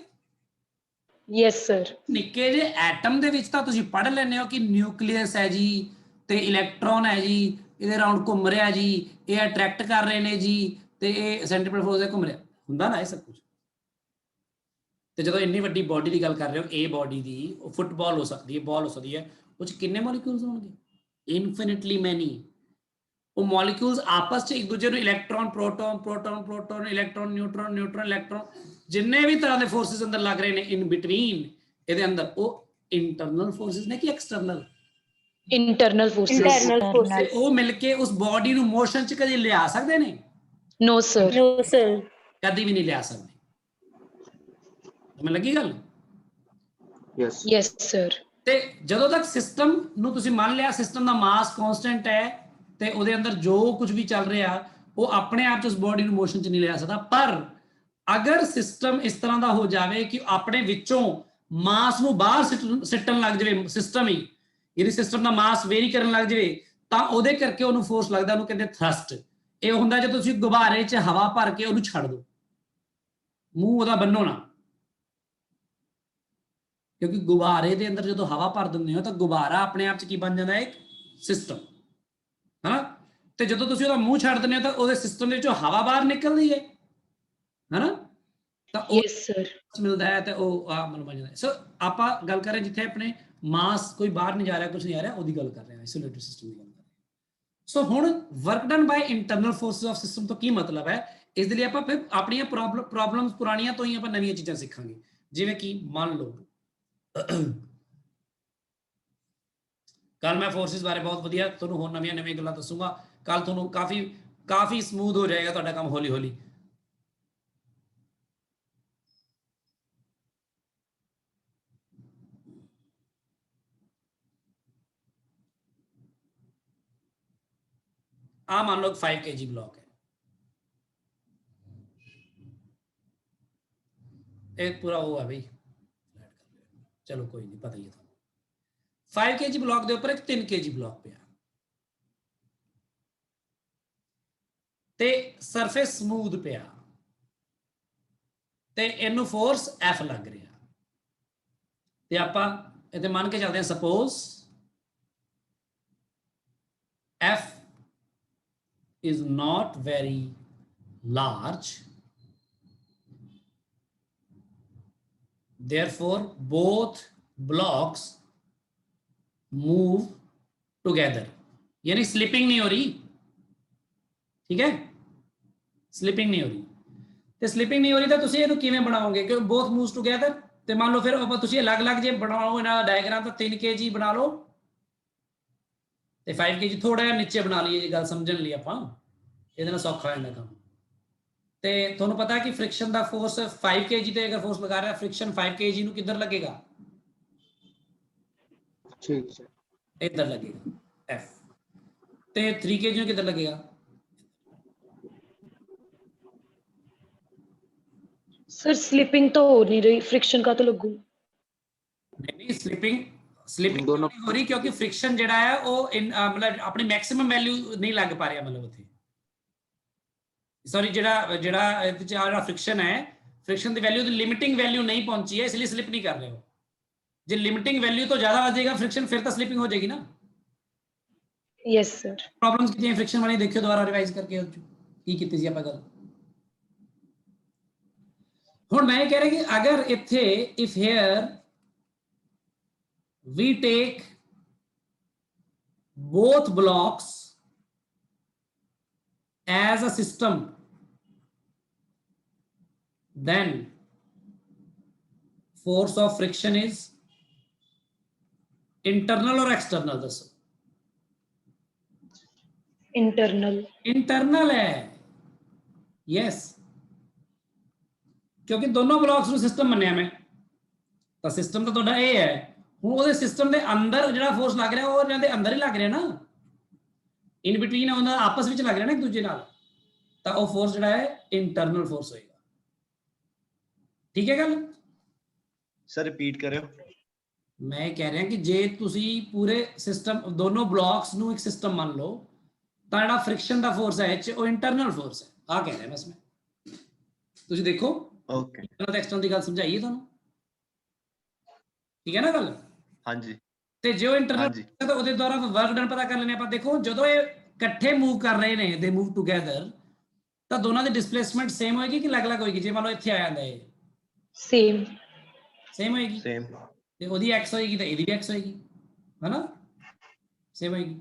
Yes sir. ਨਿੱਕੇ ਜਿਹੇ ਐਟਮ ਦੇ ਵਿੱਚ ਤਾਂ ਤੁਸੀਂ ਪੜ੍ਹ ਲੈਂਦੇ ਹੋ ਕਿ ਨਿਊਕਲੀਅਸ ਹੈ ਜੀ ਤੇ ਇਲੈਕਟ੍ਰੋਨ ਹੈ ਜੀ, ਇਹਦੇ ਰਾਉਂਡ ਘੁੰਮ ਰਿਹਾ ਜੀ, ਇਹ ਅਟਰੈਕਟ ਕਰ ਰਹੇ ਨੇ ਜੀ, ਤੇ ਇਹ ਸੈਂਟਰੀਪੀਟਲ ਫੋਰਸ ਹੈ ਘੁੰਮ ਰਿਹਾ, ਹੁੰਦਾ ਨਾ ਇਹ ਸਭ ਕੁਝ। ਤੇ ਜਦੋਂ ਇੰਨੀ ਵੱਡੀ ਬਾਡੀ ਦੀ ਗੱਲ ਕਰ ਰਹੇ ਹੋ, ਇਹ ਬਾਡੀ ਦੀ ਉਹ ਫੁੱਟਬਾਲ ਹੋ ਸਕਦੀ ਹੈ, ਬਾਲ ਹੋ ਸਕਦੀ ਹੈ, ਉਹ 'ਚ ਕਿੰਨੇ ਮੋਲੀਕਿਊਲਸ ਹੋਣਗੇ? ਇਨਫਿਨਿਟਲੀ ਮੈਨੀ। ਉਹ ਮੋਲੀਕਿਊਲਸ ਆਪਸ 'ਚ ਇੱਕ ਦੂਜੇ ਨੂੰ electron proton proton proton electron neutron electron, ਜਿੰਨੇ ਵੀ ਤਰ੍ਹਾਂ ਦੇ ਫੋਰਸਿਸ ਅੰਦਰ ਲੱਗ ਰਹੇ ਨੇ ਇਨ ਬਿਟਵੀਨ ਇਹਦੇ ਅੰਦਰ, ਉਹ ਇੰਟਰਨਲ ਫੋਰਸਿਸ ਨੇ ਕਿ ਐਕਸਟਰਨਲ? Internal forces. Internal ਤੇ forces. ਉਹ ਮਿਲ ਕੇ ਉਸ ਬਾਡੀ ਨੂੰ ਮੋਸ਼ਨ ਚ ਕਦੇ ਲਿਆ ਸਕਦੇ ਨੇ? No sir. No, sir. ਕਦੀ ਵੀ ਨਹੀਂ ਲਿਆ ਸਕਦੇ। ਤੁਹਾਨੂੰ ਲੱਗੀ ਗੱਲ? Yes. Yes sir. ਤੇ ਜਦੋਂ ਤੱਕ ਸਿਸਟਮ ਨੂੰ ਤੁਸੀਂ ਮੰਨ ਲਿਆ ਸਿਸਟਮ ਦਾ ਮਾਸ ਕਾਂਸਟੈਂਟ ਹੈ ਤੇ ਉਹਦੇ ਅੰਦਰ ਜੋ ਕੁਝ ਵੀ ਚੱਲ ਰਿਹਾ ਉਹ ਆਪਣੇ ਆਪ ਚ ਉਸ ਬਾਡੀ ਨੂੰ ਮੋਸ਼ਨ ਚ ਨਹੀਂ ਲਿਆ ਸਕਦਾ। ਪਰ ਅਗਰ ਸਿਸਟਮ ਇਸ ਤਰ੍ਹਾਂ ਦਾ ਹੋ ਜਾਵੇ ਕਿ ਆਪਣੇ ਵਿੱਚੋਂ ਮਾਸ ਨੂੰ ਬਾਹਰ ਸਿੱਟਣ ਲੱਗ ਜਾਵੇ, ਸਿਸਟਮ ਹੀ ਯਾਨੀ ਸਿਸਟਮ ਦਾ ਮਾਸ ਵੇਰੀ ਕਰਨ ਲੱਗ ਜਾਵੇ, ਤਾਂ ਉਹਦੇ ਕਰਕੇ ਉਹਨੂੰ ਫੋਰਸ ਲੱਗਦਾ, ਉਹਨੂੰ ਕਹਿੰਦੇ ਥਰਸਟ। ਇਹ ਹੁੰਦਾ ਜਦੋਂ ਤੁਸੀਂ ਗੁਬਾਰੇ 'ਚ ਹਵਾ ਭਰ ਕੇ ਉਹਨੂੰ ਛੱਡ ਦਿਓ, ਮੂੰਹ ਉਹਦਾ ਬੰਨੋ ਨਾ, ਕਿਉਂਕਿ ਗੁਬਾਰੇ ਦੇ ਅੰਦਰ ਜਦੋਂ ਹਵਾ ਭਰ ਦਿੰਦੇ ਹੋ ਤਾਂ ਗੁਬਾਰਾ ਆਪਣੇ ਆਪ 'ਚ ਕੀ ਬਣ ਜਾਂਦਾ ਹੈ? ਇੱਕ ਸਿਸਟਮ, ਹਨਾ। ਤੇ ਜਦੋਂ ਤੁਸੀਂ ਉਹਦਾ ਮੂੰਹ ਛੱਡ ਦਿੰਦੇ ਹੋ ਤਾਂ ਉਹਦੇ ਸਿਸਟਮ ਦੇ ਵਿੱਚੋਂ ਹਵਾ ਬਾਹਰ ਨਿਕਲਦੀ ਹੈ, ਹਨਾ। ਤਾਂ ਉਹ ਯੈਸ ਸਰ। ਮਿਲਦਾ ਹੈ ਤੇ ਉਹ ਮਨ ਬਣ ਜਾਂਦਾ। ਸੋ ਆਪਾਂ ਗੱਲ ਕਰ ਰਹੇ ਜਿੱਥੇ ਆਪਣੇ ਮਾਸ ਕੋਈ ਬਾਹਰ ਨਹੀਂ ਜਾ ਰਿਹਾ, ਕੁਝ ਨਹੀਂ ਆ ਰਿਹਾ, ਉਹਦੀ ਗੱਲ ਕਰ ਰਹੇ ਹਾਂ, ਆਈਸੋਲੇਟਡ ਸਿਸਟਮ ਦੀ ਗੱਲ ਕਰ ਰਹੇ ਹਾਂ। ਸੋ ਹੁਣ work done by internal forces of system ਤੋਂ ਕੀ ਮਤਲਬ ਹੈ? ਇਸ ਦੇ ਲਈ ਆਪਾਂ ਫਿਰ ਆਪਣੀਆਂ ਪ੍ਰੋਬਲਮਸ ਪੁਰਾਣੀਆਂ ਤੋਂ ਹੀ ਆਪਾਂ ਨਵੀਆਂ ਚੀਜ਼ਾਂ ਸਿੱਖਾਂਗੇ। ਜਿਵੇਂ ਕਿ ਮੰਨ ਲਓ ਕੱਲ ਮੈਂ ਫੋਰਸਿਸ ਬਾਰੇ ਬਹੁਤ ਵਧੀਆ ਤੁਹਾਨੂੰ ਹੋਰ ਨਵੀਆਂ ਗੱਲਾਂ ਦੱਸੂਗਾ। ਕੱਲ ਤੁਹਾਨੂੰ ਕਾਫੀ ਸਮੂਥ ਹੋ ਜਾਏਗਾ ਤੁਹਾਡਾ ਕੰਮ ਹੌਲੀ ਹੌਲੀ। मान लो 5 kg ब्लॉक है, एक पूरा वो है भाई, चलो कोई नहीं, पता ही है। 5 kg ब्लॉक के ऊपर एक 3 kg ब्लॉक पे ते सरफेस स्मूथ पे ते इनू फोर्स F लग रहा ते आपां इहते मान के चलते हैं suppose F is not very large, therefore both blocks move together, यानी स्लिपिंग नहीं हो रही, ठीक है, स्लिपिंग नहीं हो रही। तो स्लिपिंग नहीं हो रही तो तुसीं इहनूं किवें बनाओगे कि बोथ मूव्स टुगेदर? तो मान लो फिर आप तुसीं अलग-अलग जे बनाओ इन्हां दा डायग्राम तो 3 kg बना लो ते 5 kg थोड़ा जिहा नीचे बना लीए जी, गल समझण लई आपां ਇਹਦੇ ਨਾਲ ਸੌਖਾ ਹੋ ਜਾਂਦਾ ਕੰਮ। ਤੇ ਤੁਹਾਨੂੰ ਪਤਾ ਹੈ ਕਿ ਫ੍ਰਿਕਸ਼ਨ ਦਾ ਫੋਰਸ 5 kg ਤੇ ਅਗਰ ਫੋਰਸ ਲਗਾ ਰਿਹਾ ਫ੍ਰਿਕਸ਼ਨ 5 kg ਨੂੰ ਕਿੱਧਰ ਲੱਗੇਗਾ? ठीक है। ਇੱਧਰ ਲੱਗੇਗਾ F, ਤੇ 3 kg ਨੂੰ ਕਿੱਧਰ ਲੱਗੇਗਾ? सर स्लिपिंग तो हो नहीं रही, फ्रिक्शन का तो लगू। नहीं, स्लिपिंग दोनों नहीं हो रही क्योंकि फ्रिक्शन ਜਿਹੜਾ ਹੈ ਉਹ मतलब अपनी मैक्सिमम वैल्यू नहीं लग पा ਰਿਹਾ, मतलब ਉੱਥੇ सॉरी ਜਿਹੜਾ फ्रिक्शन है, फ्रिक्शन की वैल्यू लिमिटिंग वैल्यू नहीं पहुंची है, इसलिए स्लिप नहीं कर रहे हो। जो लिमिटिंग वैल्यू तो ज्यादा बजेगा फ्रिक्शन, फिर तो स्लिपिंग हो जाएगी ना। Yes sir. प्रॉब्लम्स कितनी फ्रिक्शन वाली देखियो दोबारा रिवाइज करके की कीती सी ਆਪਾਂ ਗੱਲ। ਹੁਣ ਮੈਂ कह रहा कि अगर इत्थे if here we take both blocks as a system, then force of friction is internal or external? ਦੱਸੋ। इंटरनल है, यस, क्योंकि दोनों ब्लॉक्स ਨੂੰ सिस्टम ਮੰਨਿਆ ਮੈਂ, ਤਾਂ सिस्टम ਤਾਂ ਤੁਹਾਡਾ ਇਹ ਹੈ। ਹੁਣ ਉਹਦੇ सिस्टम ਦੇ ਅੰਦਰ ਜਿਹੜਾ ਫੋਰਸ ਲੱਗ ਰਿਹਾ ਉਹ ਇਹਨਾਂ ਦੇ ਅੰਦਰ ਹੀ ਲੱਗ ਰਿਹਾ ਨਾ, ਇਨ ਬਿਟਵੀਨ ਉਹਨਾਂ ਆਪਸ ਵਿੱਚ ਲੱਗ ਰਿਹਾ ਨਾ ਇੱਕ ਦੂਜੇ ਨਾਲ, ਤਾਂ ਉਹ ਫੋਰਸ ਜਿਹੜਾ ਹੈ ਇੰਟਰਨਲ ਫੋਰਸ ਹੋਏਗਾ। ਠੀਕ ਹੈ ਗੱਲ? ਸਰ ਰਿਪੀਟ ਕਰਿਓ। ਮੈਂ ਕਹਿ ਰਿਹਾ ਕਿ ਜੇ ਤੁਸੀਂ ਪੂਰੇ ਸਿਸਟਮ ਦੋਨੋਂ ਬਲੌਕਸ ਨੂੰ ਇੱਕ ਸਿਸਟਮ ਮੰਨ ਲਓ ਤਾਂ ਜਿਹੜਾ ਫ੍ਰਿਕਸ਼ਨ ਦਾ ਫੋਰਸ ਹੈ ਉਹ ਇੰਟਰਨਲ ਫੋਰਸ ਹੈ। ਆ ਕਹਿ ਰਿਹਾ ਬਸ ਮੈਂ, ਤੁਸੀਂ ਦੇਖੋ ਓਕੇ, ਇੰਟਰਨਲ ਤੇ ਐਕਸਟਰਨਲ ਦੀ ਗੱਲ ਸਮਝਾਈਏ ਤੁਹਾਨੂੰ, ਠੀਕ ਹੈ ਨਾ ਗੱਲ? ਹਾਂਜੀ ਤੇ ਜੇ ਉਹ ਇੰਟਰਨਲ ਹਾਂਜੀ ਤਾਂ ਉਹਦੇ ਦੁਆਰਾ ਵਰਕ ਡਨ ਪਤਾ ਕਰ ਲੈਣੇ ਆਪਾਂ। ਦੇਖੋ ਜਦੋਂ ਇਹ ਇਕੱਠੇ ਮੂਵ ਕਰ ਰਹੇ ਨੇ, ਦੇ ਮੂਵ ਟੂਗੇਦਰ, ਤਾਂ ਦੋਨਾਂ ਦੀ ਡਿਸਪਲੇਸਮੈਂਟ ਸੇਮ ਹੋਏਗੀ ਕਿ ਅਲੱਗ-ਅਲੱਗ ਹੋਏਗੀ? ਜੇ ਮੰਨ ਲਓ ਇੱਥੇ ਆ ਜਾਂਦਾ ਇਹ ਸੇਮ ਹੋਏਗੀ, ਸੇਮ, ਤੇ ਉਹਦੀ x ਹੋਏਗੀ ਤਾਂ ਇਹਦੀ ਵੀ x ਹੋਏਗੀ, ਹੈਨਾ, ਸੇਮ ਹੋਏਗੀ।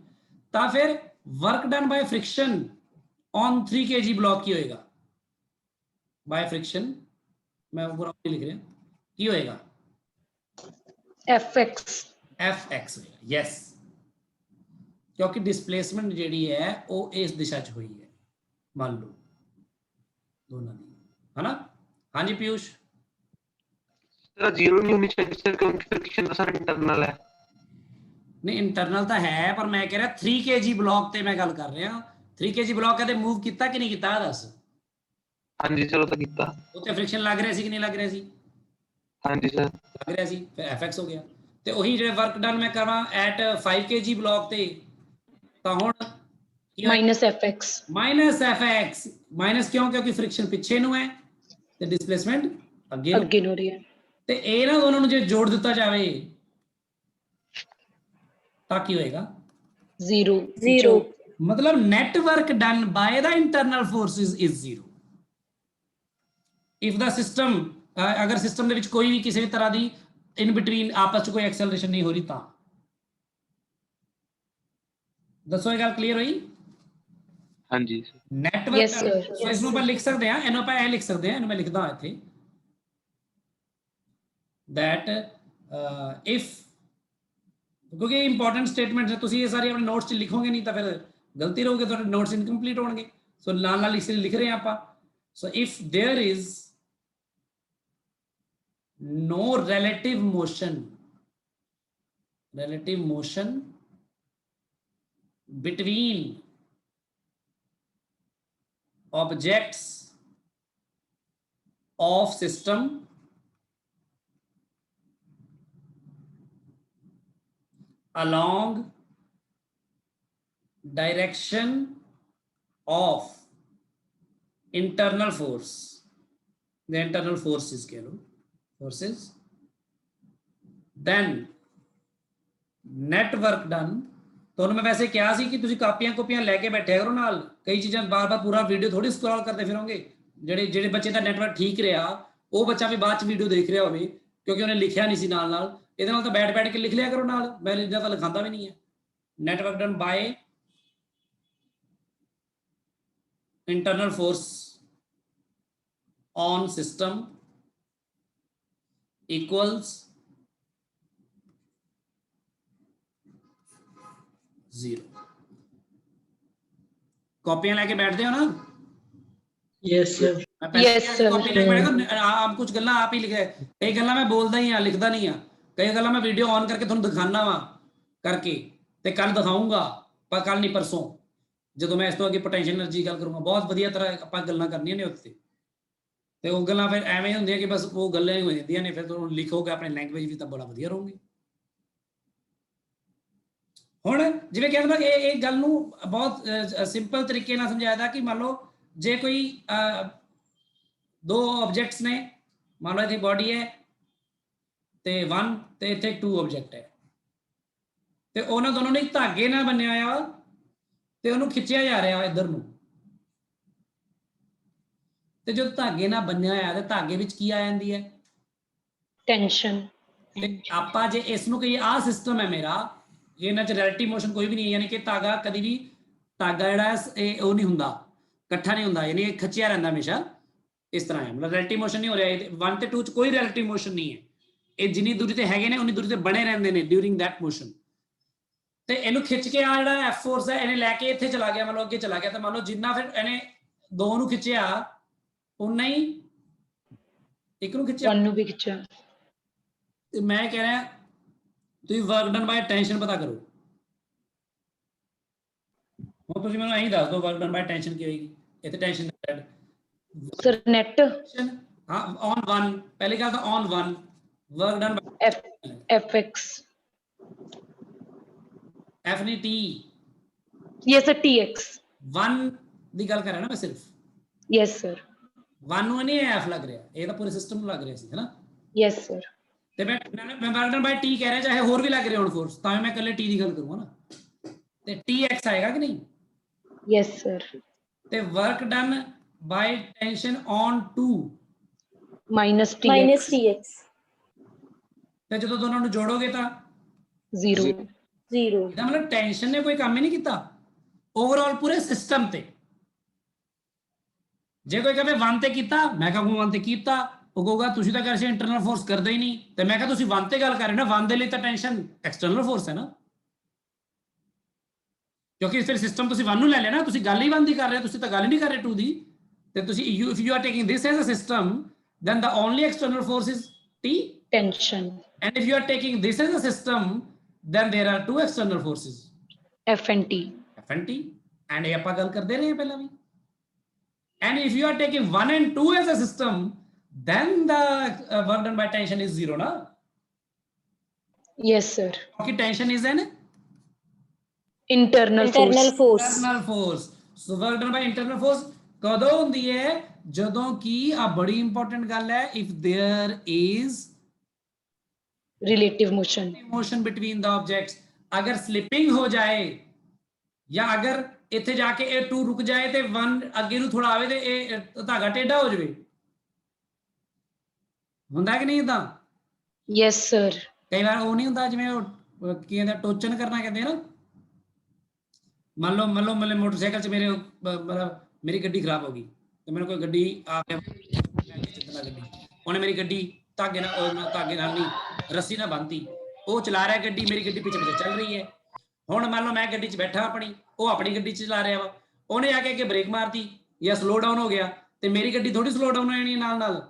ਤਾਂ ਫਿਰ work done ਬਾय friction on 3 kg block की होएगा? बाय फ्रिक्शन, मैं पूरा लिख रहा, की होएगा? fx fx ਹੋਏਗਾ ਯੈਸ, ਕਿਉਂਕਿ ਡਿਸਪਲੇਸਮੈਂਟ ਜਿਹੜੀ ਹੈ ਉਹ ਇਸ ਦਿਸ਼ਾ 'ਚ ਹੋਈ ਹੈ, ਮੰਨ ਲਓ ਦੋਨਾਂ ਦੀ, ਹਨਾ। ਹਾਂਜੀ ਪਿਊਸ਼। ਸਰ 0 ਨਹੀਂ ਹੋਣੀ ਚਾਹੀਦੀ ਸਰ, ਕਿਉਂਕਿ ਫ੍ਰਿਕਸ਼ਨ ਤਾਂ ਸਰ ਇੰਟਰਨਲ ਹੈ। ਨਹੀਂ ਇੰਟਰਨਲ ਤਾਂ ਹੈ, ਪਰ ਮੈਂ ਕਹਿ ਰਿਹਾ 3 kg ਬਲੌਕ ਤੇ ਮੈਂ ਗੱਲ ਕਰ ਰਿਹਾ। 3 kg ਬਲੌਕ ਕਦੇ ਮੂਵ ਕੀਤਾ ਕਿ ਨਹੀਂ ਕੀਤਾ, ਦੱਸ। ਹਾਂਜੀ ਸਰ ਉਹ ਤਾਂ ਕੀਤਾ। ਉੱਥੇ ਫ੍ਰਿਕਸ਼ਨ ਲੱਗ ਰਿਹਾ ਸੀ ਕਿ ਨਹੀਂ ਲੱਗ ਰਿਹਾ ਸੀ? ਹਾਂਜੀ ਸਰ ਲੱਗ ਰਿਹਾ ਸੀ, ਫਿਰ fx ਹੋ ਗਿਆ। ਤੇ ਉਹੀ ਜਿਹੜੇ ਵਰਕ ਡਨ ਮੈਂ ਕਰਾਂ ਐਟ 5 kg ਬਲੌਕ ਤੇ, ਤਾਂ ਹੁਣ minus fx minus fx, minus ਕਿਉਂ? ਕਿਉਂਕਿ ਫ੍ਰਿਕਸ਼ਨ ਪਿੱਛੇ ਨੂੰ ਹੈ ਤੇ ਡਿਸਪਲੇਸਮੈਂਟ ਅੱਗੇ ਨੂੰ। ਅੱਗੇ ਨੂੰ ਰਹੀ ਹੈ। ਤੇ ਇਹ ਨਾ ਦੋਨਾਂ ਨੂੰ ਜੇ ਜੋੜ ਦਿੱਤਾ ਜਾਵੇ ਤਾਂ ਕੀ ਹੋਏਗਾ? 0 ਮਤਲਬ network done by the internal forces is 0 if the system ਅਗਰ ਸਿਸਟਮ ਦੇ ਵਿੱਚ ਕੋਈ ਵੀ ਕਿਸੇ ਵੀ ਤਰ੍ਹਾਂ ਦੀ in between ਆਪਸ ਚ ਕੋਈ ਐਕਸਲਰੇਸ਼ਨ ਨਹੀਂ ਹੋ ਰਹੀ ਤਾਂ। ਦੱਸੋ ਇਹ ਗੱਲ ਕਲੀਅਰ ਹੋਈ? ਹਾਂਜੀ ਨੈਟਵਰਕ Yes, sir. ਸੋ ਇਸ ਨੂੰ ਆਪਾਂ ਲਿਖ ਸਕਦੇ ਹਾਂ, ਇਹਨੂੰ ਆਪਾਂ ਇਹ ਲਿਖ ਸਕਦੇ ਹਾਂ, ਇਹਨੂੰ ਮੈਂ ਲਿਖਦਾ ਹਾਂ ਇੱਥੇ that if, ਕਿਉਂਕਿ ਇੰਪੋਰਟੈਂਟ ਸਟੇਟਮੈਂਟ ਹੈ, ਤੁਸੀਂ ਇਹ ਸਾਰੇ ਆਪਣੇ ਨੋਟਸ 'ਚ ਲਿਖੋਗੇ ਨਹੀਂ ਤਾਂ ਫਿਰ ਗਲਤੀ ਰਹੋਗੇ, ਤੁਹਾਡੇ ਨੋਟਸ ਇਨਕੰਪਲੀਟ ਹੋਣਗੇ। ਸੋ ਨਾਲ ਨਾਲ ਇਸ ਲਈ ਲਿਖ ਰਹੇ ਹਾਂ ਆਪਾਂ। So if there is no relative motion between objects of system along direction of internal force, the internal forces कह लो, forces, then network done। ਤੁਹਾਨੂੰ ਮੈਂ ਵੈਸੇ ਕਿਹਾ ਸੀ ਕਿ ਤੁਸੀਂ ਕਾਪੀਆਂ ਲੈ ਕੇ ਬੈਠਿਆ ਕਰੋ ਨਾਲ, ਕਈ ਚੀਜ਼ਾਂ ਬਾਰ-ਬਾਰ ਪੂਰਾ ਵੀਡੀਓ ਥੋੜੀ ਸਕਰੋਲ ਕਰਦੇ ਫਿਰੋਗੇ। ਜਿਹੜੇ ਬੱਚੇ ਦਾ ਨੈਟਵਰਕ ਠੀਕ ਰਿਹਾ ਉਹ ਬੱਚਾ ਵੀ ਬਾਅਦ ਚ ਵੀਡੀਓ ਦੇਖ ਰਿਹਾ ਹੋਵੇ, ਕਿਉਂਕਿ ਉਹਨੇ ਲਿਖਿਆ ਨਹੀਂ ਸੀ ਨਾਲ ਇਹਦੇ ਨਾਲ ਤਾਂ ਬੈਠ ਕੇ ਲਿਖ ਲਿਆ ਕਰੋ ਨਾਲ। ਮੈਂ ਇੱਦਾਂ ਤਾਂ ਲਿਖਾਂਦਾ ਵੀ ਨਹੀਂ ਹੈ। Net work done by internal force on system equals 0। ਕਾਪੀਆਂ ਲੈ ਕੇ ਬੈਠਦੇ ਹੋ ਨਾ? Yes sir. Yes, sir. Copy ਲੈ ਕੇ ਬੈਠ ਆਪ ਕੁਝ ਗੱਲਾਂ ਆਪ ਹੀ ਲਿਖਿਆ, ਕਈ ਗੱਲਾਂ ਮੈਂ ਬੋਲਦਾ ਹੀ ਆ, ਲਿਖਦਾ ਨਹੀਂ ਆ। ਕਈ ਗੱਲਾਂ ਮੈਂ ਵੀਡੀਓ ਔਨ ਕਰਕੇ ਤੁਹਾਨੂੰ ਦਿਖਾਣਾ ਵਾ ਕਰਕੇ, ਤੇ ਕੱਲ ਦਿਖਾਊਂਗਾ, ਪਰ ਕੱਲ ਨਹੀਂ ਪਰਸੋਂ, ਜਦੋਂ ਮੈਂ ਇਸ ਤੋਂ ਅੱਗੇ ਪੋਟੈਂਸ਼ੀਅਲ એનર્ਜੀ ਗੱਲ ਕਰੂੰਗਾ। ਬਹੁਤ ਵਧੀਆ ਤਰ੍ਹਾਂ ਆਪਾਂ ਗੱਲਾਂ ਕਰਨੀਆਂ ਨੇ ਉੱਤੇ, ਤੇ ਉਹ ਗੱਲਾਂ ਫਿਰ ਐਵੇਂ ਹੁੰਦੀਆਂ ਕਿ ਬਸ ਉਹ ਗੱਲਾਂ ਹੀ ਹੋ ਜਾਂਦੀਆਂ ਨੇ। ਫਿਰ ਤੁਹਾਨੂੰ ਲਿਖੋਗੇ ਆਪਣੇ ਲੈਂਗੁਏਜ ਵੀ ਤਾਂ ਬੜਾ ਵਧੀਆ ਰਹੋਗੇ। ਹੁਣ ਜਿਵੇਂ ਕਹਿੰਦਾ ਇਹ ਗੱਲ ਨੂੰ ਬਹੁਤ ਸਿੰਪਲ ਤਰੀਕੇ ਨਾਲ ਸਮਝਾਇਆ ਦਾ ਕਿ ਮੰਨ ਲਓ ਜੇ ਕੋਈ ਦੋ ਆਬਜੈਕਟਸ ਨੇ, ਮੰਨ ਲਓ ਇੱਥੇ ਬੋਡੀ ਹੈ ਤੇ 1 ਤੇ ਇੱਥੇ 2 ਆਬਜੈਕਟ ਹੈ, ਤੇ ਉਹਨਾਂ ਦੋਨੋਂ ਨੇ ਇੱਕ ਧਾਗੇ ਨਾਲ ਬੰਨਿਆ ਆ ਤੇ ਉਹਨੂੰ ਖਿੱਚਿਆ ਜਾ ਰਿਹਾ ਇੱਧਰ ਨੂੰ। ਤੇ ਜਦੋਂ ਧਾਗੇ ਨਾਲ ਬੰਨਿਆ ਹੋਇਆ ਤੇ ਧਾਗੇ ਵਿੱਚ ਕੀ ਆ ਜਾਂਦੀ ਹੈ? ਟੈਂਸ਼ਨ। ਤੇ ਆਪਾਂ ਜੇ ਇਸ ਨੂੰ ਕਹੀਏ ਆਹ ਸਿਸਟਮ ਹੈ ਮੇਰਾ, ਇਹਨਾਂ 'ਚ ਰਿਲੇਟਿਵ ਮੋਸ਼ਨ ਕੋਈ ਵੀ ਨਹੀਂ ਹੈ, ਯਾਨੀ ਕਿ ਧਾਗਾ ਕਦੀ ਵੀ ਧਾਗਾ ਜਿਹੜਾ ਇਹ ਉਹ ਨਹੀਂ ਹੁੰਦਾ, ਇਕੱਠਾ ਨਹੀਂ ਹੁੰਦਾ, ਯਾਨੀ ਇਹ ਖਿੱਚਿਆ ਰਹਿੰਦਾ ਹਮੇਸ਼ਾ। ਇਸ ਤਰ੍ਹਾਂ ਹੈ, ਮਤਲਬ ਰਿਲੇਟਿਵ ਮੋਸ਼ਨ ਨਹੀਂ ਹੋ ਰਿਹਾ। 1 ਤੇ 2 'ਚ ਕੋਈ ਰਿਲੇਟਿਵ ਮੋਸ਼ਨ ਨਹੀਂ ਹੈ, ਇਹ ਜਿੰਨੀ ਦੂਰੀ ਤੇ ਹੈਗੇ ਨੇ ਉਨੀ ਦੂਰੀ ਤੇ ਬਣੇ ਰਹਿੰਦੇ ਨੇ ਡਿਊਰਿੰਗ ਦੈਟ ਮੋਸ਼ਨ। ਤੇ ਇਹਨੂੰ ਖਿੱਚ ਕੇ ਆ ਜਿਹੜਾ ਐਫ ਫੋਰਸ ਹੈ ਇਹਨੇ ਲੈ ਕੇ ਇੱਥੇ ਚਲਾ ਗਿਆ, ਮਤਲਬ ਅੱਗੇ ਚਲਾ ਗਿਆ। ਤਾਂ ਮੰਨ ਲਓ ਜਿੰਨਾ ਫਿਰ ਇਹਨੇ 2 ਨੂੰ ਖਿੱਚਿਆ ਉਨਾ ਹੀ ਇੱਕ ਨੂੰ ਖਿੱਚਿਆ, 1 ਨੂੰ ਵੀ ਖਿੱਚਿਆ। ਤੇ ਮੈਂ ਕਹਿ ਰਿਹਾ ਤੁਸੀਂ ਵਰਕ ਡਨ ਬਾਈ ਟੈਂਸ਼ਨ ਪਤਾ ਕਰੋ। ਹੁਣ ਤੁਸੀਂ ਮੈਨੂੰ ਐਂ ਦੱਸ ਦਿਓ ਵਰਕ ਡਨ ਬਾਈ ਟੈਂਸ਼ਨ ਕੀ ਹੋਏਗੀ? ਇੱਥੇ ਟੈਂਸ਼ਨ ਸਰ ਨੈਟ ਹਾਂ ਔਨ 1, ਪਹਿਲੀ ਗੱਲ ਤਾਂ on 1 work done fx F ਨਹੀਂ ਟੀ। yes sir tx 1 ਦੀ ਗੱਲ ਕਰ ਰਿਹਾ ਨਾ ਮੈਂ ਸਿਰਫ, yes sir 1 ਨੂੰ ਨਹੀਂ ਐਫ ਲੱਗ ਰਿਹਾ, ਇਹ ਤਾਂ ਪੂਰੇ ਸਿਸਟਮ ਨੂੰ ਲੱਗ ਰਿਹਾ ਸੀ, ਹੈਨਾ? yes sir ਤੇ ਮੈਂ ਵਰਕ ਡਨ ਬਾਈ ਟੀ ਕਹਿ ਰਿਹਾ, ਚਾਹੇ ਹੋਰ ਵੀ ਲੱਗ ਰਿਹਾ ਹੁਣ ਫੋਰਸ, ਤਾਂ ਮੈਂ ਇਕੱਲੇ ਟੀ ਦੀ ਗੱਲ ਕਰੂੰਗਾ ਨਾ। ਤੇ tx ਆਏਗਾ ਕਿ ਨਹੀਂ? yes sir ਤੇ work done by tension on 2 minus tx ਤੇ ਜਦੋਂ ਦੋਨਾਂ ਨੂੰ ਜੋੜੋਗੇ ਤਾਂ 0 ਇਹਦਾ ਮਤਲਬ ਟੈਂਸ਼ਨ ਨੇ ਕੋਈ ਕੰਮ ਹੀ ਨਹੀਂ ਕੀਤਾ ਓਵਰਆਲ ਪੂਰੇ ਸਿਸਟਮ ਤੇ। ਜੇ ਕੋਈ ਕਹੇ 1 ਤੇ ਕੀਤਾ, ਮੈਂ ਕਹੂੰ 1 ਤੇ ਕੀਤਾ, ਉਹ ਕਹੂਗਾ ਤੁਸੀਂ ਤਾਂ ਕਹਿੰਦੇ ਇੰਟਰਨਲ ਫੋਰਸ ਕਰਦੇ ਹੀ ਨਹੀਂ, ਤੇ ਮੈਂ ਕਿਹਾ ਤੁਸੀਂ 1 ਤੇ ਗੱਲ ਕਰ ਰਹੇ ਨਾ, 1 ਦੇ ਲਈ ਤਾਂ ਟੈਂਸ਼ਨ ਐਕਸਟਰਨਲ ਫੋਰਸ ਹੈ ਨਾ, ਕਿਉਂਕਿ ਫਿਰ ਸਿਸਟਮ ਤੁਸੀਂ 1 ਨੂੰ ਲੈ ਲਿਆ ਨਾ, ਤੁਸੀਂ ਗੱਲ ਹੀ 1 ਦੀ ਕਰ ਰਹੇ ਹੋ, ਤੁਸੀਂ ਤਾਂ ਗੱਲ ਹੀ ਨਹੀਂ ਕਰ ਰਹੇ 2 ਦੀ। ਤੇ ਤੁਸੀਂ if you are taking this as a system, then the only external force is T, tension, and if you are taking this as a system, then there are 2 external forces, F and T. F and T, and ਇਹ ਆਪਾਂ ਗੱਲ ਕਰਦੇ ਰਹੇ ਪਹਿਲਾਂ ਵੀ। and if you are taking 1 and 2 as a system, then the work done by tension is 0 na, Yes sir. क्योंकि tension is an Internal force. internal force, so work done by internal force ਕਦੋਂ ਹੁੰਦੀ ਹੈ, ਜਦੋਂ ਕਿ ਆ ਬੜੀ important ਗੱਲ ਹੈ, if there is Relative motion. motion between the objects, अगर स्लिपिंग हो जाए या अगर ਇੱਥੇ ਜਾ ਕੇ ਇਹ 2 ਰੁਕ ਜਾਏ ਤੇ 1 ਅੱਗੇ ਨੂੰ ਥੋੜਾ ਆਵੇ ਤੇ ਇਹ ਧਾਗਾ ਟੇਢਾ ਹੋ ਜਾਵੇ, ਹੁੰਦਾ ਕਿ ਨਹੀਂ ਇਦਾਂ? Yes sir. ਕਈ ਵਾਰ ਉਹ ਨਹੀਂ ਹੁੰਦਾ, ਜਿਵੇਂ ਉਹ ਕੀ ਕਹਿੰਦੇ ਟੋਚਨ ਕਰਨਾ ਕਹਿੰਦੇ ਆ ਨਾ, ਮੰਨ ਲਓ ਮਤਲਬ ਮੋਟਰਸਾਈਕਲ 'ਚ ਮੇਰੇ ਮਤਲਬ ਮੇਰੀ ਗੱਡੀ ਖਰਾਬ ਹੋ ਗਈ ਤੇ ਮੈਨੂੰ ਕੋਈ ਗੱਡੀ ਆ ਗਿਆ, ਗੱਡੀ ਉਹਨੇ ਮੇਰੀ ਗੱਡੀ ਧਾਗੇ ਨਾਲ ਨਹੀਂ ਰੱਸੀ ਨਾਲ ਬੰਨਤੀ, ਉਹ ਚਲਾ ਰਿਹਾ ਗੱਡੀ, ਮੇਰੀ ਗੱਡੀ ਪਿੱਛੇ ਚੱਲ ਰਹੀ ਹੈ। ਹੁਣ ਮੰਨ ਲਓ ਮੈਂ ਗੱਡੀ 'ਚ ਬੈਠਾ ਆਪਣੀ, ਉਹ ਆਪਣੀ ਗੱਡੀ 'ਚ ਚਲਾ ਰਿਹਾ ਵਾ, ਉਹਨੇ ਆ ਕੇ ਅੱਗੇ ਬ੍ਰੇਕ ਮਾਰਤੀ ਜਾਂ ਸਲੋ ਡਾਊਨ ਹੋ ਗਿਆ, ਤੇ ਮੇਰੀ ਗੱਡੀ ਥੋੜੀ ਸਲੋ ਡਾਊਨ ਹੋ ਜਾਣੀ ਨਾਲ,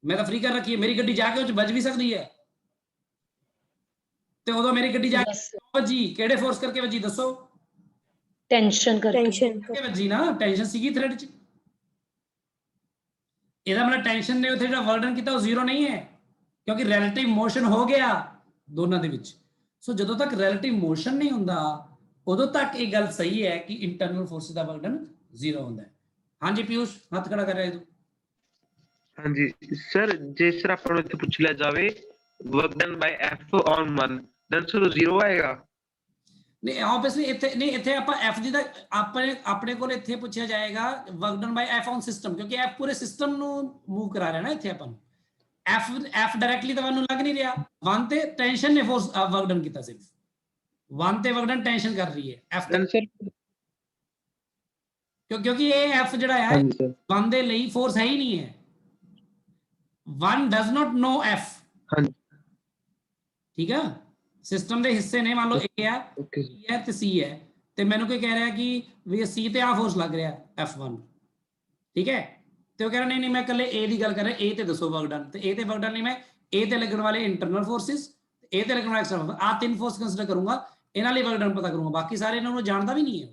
ਮੈਂ ਤਾਂ ਫ੍ਰੀ ਕਰ ਰੱਖੀ ਹੈ, ਮੇਰੀ ਗੱਡੀ ਜਾ ਕੇ ਉਹ 'ਚ ਵੱਜ ਵੀ ਸਕਦੀ ਹੈ। ਤੇ ਉਦੋਂ ਮੇਰੀ ਗੱਡੀ ਜਾ ਕੇ ਵੱਜੀ, ਕਿਹੜੇ ਫੋਰਸ ਕਰਕੇ ਵੱਜੀ ਦੱਸੋ? Tension ਕਰਕੇ। ਕਿ ਵੱਜੀ ਨਾ, ਟੈਂਸ਼ਨ ਸੀਗੀ ਥ੍ਰੈਡ 'ਚ, ਇਹਦਾ ਮਤਲਬ ਟੈਂਸ਼ਨ ਨੇ ਉੱਥੇ ਜਿਹੜਾ ਵਰਕ ਡਨ ਕੀਤਾ ਉਹ 0 ਨਹੀਂ ਹੈ, ਕਿਉਂਕਿ ਰਿਲੇਟਿਵ ਮੋਸ਼ਨ ਹੋ ਗਿਆ ਦੋਨਾਂ ਦੇ ਵਿੱਚ। ਸੋ ਜਦੋਂ ਤੱਕ ਰਿਲੇਟਿਵ ਮੋਸ਼ਨ ਨਹੀਂ ਹੁੰਦਾ ਉਦੋਂ ਤੱਕ ਇਹ ਗੱਲ ਸਹੀ ਹੈ ਕਿ ਇੰਟਰਨਲ ਫੋਰਸ ਦਾ ਵਰਕ ਡਨ 0 ਹੁੰਦਾ ਹੈ। ਹਾਂਜੀ ਪਿਊਸ਼, ਹੱਥ ਖੜਾ ਕਰ ਰਿਹਾ ਤੂੰ। ਹਾਂਜੀ ਸਰ, ਜੇ ਸਰ ਆਪਾਂ ਨੂੰ ਇੱਥੇ ਪੁੱਛ ਲਿਆ ਜਾਵੇ work done by F on 1, then sir 0 ਆਏਗਾ? ਨਹੀਂ ਆਬਵੀਅਸਲੀ ਇੱਥੇ ਆਪਾਂ F ਦੀ ਤਾਂ ਆਪਣੇ ਕੋਲ ਇੱਥੇ ਪੁੱਛਿਆ ਜਾਏਗਾ work done by F on system, ਕਿਉਂਕਿ F ਪੂਰੇ ਸਿਸਟਮ ਨੂੰ ਮੂਵ ਕਰਾ ਰਿਹਾ ਨਾ ਇੱਥੇ ਆਪਾਂ ਨੂੰ। F ਡਾਇਰੈਕਟਲੀ ਤਾਂ ਤੁਹਾਨੂੰ ਲੱਗ ਨਹੀਂ ਰਿਹਾ, 1 ਤੇ ਟੈਂਸ਼ਨ ਨੇ ਫੋਰਸ ਵਰਕ ਡਨ ਕੀਤਾ, ਸਿਰਫ 1 ਤੇ ਵਰਕ ਡਨ ਟੈਂਸ਼ਨ ਕਰ ਰਹੀ ਹੈ F, ਕਿਉਂਕਿ ਇਹ F ਜਿਹੜਾ ਹੈ 1 ਦੇ ਲਈ ਫੋਰਸ ਹੈ ਹੀ ਨਹੀਂ ਹੈ, 1 does not know F, ਠੀਕ ਹੈ। ਸਿਸਟਮ ਦੇ ਹਿੱਸੇ ਨੇ, ਮੰਨ ਲਓ A ਹੈ ਤੇ C ਹੈ, ਤੇ ਮੈਨੂੰ ਕੋਈ ਕਹਿ ਰਿਹਾ ਕਿ ਵੀ C ਤੇ ਆ ਫੋਰਸ ਲੱਗ ਰਿਹਾ F1, ਠੀਕ ਹੈ, ਤੇ ਉਹ ਕਹਿ ਰਿਹਾ ਨਹੀਂ ਮੈਂ ਇਕੱਲੇ A ਦੀ ਗੱਲ ਕਰ ਰਿਹਾ, A ਤੇ ਦੱਸੋ ਵਰਕ ਡਨ, ਤੇ A ਤੇ ਵਰਕ ਡਨ ਨਹੀਂ, ਮੈਂ A ਤੇ ਲੱਗਣ ਵਾਲੇ ਇੰਟਰਨਲ ਫੋਰਸਿਸ, A ਤੇ ਲੱਗਣ ਵਾਲੇ ਐਕਸਟਰਨਲ, ਆ 3 ਫੋਰਸ ਕੰਸੀਡਰ ਕਰੂੰਗਾ, ਇਹਨਾਂ ਲਈ ਵਰਕ ਡਨ ਪਤਾ ਕਰੂੰਗਾ, ਬਾਕੀ ਸਾਰੇ ਇਹਨਾਂ ਨੂੰ ਜਾਣਦਾ ਵੀ ਨਹੀਂ ਹੈ,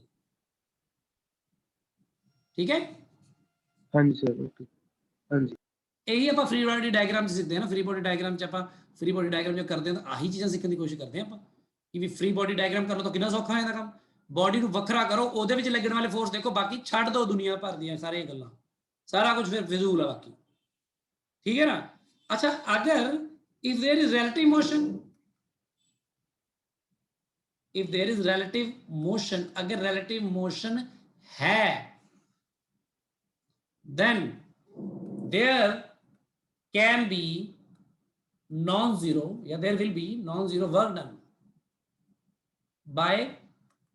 ਠੀਕ ਹੈ। ਹਾਂਜੀ ਸਰ, ਓਕੇ, ਹਾਂਜੀ। ਇਹੀ ਆਪਾਂ ਫ੍ਰੀ ਬੋਡੀ ਡਾਇਗਰਾਮ 'ਚ ਸਿੱਖਦੇ ਹਾਂ ਨਾ, ਫ੍ਰੀ ਬੋਡੀ ਡਾਇਗਰਾਮ 'ਚ ਆਪਾਂ ਫ੍ਰੀ ਬੋਡੀ ਡਾਇਗਰਾਮ ਜੋ ਕਰਦੇ ਹਾਂ ਆਹੀ ਚੀਜ਼ਾਂ ਸਿੱਖਣ ਦੀ ਕੋਸ਼ਿਸ਼ ਕਰਦੇ ਹਾਂ ਆਪਾਂ, ਕਿ ਵੀ ਫ੍ਰੀ ਬੋਡੀ ਡਾਇਗਰਾਮ ਕਰਨਾ ਤਾਂ ਕਿੰਨਾ ਸੌਖਾ ਹੈ ਇਹਦਾ ਕੰਮ, ਬੋਡੀ ਨੂੰ ਵੱਖਰਾ ਕਰੋ, ਉਹਦੇ ਵਿੱਚ ਲੱਗਣ ਵਾਲੇ ਫੋਰਸ ਦੇਖੋ, ਬਾਕੀ ਛੱਡ ਦਿਓ ਦੁਨੀਆ ਭਰ ਦੀਆਂ ਸਾਰੀਆਂ ਗੱਲਾਂ, ਸਾਰਾ ਕੁਝ ਫਿਰ ਫਿਜ਼ੂਲ ਹੈ ਬਾਕੀ, ਠੀਕ ਹੈ ਨਾ। ਅੱਛਾ, ਅਗਰ if there is relative motion, अगर relative motion है, then there can be non-zero, there will be non-zero work done by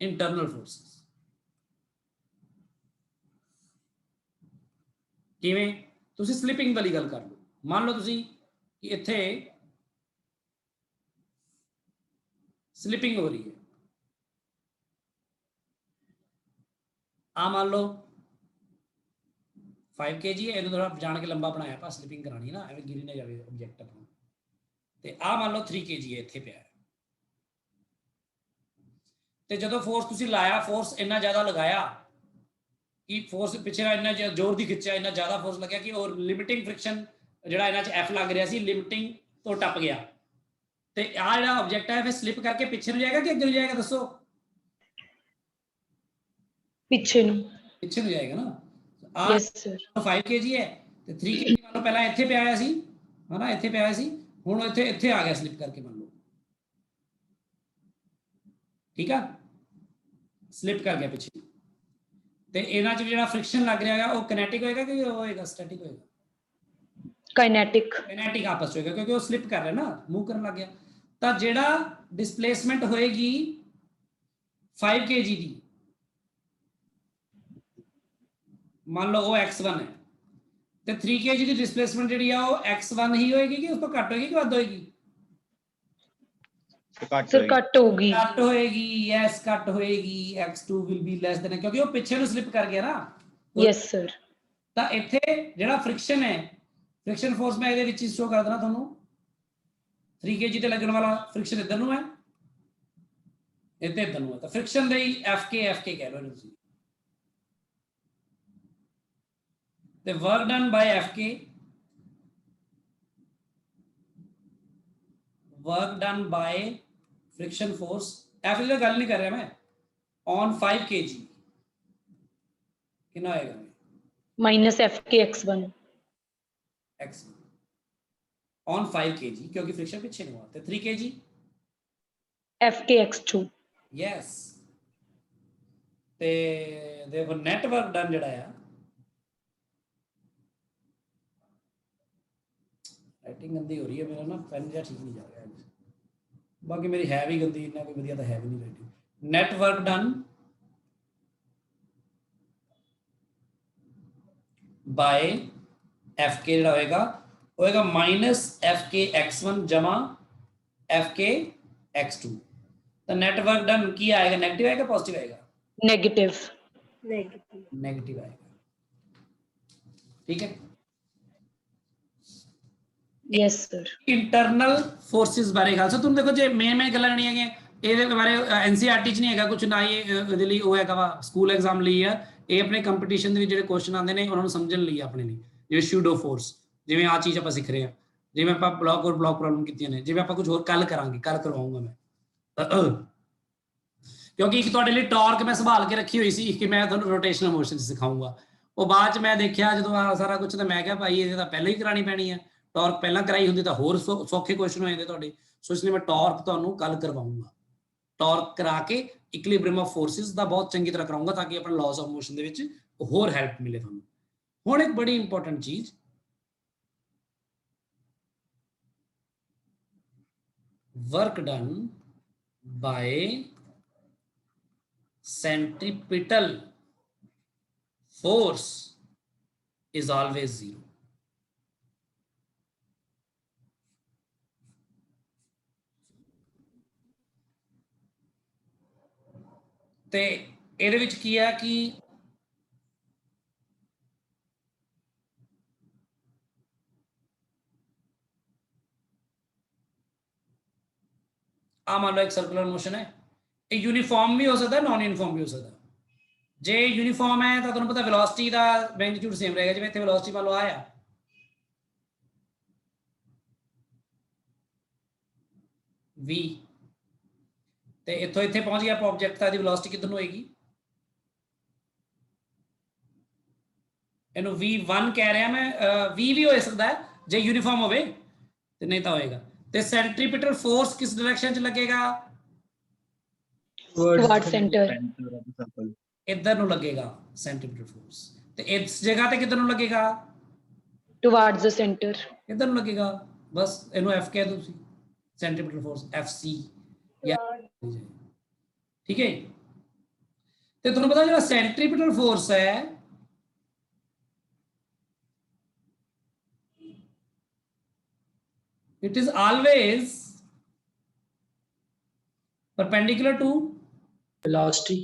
internal forces. ਕਿਵੇਂ? ਤੁਸੀਂ ਸਲਿਪਿੰਗ ਵਾਲੀ ਗੱਲ ਕਰ ਲਓ, ਮੰਨ ਲਓ ਤੁਸੀਂ ਕਿ ਇੱਥੇ ਸਲਿਪਿੰਗ ਹੋ ਰਹੀ ਹੈ, ਆ ਮੰਨ ਲਓ 5 kg ਹੈ, ਇਹਨੂੰ ਥੋੜਾ ਜਾਣ ਕੇ ਲੰਬਾ ਬਣਾਇਆ ਆਪਾਂ, ਸਲਿਪਿੰਗ ਕਰਾਣੀ ਹੈ ਨਾ, ਐਵੇਂ ਗਿਰੀ ਨਾ ਜਾਵੇ ਆਬਜੈਕਟ ਆਪਣਾ, ਤੇ ਆ ਮੰਨ ਲਓ 3 kg ਹੈ, ਇੱਥੇ ਪਿਆ ਹੈ, ਤੇ ਜਦੋਂ ਫੋਰਸ ਤੁਸੀਂ ਲਾਇਆ, ਫੋਰਸ ਇੰਨਾ ਜ਼ਿਆਦਾ ਲਗਾਇਆ ਕਿ ਫੋਰਸ ਪਿੱਛੇ ਇੰਨਾ ਜ਼ੋਰ ਦੀ ਖਿੱਚਿਆ, ਇੰਨਾ ਜ਼ਿਆਦਾ ਫੋਰਸ ਲੱਗਿਆ ਕਿ ਉਹ ਲਿਮਿਟਿੰਗ ਫ੍ਰਿਕਸ਼ਨ ਜਿਹੜਾ ਇਹਨਾਂ 'ਚ F ਲੱਗ ਰਿਹਾ ਸੀ, ਲਿਮਿਟਿੰਗ ਤੋਂ ਟੱਪ ਗਿਆ, ਤੇ ਆ ਜਿਹੜਾ ਆਬਜੈਕਟ ਹੈ ਫਿਰ ਸਲਿਪ ਕਰਕੇ ਪਿੱਛੇ ਨੂੰ ਜਾਏਗਾ ਕਿ ਅੱਗੇ ਨੂੰ ਜਾਏਗਾ ਦੱਸੋ? ਪਿੱਛੇ ਨੂੰ ਜਾਏਗਾ ਨਾ। Yes sir. 5 kg ਹੈ ਤੇ 3 kg ਮੰਨ ਲਓ ਪਹਿਲਾਂ ਇੱਥੇ ਪਿਆ ਹੋਇਆ ਸੀ, ਹਨਾ, ਇੱਥੇ ਪਿਆ ਹੋਇਆ ਸੀ, ਹੁਣ ਇੱਥੇ ਆ ਗਿਆ ਸਲਿਪ ਕਰਕੇ, ਮੰਨ ਲਓ, ਠੀਕ ਆ, ਸਲਿਪ ਕਰ ਗਿਆ ਪਿੱਛੇ, ਤੇ ਇਹਨਾਂ 'ਚ ਜਿਹੜਾ ਫ੍ਰਿਕਸ਼ਨ ਲੱਗ ਰਿਹਾ ਹੈ ਉਹ ਕਿਨੈਟਿਕ ਹੋਏਗਾ ਕਿ ਹੋਏਗਾ ਸਟੈਟਿਕ ਹੋਏਗਾ? ਕਾਈਨੈਟਿਕ ਆਪਸ 'ਚ ਹੋਏਗਾ, ਕਿਉਂਕਿ ਉਹ ਸਲਿਪ ਕਰ ਰਿਹਾ ਨਾ, ਮੂਵ ਕਰਨ ਲੱਗ ਗਿਆ, ਤਾਂ ਜਿਹੜਾ ਡਿਸਪਲੇਸਮੈਂਟ ਹੋਏਗੀ 5 kg ਦੀ, ਮੰਨ ਲਓ ਉਹ x1 ਹੈ, ਤੇ 3 kg ਦੀ ਡਿਸਪਲੇਸਮੈਂਟ ਜਿਹੜੀ ਆ ਉਹ x1 ਹੀ ਹੋਏਗੀ ਕਿ ਉਸ ਤੋਂ ਘੱਟ ਹੋਏਗੀ ਕਿ ਵੱਧ ਹੋਏਗੀ? ਤੇ ਘੱਟ ਸਰ ਹੋਏਗੀ। ਘੱਟ ਹੋਊਗੀ। ਘੱਟ ਹੋਏਗੀ, ਯੈਸ ਘੱਟ ਹੋਏਗੀ। x2 ਵਿਲ ਬੀ ਲੈਸ ਦੇਨ, ਕਿਉਂਕਿ ਉਹ ਪਿੱਛੇ ਨੂੰ ਸਲਿਪ ਕਰ ਗਿਆ ਨਾ। Yes sir. ਤਾਂ ਇੱਥੇ ਜਿਹੜਾ ਫ੍ਰਿਕਸ਼ਨ ਹੈ, ਫ੍ਰਿਕਸ਼ਨ ਫੋਰਸ ਮੈਂ ਇਹਦੇ ਵਿੱਚ ਹੀ ਸ਼ੋ ਕਰ ਦੇਣਾ ਤੁਹਾਨੂੰ। 3 kg ਤੇ ਲੱਗਣ ਵਾਲਾ ਫ੍ਰਿਕਸ਼ਨ ਇੱਧਰ ਨੂੰ ਹੈ, ਇੱਧਰ ਨੂੰ ਹੈ, ਤਾਂ ਫ੍ਰਿਕਸ਼ਨ ਦੇ ਹੀ FK ਕਹਿ ਲਓ ਇਹਨੂੰ ਤੁਸੀਂ। ਤੇ work done by FK, work done by friction force, F ਦੀ ਗੱਲ ਨਹੀਂ ਕਰ ਰਿਹਾ ਮੈਂ, on 5 kg ਕਿੰਨਾ ਆਏਗਾ? Minus FKX1 x on 5 kg, ਕਿਉਂਕਿ ਫ੍ਰਿਕਸ਼ਨ ਪਿੱਛੇ ਨੂੰ ਆ। ਤੇ 3 kg FKX2 ਯੈਸ। ਤੇ ਦੇਖੋ ਨੈਟ ਵਰਕ ਡਨ ਜਿਹੜਾ ਆ, ਰਾਈਟਿੰਗ ਗੰਦੀ ਹੋ ਰਹੀ ਹੈ ਮੇਰਾ ਨਾ, ਪੈਨ ਜਿਹਾ ਠੀਕ ਨਹੀਂ ਜਾ ਰਿਹਾ। ਬਾਕੀ ਮੇਰੀ ਹੈ ਵੀ ਗੰਦੀ, ਇੰਨਾ ਕੋਈ ਵਧੀਆ ਤਾਂ ਹੈ ਵੀ ਨਹੀਂ writing. Net work done by FK ਜਿਹੜਾ ਹੋਏਗਾ ਮਾਈਨਸ FKX1 ਜਮਾ FKX2। ਤਾਂ ਨੈਟ ਵਰਕ ਡਨ ਕੀ ਆਏਗਾ? ਨੈਗੇਟਿਵ ਆਏਗਾ ਪੋਜ਼ਿਟਿਵ ਆਏਗਾ? ਨੈਗੇਟਿਵ। ਨੈਗੇਟਿਵ ਆਏਗਾ। ਠੀਕ ਹੈ। Yes sir. ਇੰਟਰਨਲ ਫੋਰਸਿਸ ਬਾਰੇ ਗੱਲ ਸੋ ਤੁਹਾਨੂੰ ਦੇਖੋ, ਜੇ ਮੇਨ ਗੱਲਾਂ ਨਹੀਂ ਹੈਗੀਆਂ ਇਹਦੇ ਬਾਰੇ NCERT ਚ ਨਹੀਂ ਹੈਗਾ ਕੁਝ ਨਾ, ਹੀ ਇਹਦੇ ਲਈ ਉਹ ਹੈਗਾ ਵਾ ਸਕੂਲ ਐਗਜ਼ਾਮ ਲਈ ਆ। ਇਹ ਆਪਣੇ ਕੰਪੀਟੀਸ਼ਨ ਦੇ ਵਿੱਚ ਜਿਹੜੇ ਕੁਐਸਚਨ ਆਉਂਦੇ ਨੇ ਉਹਨਾਂ ਨੂੰ ਸਮਝਣ ਲਈ ਆਪਣੇ ਲਈ, ਜਿਵੇਂ ਸ਼ੂਡੋ ਫੋਰਸ, ਜਿਵੇਂ ਆਹ ਚੀਜ਼ ਆਪਾਂ ਸਿੱਖ ਰਹੇ ਹਾਂ, ਜਿਵੇਂ ਆਪਾਂ ਬਲੌਕ ਔਰ ਬਲੌਕ ਪ੍ਰੋਬਲਮ ਕੀਤੀਆਂ ਨੇ, ਜਿਵੇਂ ਆਪਾਂ ਕੁਝ ਹੋਰ ਕੱਲ ਕਰਾਂਗੇ, ਕੱਲ ਕਰਵਾਉਂਗਾ ਮੈਂ। ਕਿਉਂਕਿ ਇੱਕ ਤੁਹਾਡੇ ਲਈ ਟਾਰਕ ਮੈਂ ਸੰਭਾਲ ਕੇ ਰੱਖੀ ਹੋਈ ਸੀ ਕਿ ਮੈਂ ਤੁਹਾਨੂੰ ਰੋਟੇਸ਼ਨਲ ਮੋਸ਼ਨ ਸਿਖਾਊਂਗਾ। ਉਹ ਬਾਅਦ ਚ ਮੈਂ ਦੇਖਿਆ ਜਦੋਂ ਆ ਸਾਰਾ ਕੁਝ, ਤਾਂ ਮੈਂ ਕਿਹਾ ਭਾਈ ਇਹ ਤਾਂ ਪਹਿਲਾਂ ਹੀ ਕਰਾਣੀ ਪੈਣੀ ਹੈ। ਟਾਰਕ ਪਹਿਲਾਂ ਕਰਾਈ ਹੁੰਦੀ ਤਾਂ ਹੋਰ ਸੌਖੇ ਕੁਐਸਚਨ ਹੋ ਜਾਂਦੇ ਤੁਹਾਡੇ। ਸੋ ਇਸ ਲਈ ਮੈਂ ਟਾਰਕ ਤੁਹਾਨੂੰ ਕੱਲ ਕਰਵਾਉਂਗਾ। ਟਾਰਕ ਕਰਾ ਕੇ ਇਕੁਇਲਿਬ੍ਰੀਅਮ ਆਫ ਫੋਰਸਿਸ ਦਾ ਬਹੁਤ ਚੰਗੀ ਤਰ੍ਹਾਂ ਕਰਾਉਂਗਾ, ਤਾਂ ਕਿ ਆਪਣਾ ਲਾਜ਼ ਆਫ ਮੋਸ਼ਨ ਦੇ ਵਿੱਚ ਹੋਰ ਹੈਲਪ ਮਿਲੇ ਤੁਹਾਨੂੰ। ਹੁਣ ਇੱਕ ਬੜੀ ਇੰਪੋਰਟੈਂਟ ਚੀਜ਼, work done by centripetal force is always 0. ਤੇ ਇਹਦੇ ਵਿੱਚ ਕੀ ਆ ਕਿ ਆ ਮੰਨ ਲਓ ਇੱਕ ਸਰਕੂਲਰ ਮੋਸ਼ਨ ਹੈ, ਇਹ ਯੂਨੀਫਾਰਮ ਵੀ ਹੋ ਸਕਦਾ, ਨਾਨ ਯੂਨੀਫਾਰਮ ਵੀ ਹੋ ਸਕਦਾ। ਜੇ ਯੂਨੀਫਾਰਮ ਹੈ ਤਾਂ ਤੁਹਾਨੂੰ ਪਤਾ ਵੈਲੋਸਿਟੀ ਦਾ ਮੈਗਨੀਟਿਊਡ ਸੇਮ ਰਹੇਗਾ। ਜਿਵੇਂ ਇੱਥੇ ਵੈਲੋਸਿਟੀ ਮੰਨ ਲਓ ਆਇਆ v, ਤੇ ਇੱਥੋਂ ਇੱਥੇ ਪਹੁੰਚ ਗਿਆ ਆਬਜੈਕਟ, ਤਾਂ ਇਹਦੀ ਵੈਲੋਸਿਟੀ ਕਿੱਧਰ ਨੂੰ ਹੋਏਗੀ? ਇਹਨੂੰ v1 ਕਹਿ ਰਿਹਾ ਮੈਂ, v ਵੀ ਹੋ ਸਕਦਾ ਹੈ ਜੇ ਯੂਨੀਫਾਰਮ ਹੋਵੇ, ਤੇ ਨਹੀਂ ਤਾਂ ਹੋਏਗਾ। ਤੇ ਸੈਂਟਰੀਪੀਟਲ ਫੋਰਸ ਕਿਸ ਡਾਇਰੈਕਸ਼ਨ ਚ ਲੱਗੇਗਾ? ਟੁਵਾਰਡ ਸੈਂਟਰ। ਇੱਧਰ ਨੂੰ ਲੱਗੇਗਾ ਸੈਂਟਰੀਪੀਟਲ ਫੋਰਸ। ਤੇ ਇਸ ਜਗ੍ਹਾ ਤੇ ਕਿੱਧਰ ਨੂੰ ਲੱਗੇਗਾ? ਟੁਵਾਰਡਸ ਦ ਸੈਂਟਰ। ਇੱਧਰ ਨੂੰ ਲੱਗੇਗਾ। ਬਸ ਇਹਨੂੰ F ਕਹਿ ਦਿਓ ਤੁਸੀਂ, ਸੈਂਟਰੀਪੀਟਲ ਫੋਰਸ FC ਜਾਂ ਠੀਕ ਹੈ। ਤੇ ਤੁਹਾਨੂੰ ਪਤਾ ਜਿਹੜਾ ਸੈਂਟਰੀਪੀਟਲ ਫੋਰਸ ਹੈ, it is always perpendicular to velocity,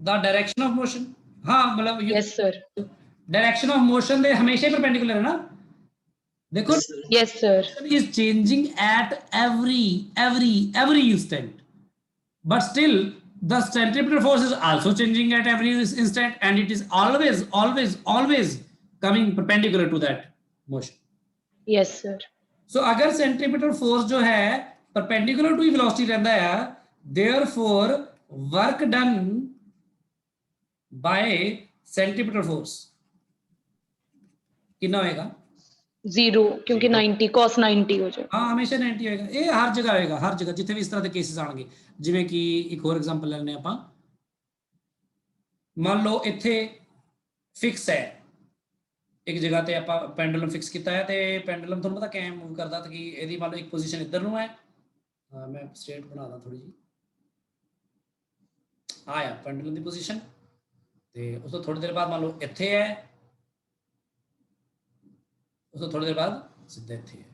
the direction of motion. हाँ मतलब yes sir. Direction of motion दे हमेशा परपेंडिकुलर है ना। देखो yes sir. is changing at every instant, but still the centripetal force is also changing at every instant, and it is always coming perpendicular to that motion. Yes sir. So अगर centripetal force जो है perpendicular to velocity रहता है, therefore work done by centripetal force कितना होएगा? 0, क्योंकि 90 cos 90 हो जाए। हाँ हमेशा 90 होएगा। ये हर जगह होएगा, हर जगह जिथे भी इस तरह के केसेस आएंगे। जिवें कि एक और एग्जांपल लेने ਆਪਾਂ, मान लो इथे फिक्स है एक जगह ਤੇ ਆਪਾਂ ਪੈਂਡੂਲਮ ਫਿਕਸ ਕੀਤਾ ਹੈ, ਤੇ ਪੈਂਡੂਲਮ ਤੁਹਾਨੂੰ ਪਤਾ ਕਿਵੇਂ ਮੂਵ ਕਰਦਾ, ਤਾਂ ਕਿ ਇਹਦੀ ਮੰਨ ਲਓ ਇੱਕ ਪੋਜੀਸ਼ਨ ਇੱਧਰ ਨੂੰ ਹੈ, ਮੈਂ ਸਟ੍ਰੇਟ ਬਣਾ ਦਾਂ ਥੋੜੀ ਜੀ, ਆਇਆ ਪੈਂਡੂਲਮ ਦੀ ਪੋਜੀਸ਼ਨ, ਤੇ ਉਸ ਤੋਂ ਥੋੜੀ ਦੇਰ ਬਾਅਦ ਮੰਨ ਲਓ ਇੱਥੇ ਹੈ, ਉਸ ਤੋਂ ਥੋੜੀ ਦੇਰ ਬਾਅਦ ਸਿੱਧਾ ਇੱਥੇ ਹੈ,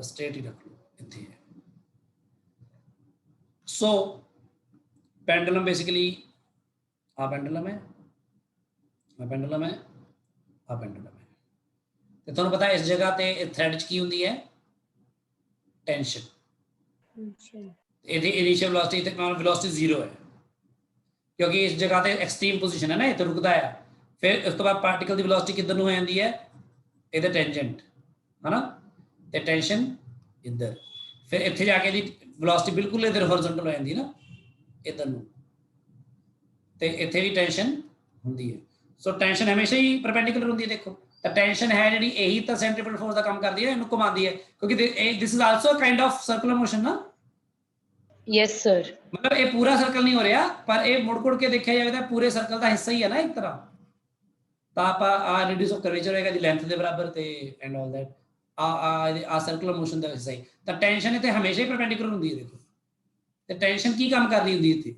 ਸਟੇਟ ਹੀ ਰੱਖ ਲਓ, ਇੱਥੇ ਹੈ। ਸੋ ਪੈਂਡੂਲਮ ਬੇਸਿਕਲੀ ਆ ਪੈਂਡੂਲਮ ਹੈ, ਆ ਪੈਂਡੂਲਮ ਹੈ, ਆ ਪੈਂਡੂਲਮ ਹੈ। ਤੇ ਤੁਹਾਨੂੰ ਪਤਾ ਇਸ ਜਗ੍ਹਾ ਤੇ ਥ੍ਰੈਡ 'ਚ ਕੀ ਹੁੰਦੀ ਹੈ? ਟੈਂਸ਼ਨ। ਇਹਦੀ ਇਨੀਸ਼ੀਅਲ ਵੈਲੋਸਿਟੀ ਤੇ ਵੈਲੋਸਿਟੀ 0 ਹੈ, ਕਿਉਂਕਿ ਇਸ ਜਗ੍ਹਾ ਤੇ ਐਕਸਟ੍ਰੀਮ ਪੋਜੀਸ਼ਨ ਹੈ ਨਾ, ਇਹ ਤੇ ਰੁਕਦਾ ਆ। ਫਿਰ ਉਸ ਤੋਂ ਬਾਅਦ ਪਾਰਟੀਕਲ ਦੀ ਵੈਲੋਸਿਟੀ ਕਿੱਧਰ ਨੂੰ ਹੋ ਜਾਂਦੀ ਹੈ? ਇਹਦੇ ਟੈਂਜੈਂਟ, ਹਨਾ, ਤੇ ਟੈਂਸ਼ਨ ਇੱਧਰ। ਫਿਰ ਇੱਥੇ ਜਾ ਕੇ ਇਹਦੀ ਵੈਲੋਸਿਟੀ ਬਿਲਕੁਲ ਇੱਧਰ ਹੌਰੀਜ਼ੌਂਟਲ ਹੋ ਜਾਂਦੀ ਨਾ, ਇੱਧਰ ਨੂੰ, ਤੇ ਇੱਥੇ ਵੀ ਟੈਂਸ਼ਨ ਹੁੰਦੀ ਹੈ। ਸੋ ਟੈਂਸ਼ਨ ਹਮੇਸ਼ਾ ਹੀ ਪਰਪੈਂਡੀਕੂਲਰ ਹੁੰਦੀ ਹੈ। ਦੇਖੋ ਤਾਂ ਟੈਂਸ਼ਨ ਹੈ ਜਿਹੜੀ, ਇਹੀ ਤਾਂ ਸੈਂਟਰੀਪੀਟਲ ਫੋਰਸ ਦਾ ਕੰਮ ਕਰਦੀ ਹੈ, ਇਹਨੂੰ ਘੁਮਾਉਂਦੀ ਹੈ, ਕਿਉਂਕਿ this is also kind of circular motion ਨਾ। Yes sir. ਮਤਲਬ ਇਹ ਪੂਰਾ ਸਰਕਲ ਨਹੀਂ ਹੋ ਰਿਹਾ, ਪਰ ਇਹ ਮੁੜ ਕੇ ਦੇਖਿਆ ਜਾਵੇ ਤਾਂ ਪੂਰੇ ਸਰਕਲ ਦਾ ਹਿੱਸਾ ਹੀ ਹੈ ਨਾ ਇੱਕ ਤਰ੍ਹਾਂ। ਤਾਂ ਆਪਾਂ ਆ ਰੇਡੀਅਸ ਆਫ ਕਰਵੇਚਰ ਹੋਏਗਾ ਦੀ ਲੈਂਥ ਦੇ ਬਰਾਬਰ, ਤੇ ਐਂਡ ਆਲ ਦੈਟ ਆ ਸਰਕੂਲਰ ਮੋਸ਼ਨ ਦਾ ਹਿੱਸਾ ਹੀ। ਤਾਂ ਟੈਂਸ਼ਨ ਇੱਥੇ ਹਮੇਸ਼ਾ ਹੀ ਪਰਪੈਂਡੀਕੂਲਰ ਹੁੰਦੀ ਹੈ। ਦੇਖੋ ਤੇ ਟੈਂਸ਼ਨ ਕੀ ਕੰਮ ਕਰ ਰਹੀ ਹੁੰਦੀ ਹੈ ਇੱਥੇ,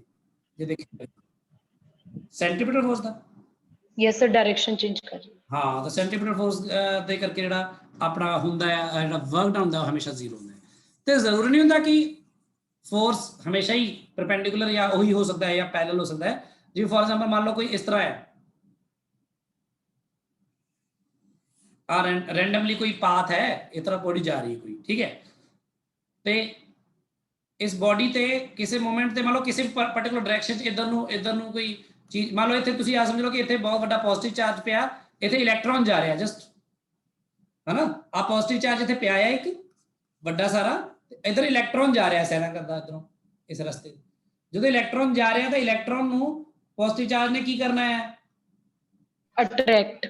ਜੇ ਦੇਖਿਆ ਸੈਂਟਰੀਪੀਟਲ ਫੋਰਸ ਦਾ। ਯੈਸ ਸਰ, ਡਾਇਰੈਕਸ਼ਨ ਚੇਂਜ ਕਰ ਰਹੀ। ਹਾਂ, ਤਾਂ ਸੈਂਟਰੀਪੀਟਲ ਫੋਰਸ ਦੇ ਕਰਕੇ ਜਿਹੜਾ ਆਪਣਾ ਹੁੰਦਾ ਹੈ, ਜਿਹੜਾ ਵਰਕ ਡਨ ਹੁੰਦਾ ਉਹ ਹਮੇਸ਼ਾ 0 ਹੁੰਦਾ ਹੈ। ਤੇ ਜ਼ਰੂਰੀ ਨਹੀਂ ਹੁੰਦਾ ਕਿ ਫੋਰਸ ਹਮੇਸ਼ਾ ਹੀ ਪਰਪੈਂਡੀਕੂਲਰ ਜਾਂ ਉਹੀ ਹੋ ਸਕਦਾ ਹੈ ਜਾਂ ਪੈਰਲਲ ਹੋ ਸਕਦਾ ਹੈ। ਜਿਵੇਂ ਫॉर एग्जांपल ਮੰਨ ਲਓ ਕੋਈ ਇਸ ਤਰ੍ਹਾਂ ਹੈ, ਆ ਰੈਂਡਮਲੀ ਕੋਈ ਪਾਥ ਹੈ, ਇਸ ਤਰ੍ਹਾਂ ਬੋਡੀ ਜਾ ਰਹੀ ਹੈ ਕੋਈ, ਠੀਕ ਹੈ, ਤੇ ਇਸ ਬੋਡੀ ਤੇ ਕਿਸੇ ਮੋਮੈਂਟ ਤੇ ਮੰਨ ਲਓ ਕਿਸੇ ਪਾਰਟਿਕੂਲਰ ਡਾਇਰੈਕਸ਼ਨ 'ਚ ਇੱਧਰ ਨੂੰ ਕੋਈ ਚੀਜ਼, ਮੰਨ ਲਓ ਇੱਥੇ ਤੁਸੀਂ ਆ ਸਮਝ ਲਓ ਕਿ ਇੱਥੇ ਬਹੁਤ ਵੱਡਾ ਪੋਜ਼ਿਟਿਵ ਚਾਰਜ ਪਿਆ, ਇੱਥੇ ਇਲੈਕਟ੍ਰੋਨ ਜਾ ਰਿਹਾ ਜਸਟ, ਹਨਾ, ਆ ਪੋਜ਼ਿਟਿਵ ਚਾਰਜ ਇੱਥੇ ਪਿਆ ਹੈ ਇੱਕ ਵੱਡਾ ਸਾਰਾ, ਇੱਧਰ ਇਲੈਕਟ੍ਰੋਨ ਜਾ ਰਿਹਾ ਸੈਰਾ ਕਰਦਾ ਇੱਧਰੋਂ ਇਸ ਰਸਤੇ। ਜਦੋਂ ਇਲੈਕਟ੍ਰੋਨ ਜਾ ਰਿਹਾ ਤਾਂ ਇਲੈਕਟ੍ਰੋਨ ਨੂੰ ਪੋਜ਼ਿਟਿਵ ਚਾਰਜ ਨੇ ਕੀ ਕਰਨਾ ਹੈ? ਅਟਰੈਕਟ।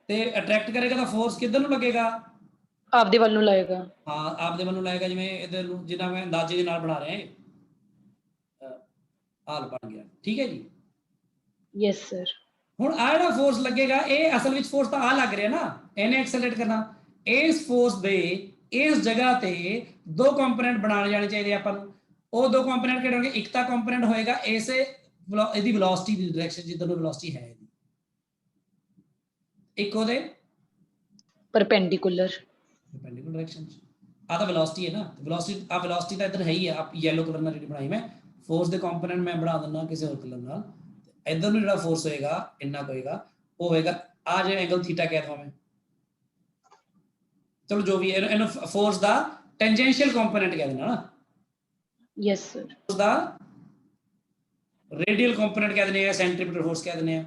ਤੇ ਅਟਰੈਕਟ ਕਰੇਗਾ ਤਾਂ ਫੋਰਸ ਕਿੱਧਰ ਨੂੰ ਲੱਗੇਗਾ? ਆਪਦੇ ਵੱਲ ਨੂੰ ਲਾਏਗਾ। ਹਾਂ, ਆਪਦੇ ਵੱਲ ਨੂੰ ਲਾਏਗਾ। ਜਿਵੇਂ ਇੱਧਰ ਨੂੰ, ਜਿੰਨਾ ਮੈਂ ਅੰਦਾਜ਼ੇ ਦੇ ਨਾਲ ਬਣਾ ਰਿਹਾ, ਹਾਲ ਬਣ ਗਿਆ, ਠੀਕ ਹੈ ਜੀ। Yes sir. ਹੁਣ ਆ ਜਿਹੜਾ ਫੋਰਸ ਲੱਗੇਗਾ, ਇਹ ਅਸਲ ਵਿੱਚ ਫੋਰਸ ਤਾਂ ਆ ਲੱਗ ਰਿਹਾ ਨਾ, ਇਹਨੇ ਐਕਸਲਰੇਟ ਕਰਨਾ। ਇਸ ਫੋਰਸ ਦੇ ਇਸ ਜਗ੍ਹਾ ਤੇ 2 ਕੰਪੋਨੈਂਟ ਬਣਾਉਣੇ ਜਾਣੇ ਚਾਹੀਦੇ ਆਪਾਂ ਨੂੰ। ਉਹ 2 ਕੰਪੋਨੈਂਟ ਕਿਹੜੇ ਹੋਣਗੇ? ਇੱਕ ਤਾਂ ਕੰਪੋਨੈਂਟ ਹੋਏਗਾ ਇਹਦੀ ਵੈਲੋਸਿਟੀ ਦੀ ਡਾਇਰੈਕਸ਼ਨ, ਜਿੱਧਰ ਨੂੰ ਵੈਲੋਸਿਟੀ ਹੈ ਇਹਦੀ, ਇੱਕ ਉਹਦੇ ਪਰਪੈਂਡੀਕੂਲਰ ਡਾਇਰੈਕਸ਼ਨ 'ਚ। ਆ ਤਾਂ ਵੈਲੋਸਿਟੀ ਹੈ ਨਾ, ਵੈਲੋਸਿਟੀ ਤਾਂ ਇੱਧਰ ਹੈ ਹੀ ਆ। ਯੈਲੋ ਕਲਰ ਨਾਲ ਜਿਹੜੀ ਬਣਾਈ ਮੈਂ ਫੋਰਸ ਦੇ ਕੰਪੋਨੈਂਟ ਮੈਂ ਬਣਾ ਦਿੰਦਾ ਕਿਸੇ ਹੋਰ ਕਲਰ ਨਾਲ। ਇੱਧਰ ਨੂੰ ਜਿਹੜਾ ਫੋਰਸ ਹੋਏਗਾ ਇੰਨਾ ਹੋਏਗਾ, ਉਹ ਹੋਏਗਾ ਆ ਜਿਹੜਾ ਐਂਗਲ ਥੀਟਾ ਕਹਿ ਦਵਾਂ ਮੈਂ, ਚਲੋ ਜੋ ਵੀ ਇਹਨੂੰ ਫੋਰਸ ਦਾ ਟੈਂਜੈਂਸ਼ੀਅਲ ਕੰਪੋਨੈਂਟ ਕਹਿ ਦੇਣਾ ਨਾ। Yes sir. ਫੋਰਸ ਦਾ ਰੇਡੀਅਲ ਕੰਪੋਨੈਂਟ ਕਹਿ ਦਿੰਦੇ ਆ, ਸੈਂਟਰੀਪੀਟਲ ਫੋਰਸ ਕਹਿ ਦਿੰਦੇ ਆ।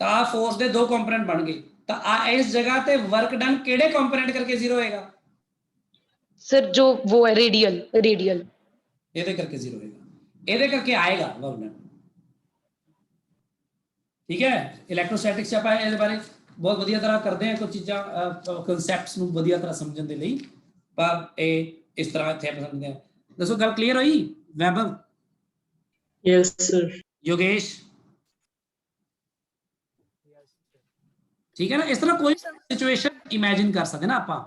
ਤਾਂ ਫੋਰਸ ਦੇ 2 ਕੰਪੋਨੈਂਟ ਬਣ ਗਏ, ਤਾਂ ਆ ਇਸ ਜਗ੍ਹਾ ਤੇ ਵਰਕ ਡਨ ਕਿਹੜੇ ਕੰਪੋਨੈਂਟ ਕਰਕੇ 0 ਹੋਏਗਾ? ਸਰ ਜੋ ਉਹ ਹੈ ਰੇਡੀਅਲ ਇਹਦੇ ਕਰਕੇ 0 ਹੋਏਗਾ, ਇਹਦੇ ਕਰਕੇ ਆਏਗਾ ਵਰਕ ਡਨ, ਠੀਕ ਹੈ। ਇਲੈਕਟ੍ਰੋਸਟੈਟਿਕਸ 'ਚ ਆਪਾਂ ਇਹਦੇ ਬਾਰੇ ਬਹੁਤ ਵਧੀਆ ਤਰ੍ਹਾਂ ਕਰਦੇ ਹਾਂ, ਕੁਝ ਚੀਜ਼ਾਂ ਕਨਸੈਪਟਸ ਨੂੰ ਵਧੀਆ ਤਰ੍ਹਾਂ ਸਮਝਣ ਦੇ ਲਈ, ਪਰ ਇਹ ਇਸ ਤਰ੍ਹਾਂ ਇੱਥੇ ਆਪਾਂ ਸਮਝਦੇ ਹਾਂ। ਦੱਸੋ ਗੱਲ ਕਲੀਅਰ ਹੋਈ? ਵੈਭਵ? Yes, sir. ਯੋਗੇਸ਼? ਠੀਕ ਹੈ ਨਾ। ਇਸ ਤਰ੍ਹਾਂ ਕੋਈ ਸਿਚੁਏਸ਼ਨ ਇਮੇਜਿਨ ਕਰ ਸਕਦੇ ਨਾ ਆਪਾਂ।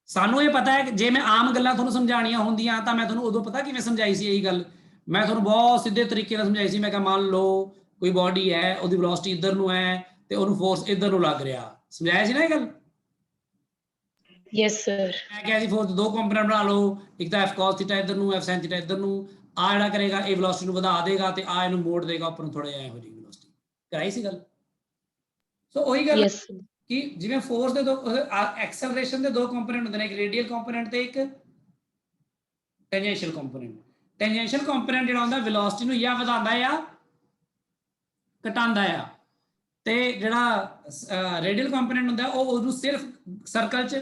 ਸਾਨੂੰ ਇਹ ਪਤਾ ਹੈ ਕਿ ਜੇ ਮੈਂ ਆਮ ਗੱਲਾਂ ਤੁਹਾਨੂੰ ਸਮਝਾਉਣੀਆਂ ਹੁੰਦੀਆਂ ਤਾਂ ਮੈਂ ਤੁਹਾਨੂੰ ਉਦੋਂ ਪਤਾ ਕਿਵੇਂ ਸਮਝਾਈ ਸੀ ਇਹੀ ਗੱਲ। ਮੈਂ ਤੁਹਾਨੂੰ ਬਹੁਤ ਸਿੱਧੇ ਤਰੀਕੇ ਨਾਲ ਸਮਝਾਈ ਸੀ। ਮੈਂ ਕਿਹਾ ਮੰਨ ਲਓ ਕੋਈ ਬੋਡੀ ਹੈ, ਉਹਦੀ ਵੈਲੋਸਿਟੀ ਇੱਧਰ ਨੂੰ ਹੈ ਤੇ ਉਹਨੂੰ ਫੋਰਸ ਇੱਧਰ ਨੂੰ ਲੱਗ ਰਿਹਾ, ਸਮਝਾਇਆ ਸੀ ਨਾ ਇਹ ਗੱਲ? Yes sir. ਮੈਂ ਕਿਹਾ ਸੀ ਫੋਰਸ 2 ਕੰਪੋਨੈਂਟ ਬਣਾ ਲਓ, ਇੱਕ ਤਾਂ f cos ਥੀਟਾ ਇੱਧਰ ਨੂੰ, f sin ਥੀਟਾ ਇੱਧਰ ਨੂੰ। ਆ ਜਿਹੜਾ ਕਰੇਗਾ ਇਹ ਵੈਲੋਸਿਟੀ ਨੂੰ ਵਧਾ ਦੇਗਾ ਤੇ ਆ ਇਹਨੂੰ ਮੋੜ ਦੇਗਾ ਉੱਪਰ ਨੂੰ, ਥੋੜਾ ਜਿਹਾ ਇਹੋ ਜਿਹੀ ਵੈਲੋਸਿਟੀ ਕਰਾਈ ਸੀ ਗੱਲ। ਸੋ ਉਹੀ ਗੱਲ ਕਿ ਜਿਵੇਂ ਫੋਰਸ ਦੇ 2 ਐਕਸਲਰੇਸ਼ਨ ਦੇ 2 ਕੰਪੋਨੈਂਟ ਹੁੰਦੇ ਨੇ, ਇੱਕ ਰੇਡੀਅਲ ਕੰਪੋਨੈਂਟ ਤੇ ਇੱਕ ਟੈਂਜੈਂਸ਼ੀਅਲ ਕੰਪੋਨੈਂਟ। ਟੈਂਜੈਂਸ਼ੀਅਲ ਕੰਪੋਨੈਂਟ ਜਿਹੜਾ ਹੁੰਦਾ ਵੈਲੋਸਿਟੀ ਨੂੰ ਜਾਂ ਵਧਾਉਂਦਾ ਆ ਘਟਾਉਂਦਾ ਆ, ਤੇ ਜਿਹੜਾ ਰੇਡੀਅਲ ਕੰਪੋਨੈਂਟ ਹੁੰਦਾ ਉਹ ਉਹਨੂੰ ਸਿਰਫ ਸਰਕਲ 'ਚ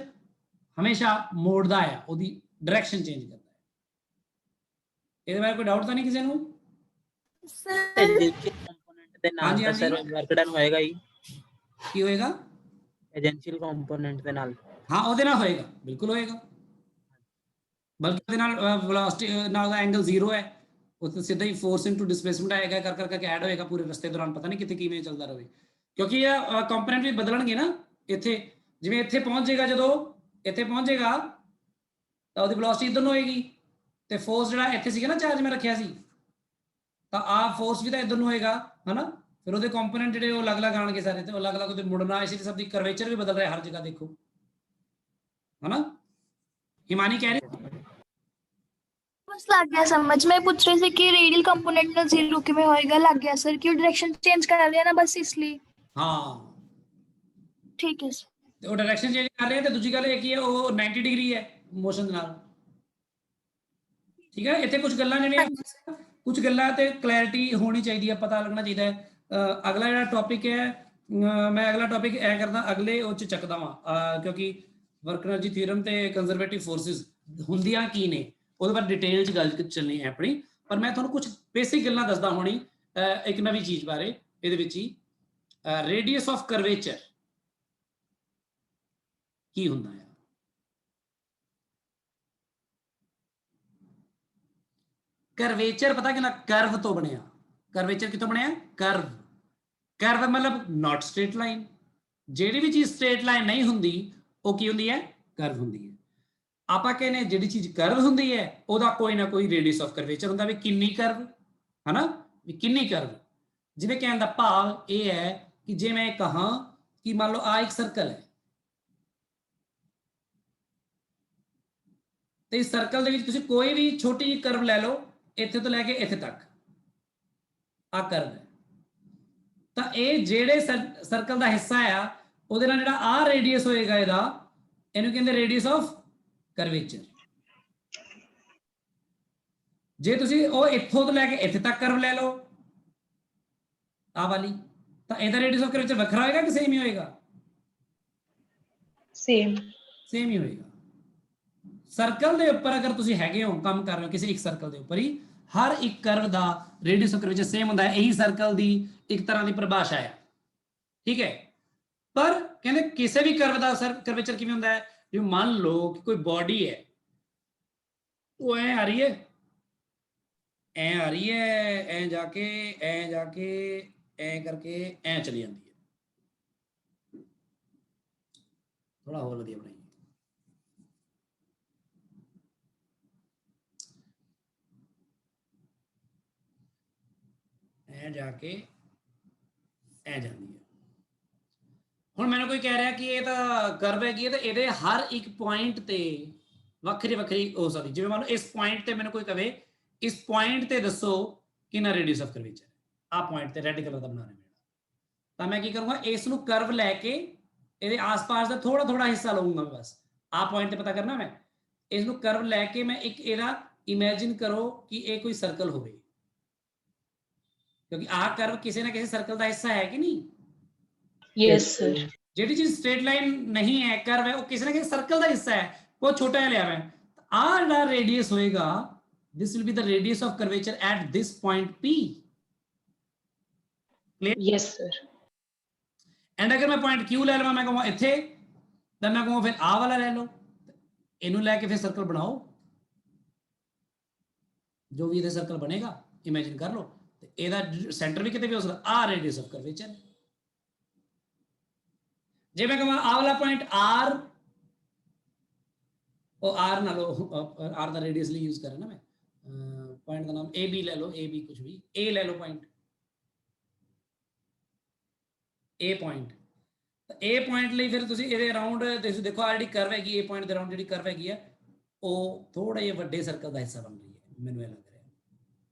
ਹਮੇਸ਼ਾ ਮੋੜਦਾ ਆ, ਉਹਦੀ ਡਾਇਰੈਕਸ਼ਨ ਚੇਂਜ ਕਰਦਾ ਹੈ। ਇਹਦੇ ਬਾਰੇ ਕੋਈ ਡਾਊਟ ਤਾਂ ਨਹੀਂ ਕਿਸੇ ਨੂੰ? ਟੈਂਜੈਂਸ਼ੀਅਲ ਕੰਪੋਨੈਂਟ ਦੇ ਨਾਲ ਤਾਂ ਸਰ ਵਰਕ ਡਨ ਹੋਏਗਾ ਹੀ। ਕੀ ਹੋਏਗਾ? ਟੈਂਜੈਂਸ਼ੀਅਲ ਕੰਪੋਨੈਂਟ ਦੇ ਨਾਲ। ਹਾਂ, ਉਹਦੇ ਨਾਲ ਹੋਏਗਾ, ਬਿਲਕੁਲ ਹੋਏਗਾ। ਬਲਕਿ ਉਹਦੇ ਨਾਲ ਵੈਲੋਸਿਟੀ ਨਾਲ ਦਾ ਐਂਗਲ 0 ਹੈ, ਉੱਥੇ ਸਿੱਧਾ ਹੀ ਫੋਰਸ ਇਨਟੂ ਡਿਸਪਲੇਸਮੈਂਟ ਆਏਗਾ, ਕਰ ਕਰਕੇ ਐਡ ਹੋਏਗਾ ਪੂਰੇ ਰਸਤੇ ਦੌਰਾਨ। ਪਤਾ ਨਹੀਂ ਕਿਤੇ ਕਿਵੇਂ ਚੱਲਦਾ ਰਹੇ, ਕਿਉਂਕਿ ਇਹ ਕੰਪੋਨੈਂਟ ਵੀ ਬਦਲਣਗੇ ਨਾ। ਇੱਥੇ ਜਿਵੇਂ ਇੱਥੇ ਪਹੁੰਚ ਜਾਏਗਾ, ਜਦੋਂ ਇੱਥੇ ਪਹੁੰਚ ਜਾਏਗਾ ਤਾਂ ਉਹਦੀ ਵੈਲੋਸਿਟੀ ਇੱਧਰ ਨੂੰ ਹੋਏਗੀ, ਤੇ ਫੋਰਸ ਜਿਹੜਾ ਇੱਥੇ ਸੀਗਾ ਨਾ ਚਾਰਜ ਮੈਂ ਰੱਖਿਆ ਸੀ, ਤਾਂ ਆਹ ਫੋਰਸ ਵੀ ਤਾਂ ਇੱਧਰ ਨੂੰ ਹੋਏਗਾ, ਹਨਾ। ਫਿਰ ਉਹਦੇ ਕੰਪੋਨੈਂਟ ਜਿਹੜੇ ਉਹ ਅਲੱਗ-ਅਲੱਗ ਆਣਗੇ ਸਾਰੇ, ਤੇ ਅਲੱਗ-ਅਲੱਗ ਉਹਦੇ ਮੁੜਨਾ, ਇਸ ਲਈ ਸਭ ਦੀ ਕਰਵੇਚਰ ਵੀ ਬਦਲ ਰਿਹਾ ਹਰ ਜਗ੍ਹਾ, ਦੇਖੋ है ना। हिमानी कह रही ਬਸ ਲੱਗ ਗਿਆ ਸਮਝ। ਮੈਂ ਪੁੱਛ ਰਹੀ ਸੀ ਕਿ ਰੇਡੀਅਲ ਕੰਪੋਨੈਂਟ ਨਾਲ ਜ਼ੀਰੋ ਕਿਵੇਂ ਹੋਏਗਾ। ਲੱਗ ਗਿਆ ਸਰ, ਕਿ ਉਹ ਡਾਇਰੈਕਸ਼ਨ ਚੇਂਜ ਕਰ ਰਿਹਾ ਨਾ, ਬਸ ਇਸ ਲਈ। हाँ, ਠੀਕ ਹੈ ਸਰ। ਤੇ ਉਹ ਡਾਇਰੈਕਸ਼ਨ ਚੇਂਜ ਕਰ ਰਹੇ, ਤੇ ਦੂਜੀ ਗੱਲ ਇਹ ਕੀ ਹੈ, ਉਹ 90 ਡਿਗਰੀ ਹੈ ਮੋਸ਼ਨ ਦੇ ਨਾਲ। ਠੀਕ ਹੈ, ਇੱਥੇ ਕੁਝ ਗੱਲਾਂ ਜਿਹੜੀਆਂ, ਕੁਝ ਗੱਲਾਂ ਤੇ ਕਲੈਰਿਟੀ ਹੋਣੀ ਚਾਹੀਦੀ ਹੈ, ਪਤਾ ਲੱਗਣਾ ਚਾਹੀਦਾ ਹੈ। ਅਗਲਾ ਜਿਹੜਾ ਟੌਪਿਕ ਹੈ, ਮੈਂ ਅਗਲਾ ਟੌਪਿਕ ਇਹ ਕਰਦਾ, ਅਗਲੇ ਉਹ ਚ ਚੱਕਦਾ ਵਾਂ, ਕਿਉਂਕਿ ਵਰਕ એનર્ਜੀ ਥਿਊਰਮ ਤੇ ਕੰਜ਼ਰਵੇਟਿਵ ਫੋਰਸਿਸ ਹੁੰਦੀਆਂ ਕੀ ਨੇ ਉਹਦੇ ਬਾਰੇ ਡਿਟੇਲ ਚ ਗੱਲ ਚੱਲਣੀ ਹੈ ਆਪਣੀ। ਪਰ ਮੈਂ ਤੁਹਾਨੂੰ ਕੁਝ ਬੇਸਿਕ ਗੱਲਾਂ ਦੱਸਦਾ ਹੋਣੀ ਇੱਕ ਨਵੀਂ ਚੀਜ਼ ਬਾਰੇ। ਇਹਦੇ ਵਿੱਚ ਹੀ ਰੇਡੀਅਸ ਆਫ ਕਰਵੇਚਰ ਕੀ ਹੁੰਦਾ ਹੈ। ਕਰਵੇਚਰ ਪਤਾ ਕਿ ਨਾ, ਕਰਵ ਤੋਂ ਬਣਿਆ। ਕਰਵੇਚਰ ਕਿੱਥੋਂ ਬਣਿਆ? ਕਰਵ। ਕਰਵ ਮਤਲਬ ਨਾਟ ਸਟ੍ਰੇਟ ਲਾਈਨ। ਜਿਹੜੀ ਵੀ ਚੀਜ਼ ਸਟ੍ਰੇਟ ਲਾਈਨ ਨਹੀਂ ਹੁੰਦੀ ਉਹ ਕੀ ਹੁੰਦੀ ਹੈ? ਕਰਵ ਹੁੰਦੀ ਹੈ। ਆਪਾਂ ਕਹਿੰਦੇ ਜਿਹੜੀ ਚੀਜ਼ ਕਰਵ ਹੁੰਦੀ ਹੈ ਉਹਦਾ ਕੋਈ ਨਾ ਕੋਈ ਰੇਡੀਅਸ ਆਫ ਕਰਵੇਚਰ ਹੁੰਦਾ, ਵੀ ਕਿੰਨੀ ਕਰਵ, ਹਨਾ, ਵੀ ਕਿੰਨੀ ਕਰਵ। ਜਿਵੇਂ ਕਹਿਣ ਦਾ ਭਾਵ ਇਹ ਹੈ ਕਿ ਜੇ ਮੈਂ ਕਹਾਂ ਕਿ ਮੰਨ ਲਓ ਆ ਇੱਕ ਸਰਕਲ ਹੈ, ਤੇ ਇਸ ਸਰਕਲ ਦੇ ਵਿੱਚ ਤੁਸੀਂ ਕੋਈ ਵੀ ਛੋਟੀ ਜਿਹੀ ਕਰਵ ਲੈ ਲਓ, ਇੱਥੇ ਤੋਂ ਲੈ ਕੇ ਇੱਥੇ ਤੱਕ ਆ ਕਰਵ ਹੈ, ਤਾਂ ਇਹ ਜਿਹੜੇ ਸਰਕਲ ਦਾ ਹਿੱਸਾ ਆ ਉਹਦੇ ਨਾਲ ਜਿਹੜਾ ਆ ਰੇਡੀਅਸ ਹੋਏਗਾ ਇਹਦਾ, ਇਹਨੂੰ ਕਹਿੰਦੇ ਰੇਡੀਅਸ ਆਫ ਕਰਵੇਚਰ। ਜੇ ਤੁਸੀਂ ਉਹ ਇੱਥੋਂ ਤੋਂ ਲੈ ਕੇ ਇੱਥੇ ਤੱਕ ਕਰਵ ਲੈ ਲਓ ਆ ਵਾਲੀ, ਤਾਂ ਇਹਦਾ ਰੇਡੀਅਸ ਆਫ ਕਰਵੇਚਰ ਵੱਖਰਾ ਹੋਏਗਾ ਕਿ ਸੇਮ ਹੀ ਹੋਏਗਾ? ਸੇਮ ਸੇਮ ਹੀ ਹੋਏਗਾ। ਸਰਕਲ ਦੇ ਉੱਪਰ ਅਗਰ ਤੁਸੀਂ ਹੈਗੇ ਹੋ, ਕੰਮ ਕਰ ਰਹੇ ਹੋ ਕਿਸੇ ਇੱਕ ਸਰਕਲ ਦੇ ਉੱਪਰ ਹੀ, ਹਰ ਇੱਕ curve the radius of curvature same ਹੁੰਦਾ ਹੈ। ਇਹੀ ਸਰਕਲ ਦੀ ਇੱਕ ਤਰ੍ਹਾਂ ਦੀ ਪਰਿਭਾਸ਼ਾ ਹੈ, ਠੀਕ ਹੈ। ਪਰ ਕਹਿੰਦੇ ਕਿਸੇ ਵੀ ਕਰਵ ਦਾ ਕਰਵੇਚਰ ਕਿਵੇਂ ਹੁੰਦਾ ਹੈ? ਜੇ ਮੰਨ ਲਓ ਕਿ ਕੋਈ ਬਾਡੀ ਹੈ, ਉਹ ਐ ਆ ਰਹੀ ਹੈ, ਐ ਆ ਰਹੀ ਹੈ, ਐ ਜਾ ਕੇ ਐ ਕਰਕੇ ਐ ਚਲੀ ਜਾਂਦੀ ਹੈ। ਥੋੜਾ ਹੋਰ ਵਧੀਆ ਬਣਾਈਏ। ਐ ਜਾ ਕੇ ਐ ਜਾਂਦੀ ਹੈ। ਹੁਣ ਮੈਨੂੰ ਕੋਈ ਕਹਿ ਰਿਹਾ ਕਿ ਇਹ ਤਾਂ ਕਰਵ ਹੈਗੀ ਹੈ, ਤੇ ਇਹਦੇ ਹਰ ਇੱਕ ਪੁਆਇੰਟ ਤੇ ਵੱਖਰੀ ਵੱਖਰੀ ਹੋ ਸਕਦੀ। ਜਿਵੇਂ ਮੰਨ ਲਓ ਇਸ ਪੁਆਇੰਟ ਤੇ ਮੈਨੂੰ ਕੋਈ ਕਵੇ ਇਸ ਪੁਆਇੰਟ ਤੇ ਦੱਸੋ ਕਿੰਨਾ ਰੇਡੀਅਸ ਆਫ ਕਰਵੇਚਰ ਹੈ, ਆਹ ਪੁਆਇੰਟ ਤੇ ਰੈੱਡ ਕਲਰ ਦਾ ਬਣਾ ਰਿਹਾ ਮੇਰਾ, ਤਾਂ ਮੈਂ ਕੀ ਕਰੂੰਗਾ, ਇਸ ਨੂੰ ਕਰਵ ਲੈ ਕੇ ਇਹਦੇ ਆਸ-ਪਾਸ ਦਾ ਥੋੜਾ ਥੋੜਾ ਹਿੱਸਾ ਲਊਂਗਾ। ਬਸ ਆਹ ਪੁਆਇੰਟ ਤੇ ਪਤਾ ਕਰਨਾ ਮੈਂ, ਇਸ ਨੂੰ ਕਰਵ ਲੈ ਕੇ ਮੈਂ ਇੱਕ ਇਹਦਾ ਇਮੇਜਿਨ ਕਰੋ ਕਿ ਇਹ ਕੋਈ ਸਰਕਲ ਹੋਵੇ, ਕਿਉਂਕਿ ਆਹ ਕਰਵ ਕਿਸੇ ਨਾ ਕਿਸੇ ਸਰਕਲ ਦਾ ਹਿੱਸਾ ਹੈ ਕਿ ਨਹੀਂ? Yes sir. ਜਿਹੜੀ ਚੀਜ਼ ਸਟ੍ਰੇਟ ਲਾਈਨ ਨਹੀਂ ਹੈ, ਕਰਵ ਹੈ, ਉਹ ਕਿਸੇ ਨਾ ਕਿਸੇ ਸਰਕਲ ਦਾ ਹਿੱਸਾ ਹੈ, ਉਹ ਛੋਟਾ ਜਿਹਾ ਲਿਆ ਮੈਂ। ਆਹ ਜਿਹੜਾ ਰੇਡੀਅਸ ਹੋਏਗਾ, this will be the radius of curvature at this point P. Yes sir. And ਅਗਰ ਮੈਂ ਪੁਆਇੰਟ Q ਲੈ ਲਵਾਂ, ਮੈਂ ਕਹਾਂ ਇੱਥੇ, ਤਾਂ ਮੈਂ ਕਹਾਂ ਫਿਰ ਆਹ ਵਾਲਾ ਲੈ ਲਓ, ਇਹਨੂੰ ਲੈ ਕੇ ਫਿਰ ਸਰਕਲ ਬਣਾਓ, ਜੋ ਵੀ ਇਹਦੇ ਸਰਕਲ ਬਣੇਗਾ ਇਮੇਜਿਨ ਕਰ ਲਓ, ਤੇ ਇਹਦਾ ਸੈਂਟਰ ਵੀ ਕਿਤੇ ਵੀ ਹੋ ਸਕਦਾ। ਆਹ ਰੇਡੀਅਸ ਆਫ ਕਰਵੇਚਰ। ਜੇ ਮੈਂ ਕਹਾਂ ਆਹ ਵਾਲਾ ਪੁਆਇੰਟ R, ਉਹ R ਨਾ ਲਓ, R ਦਾ ਰੇਡੀਅਸ ਲਈ ਯੂਜ਼ ਕਰਾਂ ਨਾ ਮੈਂ, ਪੁਆਇੰਟ ਦਾ ਨਾਮ AB ਲੈ ਲਓ, AB ਕੁਝ ਵੀ, A ਲੈ ਲਓ ਪੁਆਇੰਟ, A ਪੁਆਇੰਟ। ਤਾਂ A ਪੁਆਇੰਟ ਲਈ ਫਿਰ ਤੁਸੀਂ ਇਹਦੇ ਅਰਾਊਂਡ ਤੁਸੀਂ ਦੇਖੋ, ਆ ਜਿਹੜੀ ਕਰਵ ਹੈਗੀ A ਪੁਆਇੰਟ ਦੇ ਅਰਾਊਂਡ ਜਿਹੜੀ ਕਰਵ ਹੈਗੀ ਹੈ, ਉਹ ਥੋੜਾ ਜਿਹਾ ਵੱਡੇ ਸਰਕਲ ਦਾ ਹਿੱਸਾ ਬਣ ਰਹੀ ਹੈ, ਮੈਨੂੰ ਇਹ ਲੱਗ ਰਿਹਾ।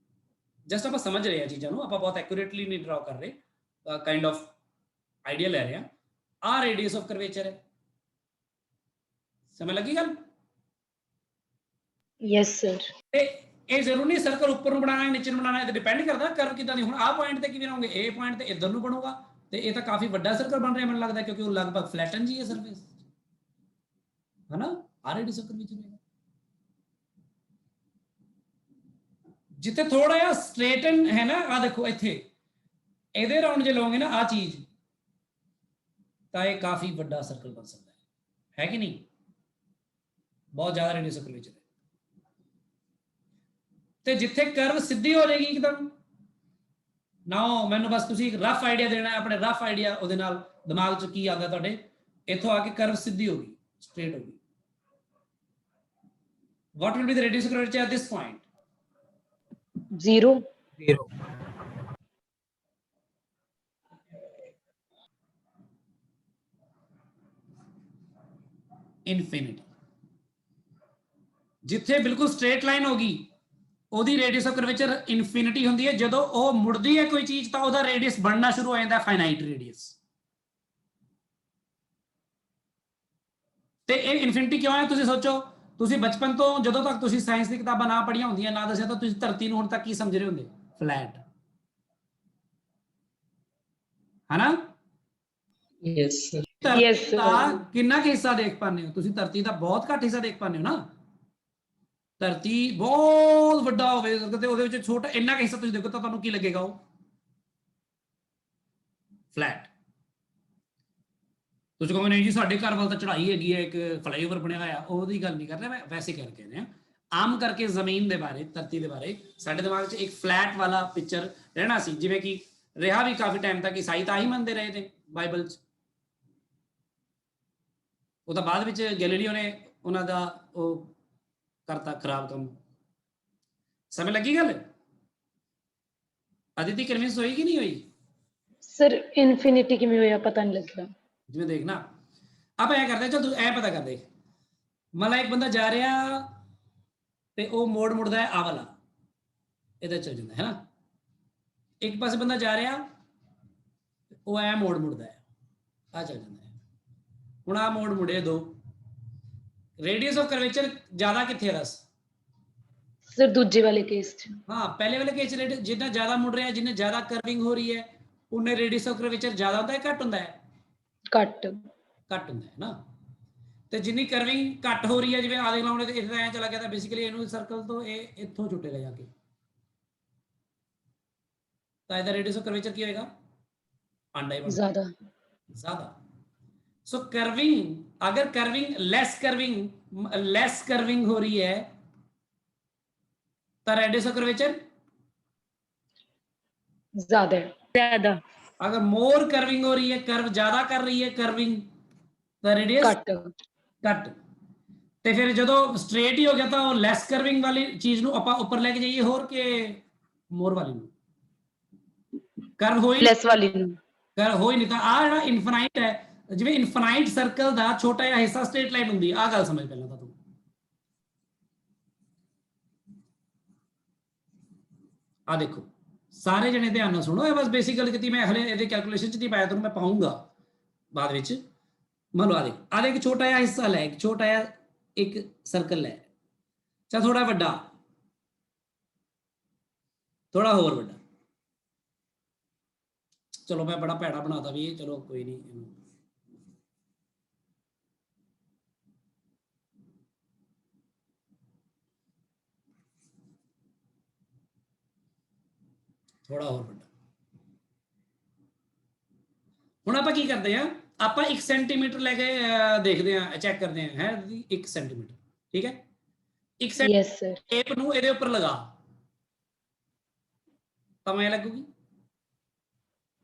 ਜਸਟ ਆਪਾਂ ਸਮਝ ਰਹੇ ਆ ਚੀਜ਼ਾਂ ਨੂੰ, ਆਪਾਂ ਬਹੁਤ ਐਕੂਰੇਟਲੀ ਨਹੀਂ ਡਰਾ ਕਰ ਰਹੇ, ਕਾਈਂਡ ਆਫ ਆਈਡੀਆ ਲੈ ਰਹੇ ਹਾਂ। ਆਹ ਰੇਡੀਅਸ ਆਫ ਕਰਵੇਚਰ ਹੈ, ਸਮਝ ਲੱਗੀ ਗੱਲ? Yes sir. ਤੇ ਇਹ ਜ਼ਰੂਰੀ ਨਹੀਂ ਸਰਕਲ ਉੱਪਰ ਨੂੰ ਬਣਾਉਣਾ ਨੀਚੇ ਨੂੰ ਬਣਾਉਣਾ, ਇਹ ਡਿਪੈਂਡ ਕਰਦਾ ਕਰਵ ਕਿਦਾਂ ਦੀ। ਹੁਣ ਆਹ ਪੁਆਇੰਟ ਤੇ ਕਿਵੇਂ ਰਹੋਗੇ, ਇਹ ਪੁਆਇੰਟ ਤੇ ਇਧਰ ਨੂੰ ਬਣੂਗਾ, ਤੇ ਇਹ ਤਾਂ ਕਾਫੀ ਵੱਡਾ ਸਰਕਲ ਬਣ ਰਿਹਾ ਮੈਨੂੰ ਲੱਗਦਾ, ਕਿਉਂਕਿ ਉਹ ਲਗਭਗ ਫਲੈਟਨ ਜੀ ਹੈ ਸਰਫੇਸ, ਹੈ ਨਾ। ਆਹ ਰੇਡੀਅਸ ਆਫ ਕਰਵੇਚਰ ਹੈ। ਜਿੱਥੇ ਥੋੜਾ ਜਿਹਾ ਸਟ੍ਰੇਟਨ ਹੈ ਨਾ, ਆ ਦੇਖੋ ਇੱਥੇ ਇਹਦੇ ਅਰਾਊਂਡ ਜੇ ਲਓਗੇ ਨਾ ਆਹ ਚੀਜ਼, ਤਾਂ ਇਹ ਕਾਫੀ ਵੱਡਾ ਸਰਕਲ ਬਣ ਸਕਦਾ ਹੈ ਕਿ ਨਹੀਂ? ਬਹੁਤ ਜ਼ਿਆਦਾ ਰੇਡੀਅਸ ਆਫ ਕਰਵੇਚਰ ਹੈ। ਤੇ ਜਿੱਥੇ ਕਰਵ ਸਿੱਧੀ ਹੋ ਜਾਏਗੀ ਇੱਕਦਮ ਨਾ, ਮੈਨੂੰ ਬਸ ਤੁਸੀਂ ਇੱਕ ਰਫ ਆਈਡੀਆ ਦੇਣਾ ਹੈ, ਆਪਣੇ ਰਫ ਆਈਡੀਆ ਉਹਦੇ ਨਾਲ ਦਿਮਾਗ 'ਚ ਕੀ ਆਉਂਦਾ ਤੁਹਾਡੇ, ਇੱਥੋਂ ਆ ਕੇ ਕਰਵ ਸਿੱਧੀ ਹੋ ਗਈ, ਸਟ੍ਰੇਟ ਹੋ ਗਈ, what will be the radius of curvature at this point? 0. Infinity. ਜਿੱਥੇ ਬਿਲਕੁਲ ਸਟ੍ਰੇਟ ਲਾਈਨ ਹੋਗੀ ਉਹਦੀ ਰੇਡੀਅਸ ਆਫ ਕਰਵੇਚਰ ਇਨਫਿਨਿਟੀ ਹੁੰਦੀ ਹੈ। ਜਦੋਂ ਉਹ ਮੁੜਦੀ ਹੈ ਕੋਈ ਚੀਜ਼ ਤਾਂ ਉਹਦਾ ਰੇਡੀਅਸ ਬਣਨਾ ਸ਼ੁਰੂ ਹੋ ਜਾਂਦਾ ਫਾਈਨਾਈਟ ਰੇਡੀਅਸ। ਤੇ ਇਹ ਇਨਫਿਨਿਟੀ ਕਿਉਂ ਹੈ ਤੁਸੀਂ ਸੋਚੋ। ਤੁਸੀਂ ਬਚਪਨ ਤੋਂ ਜਦੋਂ ਤੱਕ ਤੁਸੀਂ ਸਾਇੰਸ ਦੀ ਕਿਤਾਬਾਂ ਨਾ ਪੜ੍ਹੀਆਂ ਹੁੰਦੀਆਂ ਨਾ ਦੱਸਿਆ ਤਾਂ ਤੁਸੀਂ ਧਰਤੀ ਨੂੰ ਹੁਣ ਤੱਕ ਕੀ ਸਮਝ ਰਹੇ ਹੁੰਦੇ? ਫਲੈਟ, ਹਨਾ? Yes, sir. Yes, ਧਰਤੀ ਦਾ ਕਿੰਨਾ ਕੁ ਹਿੱਸਾ ਦੇਖ ਪਾਉਂਦੇ ਹੋ ਤੁਸੀਂ? ਧਰਤੀ ਦਾ ਬਹੁਤ ਘੱਟ ਹਿੱਸਾ ਦੇਖ ਪਾਉਂਦੇ ਹੋ ਨਾ। ਧਰਤੀ ਬਹੁਤ ਵੱਡਾ ਹੋਵੇ ਤੇ ਉਹਦੇ ਵਿੱਚ ਛੋਟਾ ਇੰਨਾ ਕੁ ਹਿੱਸਾ ਤੁਸੀਂ ਦੇਖੋ ਤਾਂ ਤੁਹਾਨੂੰ ਕੀ ਲੱਗੇਗਾ? ਉਹ ਫਲੈਟ। ਤੁਸੀਂ ਕਹੋਗੇ ਨਹੀਂ ਜੀ ਸਾਡੇ ਘਰ ਵੱਲ ਤਾਂ ਚੜਾਈ ਹੈਗੀ ਹੈ, ਇੱਕ ਫਲਾਈਓਵਰ ਬਣਿਆ ਹੋਇਆ। ਉਹਦੀ ਗੱਲ ਨਹੀਂ ਕਰ ਰਿਹਾ ਮੈਂ, ਵੈਸੇ ਕਰਕੇ ਨੇ ਆਮ ਕਰਕੇ ਜ਼ਮੀਨ ਦੇ ਬਾਰੇ, ਧਰਤੀ ਦੇ ਬਾਰੇ ਸਾਡੇ ਦਿਮਾਗ 'ਚ ਇੱਕ ਫਲੈਟ ਵਾਲਾ ਪਿਕਚਰ ਰਹਿਣਾ ਸੀ, ਜਿਵੇਂ ਕਿ ਰਿਹਾ ਵੀ ਕਾਫੀ ਟਾਈਮ ਤੱਕ ਈਸਾਈ ਤਾਂ ਹੀ ਮੰਨਦੇ ਰਹੇ ਨੇ ਬਾਈਬਲ 'ਚ। ਉਹ ਤਾਂ ਬਾਅਦ ਵਿੱਚ ਗੈਲੀਲੀਓ ਨੇ ਉਹਨਾਂ ਦਾ ਉਹ ਕਰਤਾ ਖਰਾਬ ਕੰਮ। ਸਮਝ ਲੱਗੀ ਗੱਲ? ਅਦਿਤੀ ਕਨਵਿੰਸ ਹੋਈ ਕਿ ਨਹੀਂ ਹੋਈ? ਸਰ ਇਨਫਿਨਿਟੀ ਕਿਵੇਂ ਹੋਇਆ ਪਤਾ ਨਹੀਂ ਲੱਗਿਆ। ਜਿਵੇਂ ਦੇਖਣਾ ਆਪਾਂ ਐ ਕਰਦੇ, ਚਲ ਤੂੰ ਐ ਪਤਾ ਕਰਦੇ, ਮਤਲਬ ਇੱਕ ਬੰਦਾ ਜਾ ਰਿਹਾ ਤੇ ਉਹ ਮੋੜ ਮੁੜਦਾ ਹੈ ਆ ਵਾਲਾ, ਇਹਦਾ ਚੱਲ ਜਾਂਦਾ ਹੈ ਨਾ। ਇੱਕ ਪਾਸੇ ਬੰਦਾ ਜਾ ਰਿਹਾ ਉਹ ਐ ਮੋੜ ਮੁੜਦਾ ਹੈ, ਆ ਚੱਲ ਜਾਂਦਾ ਹੈ। ਹੁਣ ਆ ਮੋੜ ਮੁੜੇ ਦੋ, ਰੇਡੀਅਸ ਆਫ ਕਰਵੇਚਰ ਜ਼ਿਆਦਾ ਕਿੱਥੇ ਹੈ? ਦੱਸ। ਸਰ ਦੂਜੇ ਵਾਲੇ ਕੇਸ 'ਚ। ਹਾਂ, ਪਹਿਲੇ ਵਾਲੇ ਕੇਸ 'ਚ ਜਿੰਨਾ ਜ਼ਿਆਦਾ ਮੁੜ ਰਿਹਾ, ਜਿੰਨੇ ਜ਼ਿਆਦਾ ਕਰਵਿੰਗ ਹੋ ਰਹੀ ਹੈ, ਉਹਨੇ ਰੇਡੀਅਸ ਆਫ ਕਰਵੇਚਰ ਜ਼ਿਆਦਾ ਹੁੰਦਾ ਹੈ ਘੱਟ ਹੁੰਦਾ ਹੈ? ਘੱਟ ਹੁੰਦਾ ਹੈ ਨਾ। ਤੇ ਜਿੰਨੀ ਕਰਵਿੰਗ ਘੱਟ ਹੋ ਰਹੀ ਹੈ, ਜਿਵੇਂ ਆ ਦੇਖ ਲਓ ਤੇ ਇੱਥੇ ਐ ਚਲਾ ਗਿਆ ਤਾਂ ਬੇਸਿਕਲੀ ਇਹਨੂੰ ਸਰਕਲ ਤੋਂ ਇਹ ਇੱਥੋਂ ਛੁੱਟੇਗਾ ਜਾ ਕੇ, ਤਾਂ ਇਹਦਾ ਰੇਡੀਅਸ ਆਫ ਕਰਵੇਚਰ ਕੀ ਹੋਏਗਾ? ਆਂਡਾ ਹੀ ਜ਼ਿਆਦਾ। ਸੋ ਕਰਵਿੰਗ, ਅਗਰ ਕਰਵਿੰਗ ਲੈਸ ਕਰਵਿੰਗ ਹੋ ਰਹੀ ਹੈ ਤਾਂ ਰੇਡੀਅਸ ਆਫ ਕਰਵੇਚਰ ਜ਼ਿਆਦਾ। अगर मोर कर्विंग हो रही है, कर्व ज्यादा कर रही है कर्विंग, तो रेडियस घट। ਤੇ ਫਿਰ ਜਦੋਂ ਸਟ੍ਰੇਟ ਹੀ ਹੋ ਗਿਆ ਤਾਂ ਉਹ ਲੈਸ ਕਰਵਿੰਗ ਵਾਲੀ ਚੀਜ਼ ਨੂੰ ਆਪਾਂ ਉੱਪਰ ਲੈ ਕੇ ਜਾਈਏ ਹੋਰ ਕਿ ਮੋਰ ਵਾਲੀ ਨੂੰ? ਕਰਵ ਹੋਈ ਲੈਸ ਵਾਲੀ ਨੂੰ। ਕਰਵ ਹੋਈ ਨਹੀਂ ਤਾਂ ਆ ਜਿਹੜਾ ਇਨਫਾਈਨਾਈਟ ਹੈ, ਜਿਵੇਂ ਇਨਫਾਈਨਾਈਟ ਸਰਕਲ ਦਾ ਛੋਟਾ ਜਿਹਾ ਹਿੱਸਾ ਸਟ੍ਰੇਟ ਲਾਈਨ ਹੁੰਦੀ ਆ ਗੱਲ ਸਮਝ ਪਹਿਲਾਂ ਤਾਂ ਤੂੰ। ਆ ਦੇਖੋ ਸਾਰੇ ਜਣੇ ਧਿਆਨ ਨਾਲ ਸੁਣੋ, ਇਹ ਬਸ ਬੇਸਿਕ ਗੱਲ ਕੀਤੀ ਮੈਂ, ਹਲੇ ਇਹਦੇ ਕੈਲਕੂਲੇਸ਼ਨ 'ਚ ਨਹੀਂ ਪਾਇਆ, ਤੁਹਾਨੂੰ ਮੈਂ ਪਾਉਂਗਾ ਬਾਅਦ ਵਿੱਚ। ਮੰਨ ਲਓ ਆ ਦੇਖ ਛੋਟਾ ਜਿਹਾ ਹਿੱਸਾ ਲੈ, ਇੱਕ ਛੋਟਾ ਜਿਹਾ ਇੱਕ ਸਰਕਲ ਲੈ, ਚਾ ਥੋੜਾ ਵੱਡਾ, ਥੋੜਾ ਹੋਰ ਵੱਡਾ। ਚਲੋ ਮੈਂ ਬੜਾ ਭੈੜਾ ਬਣਾਤਾ ਵੀ ਇਹ, ਚਲੋ ਕੋਈ ਨਹੀਂ, ਥੋੜਾ ਹੋਰ ਵੱਡਾ। ਹੁਣ ਆਪਾਂ ਕੀ ਕਰਦੇ ਆ, ਆਪਾਂ 1 ਸੈਂਟੀਮੀਟਰ ਲੈ ਕੇ ਦੇਖਦੇ ਆ, ਚੈੱਕ ਕਰਦੇ ਆ ਹੈ 1 ਸੈਂਟੀਮੀਟਰ, ਠੀਕ ਹੈ? 1 ਸੈਂਟੀਮੀਟਰ ਟੇਪ ਨੂੰ ਇਹਦੇ ਉੱਪਰ ਲਗਾ ਤਾਂ ਮੈਂ ਲੱਗੂਗੀ?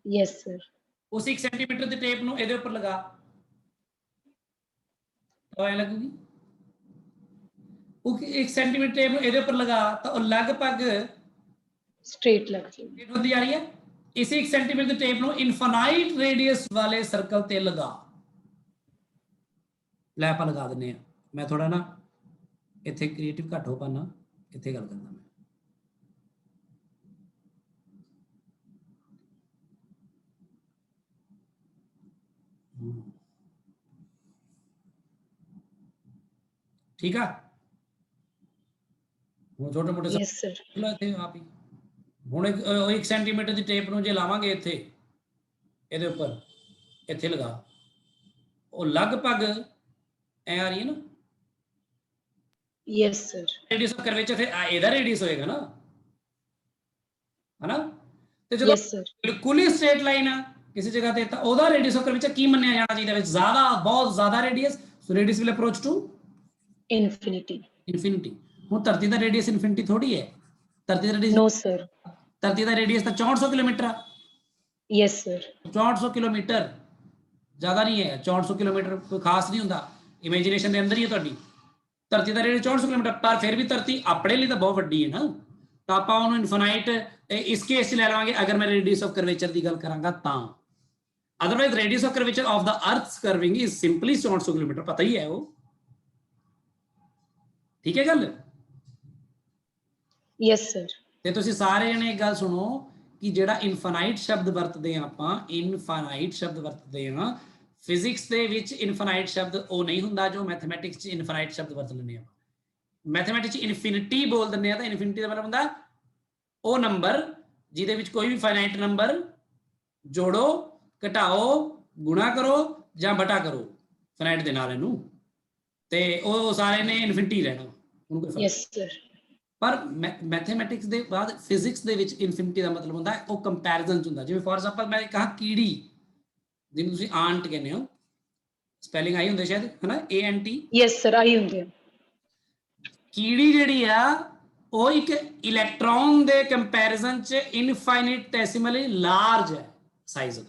Yes sir. उस 1 सेंटीमीटर ਦੀ ਟੇਪ ਨੂੰ ਇਹਦੇ ਉੱਪਰ ਲਗਾ ਤਾਂ ਐ ਲੱਗੂਗੀ? ਉਹ 1 सेंटीमीटर ਟੇਪ ਨੂੰ ਇਹਦੇ ਉੱਪਰ ਲਗਾ ਤਾਂ ਉਹ ਲਗਭਗ ਸਟ੍ਰੇਟ ਲੱਗ ਜਾਏਗੀ। ਹੁੰਦੀ ਆ ਰਹੀ ਹੈ। ਇਸੇ 1 सेंटीमीटर ਦੀ ਟੇਪ ਨੂੰ ਇਨਫਾਈਨਾਈਟ ਰੇਡੀਅਸ ਵਾਲੇ ਸਰਕਲ ਤੇ ਲਗਾ। ਲੈ ਆਪਾਂ ਲਗਾ ਦਿੰਨੇ ਆ। ਮੈਂ ਥੋੜਾ ਨਾ ਇੱਥੇ ਕ੍ਰੀਏਟਿਵ ਘੱਟ ਹੋ ਪਾਣਾ, ਇੱਥੇ ਗੱਲ ਕਰਦਾ ਮੈਂ। ठीक है, ਹੁਣ ਛੋਟੇ ਮੋਟੇ ਯੈਸ ਸਰ। ਇੱਥੇ ਆਪ ਹੀ ਹੁਣ 1 ਸੈਂਟੀਮੀਟਰ ਦੀ ਟੇਪ ਨੂੰ ਜੇ ਲਾਵਾਂਗੇ ਇੱਥੇ ਇਹਦੇ ਉੱਪਰ, ਇੱਥੇ ਲਗਾ, ਉਹ ਲਗਭਗ ਐ ਆ ਰਹੀ ਹੈ ਨਾ? Yes sir. Radius of curvature ਫਿਰ ਇਹਦਾ ਰੇਡੀਅਸ ਹੋਏਗਾ ਨਾ, ਹਨਾ? ਤੇ ਜਦੋਂ ਬਿਲਕੁਲ ਹੀ ਸਟ੍ਰੇਟ ਲਾਈਨ ਆ ਕਿਸੇ ਜਗ੍ਹਾ ਤੇ ਤਾਂ ਉਹਦਾ ਰੇਡੀਅਸ ਆਫ ਕਰਵੇਚਰ ਕੀ ਮੰਨਿਆ ਜਾਣਾ ਚਾਹੀਦਾ? ਵਿੱਚ ਜ਼ਿਆਦਾ, ਬਹੁਤ ਜ਼ਿਆਦਾ radius, so radius will approach to infinity. ਹੁਣ ਧਰਤੀ ਦਾ ਰੇਡੀਅਸ ਇਨਫਿਨਿਟੀ ਥੋੜੀ ਹੈ। ਧਰਤੀ ਦਾ ਰੇਡੀਅਸ, ਨੋ ਸਰ, ਧਰਤੀ ਦਾ ਰੇਡੀਅਸ ਤਾਂ 6400 ਕਿਲੋਮੀਟਰ ਆ। Yes sir. 6400 ਕਿਲੋਮੀਟਰ ਜ਼ਿਆਦਾ ਨਹੀਂ ਹੈ। 6400 ਕਿਲੋਮੀਟਰ ਕੋਈ ਖਾਸ ਨਹੀਂ ਹੁੰਦਾ, ਇਮੇਜਿਨੇਸ਼ਨ ਦੇ ਅੰਦਰ ਹੀ ਹੈ ਤੁਹਾਡੀ। ਧਰਤੀ ਦਾ ਰੇਡੀਅਸ 6400 ਕਿਲੋਮੀਟਰ, ਪਰ ਫਿਰ ਵੀ ਧਰਤੀ ਆਪਣੇ ਲਈ ਤਾਂ ਬਹੁਤ ਵੱਡੀ ਹੈ ਨਾ, ਤਾਂ ਆਪਾਂ ਉਹਨੂੰ ਇਨਫਾਈਨਾਈਟ ਇਸ ਕੇਸ 'ਚ ਲੈ ਲਵਾਂਗੇ ਅਗਰ ਮੈਂ ਰੇਡੀਅਸ ਆਫ ਕਰਵੇਚਰ ਦੀ ਗੱਲ ਕਰਾਂਗਾ ਤਾਂ। Otherwise radius of curvature of the earth's curving is simply 6400 kilometre, ਪਤਾ ਹੀ ਹੈ ਉਹ, ਠੀਕ ਹੈ ਗੱਲ। Yes sir. ਤੇ ਤੁਸੀਂ ਸਾਰੇ ਜਣੇ ਇੱਕ ਗੱਲ ਸੁਣੋ ਕਿ ਜਿਹੜਾ ਇਨਫਾਈਨਾਈਟ ਸ਼ਬਦ ਵਰਤਦੇ ਹਾਂ ਆਪਾਂ, ਇਨਫਾਈਨਾਈਟ ਸ਼ਬਦ ਵਰਤਦੇ ਹਾਂ, ਫਿਜ਼ਿਕਸ ਦੇ ਵਿੱਚ ਇਨਫਾਈਨਾਈਟ ਸ਼ਬਦ ਉਹ ਨਹੀਂ ਹੁੰਦਾ ਜੋ ਮੈਥਮੈਟਿਕਸ 'ਚ ਇਨਫਾਈਨਾਈਟ ਸ਼ਬਦ ਵਰਤ ਲੈਂਦੇ ਆਪਾਂ। ਮੈਥਮੈਟਿਕਸ 'ਚ ਇਨਫਿਨਿਟੀ ਬੋਲ ਦਿੰਦੇ ਆ, ਤਾਂ ਇਨਫਿਨਿਟੀ ਦਾ ਮਤਲਬ ਹੁੰਦਾ ਉਹ ਨੰਬਰ ਜਿਹਦੇ ਵਿੱਚ ਕੋਈ ਵੀ ਫਾਈਨਾਈਟ ਨੰਬਰ ਜੋੜੋ, ਘਟਾਓ, ਗੁਣਾ ਕਰੋ ਜਾਂ ਬਟਾ ਕਰੋ ਫਾਈਨਾਈਟ ਦੇ ਨਾਲ ਇਹਨੂੰ, ਤੇ ਉਹ ਸਾਰੇ ਨੇ ਇਨਫਿਨਿਟੀ ਰਹਿਣਾ, ਉਹਨੂੰ ਕੋਈ ਫਰਕ ਨਹੀਂ। Yes sir. ਪਰ ਮੈਥਮੈਟਿਕਸ ਦੇ ਬਾਅਦ ਫਿਜ਼ਿਕਸ ਦੇ ਵਿੱਚ ਇਨਫਿਨਿਟੀ ਦਾ ਮਤਲਬ ਹੁੰਦਾ ਉਹ ਕੰਪੈਰੀਜ਼ਨ 'ਚ ਹੁੰਦਾ। ਜਿਵੇਂ ਫੋਰ ਐਗਜ਼ਾਮਪਲ ਮੈਂ ਕਹਾ ਕੀੜੀ, ਜਿਹਨੂੰ ਤੁਸੀਂ ਆਂਟ ਕਹਿੰਦੇ ਹੋ, ਸਪੈਲਿੰਗ ਆਈ ਹੁੰਦੇ ਸ਼ਾਇਦ, ਹੈ ਨਾ, ANT। ਯੈਸ ਸਰ, ਆਈ ਹੁੰਦੇ ਆ। ਕੀੜੀ ਜਿਹੜੀ ਆ ਉਹ ਇੱਕ ਇਲੈਕਟ੍ਰੋਨ ਦੇ ਕੰਪੈਰੀਜ਼ਨ 'ਚ ਇਨਫਾਈਨਿਟੈਸੀਮਲੀ ਲਾਰਜ ਹੈ ਸਾਈਜ਼ ਦਾ।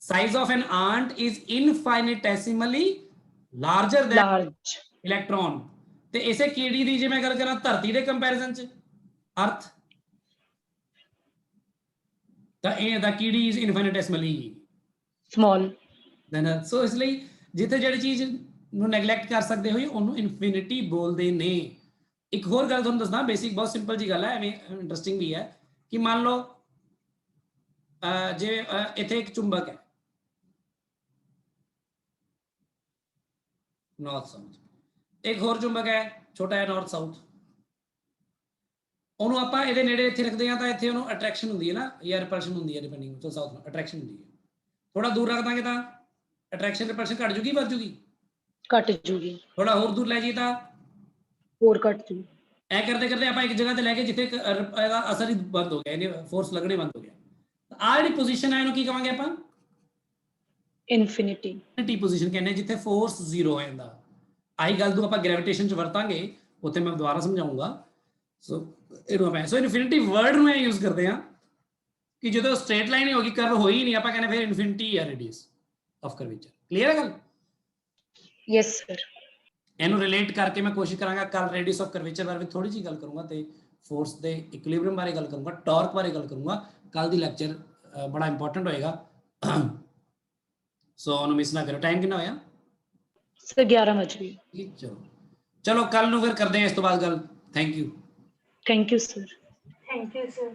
Size of an ant is infinitesimally larger than large. Electron. ਤੇ ਇਸੇ ਕੀੜੀ ਦੀ ਜੇ ਮੈਂ ਗੱਲ ਕਰਾਂ ਧਰਤੀ ਦੇ ਕੰਪੈਰੀਜ਼ਨ 'ਚ, ਅਰਥ, ਤਾਂ ਇਹ ਦਾ ਕੀੜੀ ਇਜ਼ ਇਨਫਾਈਨਿਟੈਸੀਮਲੀ ਸਮਾਲ। ਦੈਨ। ਸੋ ਇਸ ਲਈ ਜਿੱਥੇ ਜਿਹੜੀ ਚੀਜ਼ ਨੂੰ ਨੈਗਲੈਕਟ ਕਰ ਸਕਦੇ ਹੋਈ ਉਹਨੂੰ ਇਨਫਿਨਿਟੀ ਬੋਲਦੇ ਨੇ। ਇੱਕ ਹੋਰ ਗੱਲ ਤੁਹਾਨੂੰ ਦੱਸਦਾ, ਬੇਸਿਕ, ਬਹੁਤ ਸਿੰਪਲ ਜੀ ਗੱਲ ਹੈ, ਐਵੇਂ ਇੰਟਰਸਟਿੰਗ ਵੀ ਹੈ, ਕਿ ਮੰਨ ਲਓ ਜੇ ਇੱਥੇ ਇੱਕ ਚੁੰਬਕ ਹੈ, ਨਾਰਥ ਸਾਊਥ, ਇੱਕ ਹੋਰ ਚੁੰਬਕ ਹੈ ਛੋਟਾ ਜਿਹਾ ਨਾਰਥ ਸਾਊਥ, ਉਹਨੂੰ ਆਪਾਂ ਇਹਦੇ ਨੇੜੇ ਇੱਥੇ ਰੱਖਦੇ ਹਾਂ ਤਾਂ ਇੱਥੇ ਉਹਨੂੰ ਅਟਰੈਕਸ਼ਨ ਹੁੰਦੀ ਹੈ ਨਾ, ਜਾਂ ਰਿਪਲਸ਼ਨ ਹੁੰਦੀ ਹੈ, ਡਿਪੈਂਡਿੰਗ ਤੋਂ ਸਾਊਥ ਨੂੰ ਅਟਰੈਕਸ਼ਨ ਹੁੰਦੀ ਹੈ। ਥੋੜਾ ਦੂਰ ਰੱਖ ਦਾਂਗੇ ਤਾਂ ਅਟਰੈਕਸ਼ਨ ਰਿਪਲਸ਼ਨ ਘਟ ਜੂਗੀ, ਵੱਧ ਜੂਗੀ? ਘਟ ਜੂਗੀ। ਥੋੜਾ ਹੋਰ ਦੂਰ ਲੈ ਜਾਈਏ ਤਾਂ ਹੋਰ ਘਟ ਜੂ। ਐ ਕਰਦੇ ਕਰਦੇ ਆਪਾਂ ਇੱਕ ਜਗ੍ਹਾ ਤੇ ਲੈ ਕੇ ਜਿੱਥੇ ਇਹਦਾ ਅਸਰ ਹੀ ਬੰਦ ਹੋ ਗਿਆ, ਇਹਨੇ ਫੋਰਸ ਲੱਗਣੇ ਬੰਦ ਹੋ ਗਿਆ, ਆਹ ਜਿਹੜੀ ਪੋਜੀਸ਼ਨ ਹੈ ਇਹਨੂੰ ਕੀ ਕਹਾਂਗੇ ਆਪਾਂ? ਇਨਫਿਨਿਟੀ। ਇਨਫਿਨਿਟੀ ਪੋਜੀਸ਼ਨ ਕਹਿੰਦੇ, ਜਿੱਥੇ ਫੋਰਸ ਜ਼ੀਰੋ ਹੋ ਜਾਂਦਾ। ਆਹੀ ਗੱਲ ਤੋਂ ਆਪਾਂ ਗ੍ਰੈਵਿਟੇਸ਼ਨ 'ਚ ਵਰਤਾਂਗੇ, ਉੱਥੇ ਮੈਂ ਦੁਬਾਰਾ ਸਮਝਾਉਂਗਾ। ਸੋ ਇਹਨੂੰ ਆਪਾਂ ਸੋ ਇਨਫਿਨਿਟੀ ਵਰਡ ਨੂੰ ਇਹ ਯੂਜ਼ ਕਰਦੇ ਹਾਂ ਕਿ ਜਦੋਂ ਸਟ੍ਰੇਟ ਲਾਈਨ ਹੀ ਹੋ ਗਈ, ਕਰਵ ਹੋਈ ਨਹੀਂ, ਆਪਾਂ ਕਹਿੰਦੇ ਫਿਰ ਇਨਫਿਨਿਟੀ ਹੈ ਰੇਡੀਅਸ ਆਫ ਕਰਵੇਚਰ। ਕਲੀਅਰ ਹੈ ਗੱਲ? Yes sir. ਇਹਨੂੰ ਰਿਲੇਟ ਕਰਕੇ ਮੈਂ ਕੋਸ਼ਿਸ਼ ਕਰਾਂਗਾ ਕੱਲ ਰੇਡੀਅਸ ਆਫ ਕਰਵੇਚਰ ਬਾਰੇ ਥੋੜੀ ਜਿਹੀ ਗੱਲ ਕਰੂੰਗਾ, ਤੇ ਫੋਰਸ ਦੇ ਇਕੁਇਲਿਬਰੀਅਮ ਬਾਰੇ ਗੱਲ ਕਰੂੰਗਾ, ਟਾਰਕ ਬਾਰੇ ਗੱਲ ਕਰੂੰਗਾ। ਕੱਲ ਦੀ ਲੈਕਚਰ ਬੜਾ ਇੰਪੋਰਟੈਂਟ ਹੋਏਗਾ, ਸੋ ਉਹਨੂੰ ਮਿਸ ਨਾ ਕਰੋ। ਟਾਈਮ ਕਿੰਨਾ ਹੋਇਆ ਸਰ? 11 ਵਜੇ। ਚਲੋ ਕੱਲ ਨੂੰ ਫਿਰ ਕਰਦੇ ਹਾਂ ਇਸ ਤੋਂ ਬਾਅਦ ਗੱਲ। Thank you. Thank you sir. Thank you sir.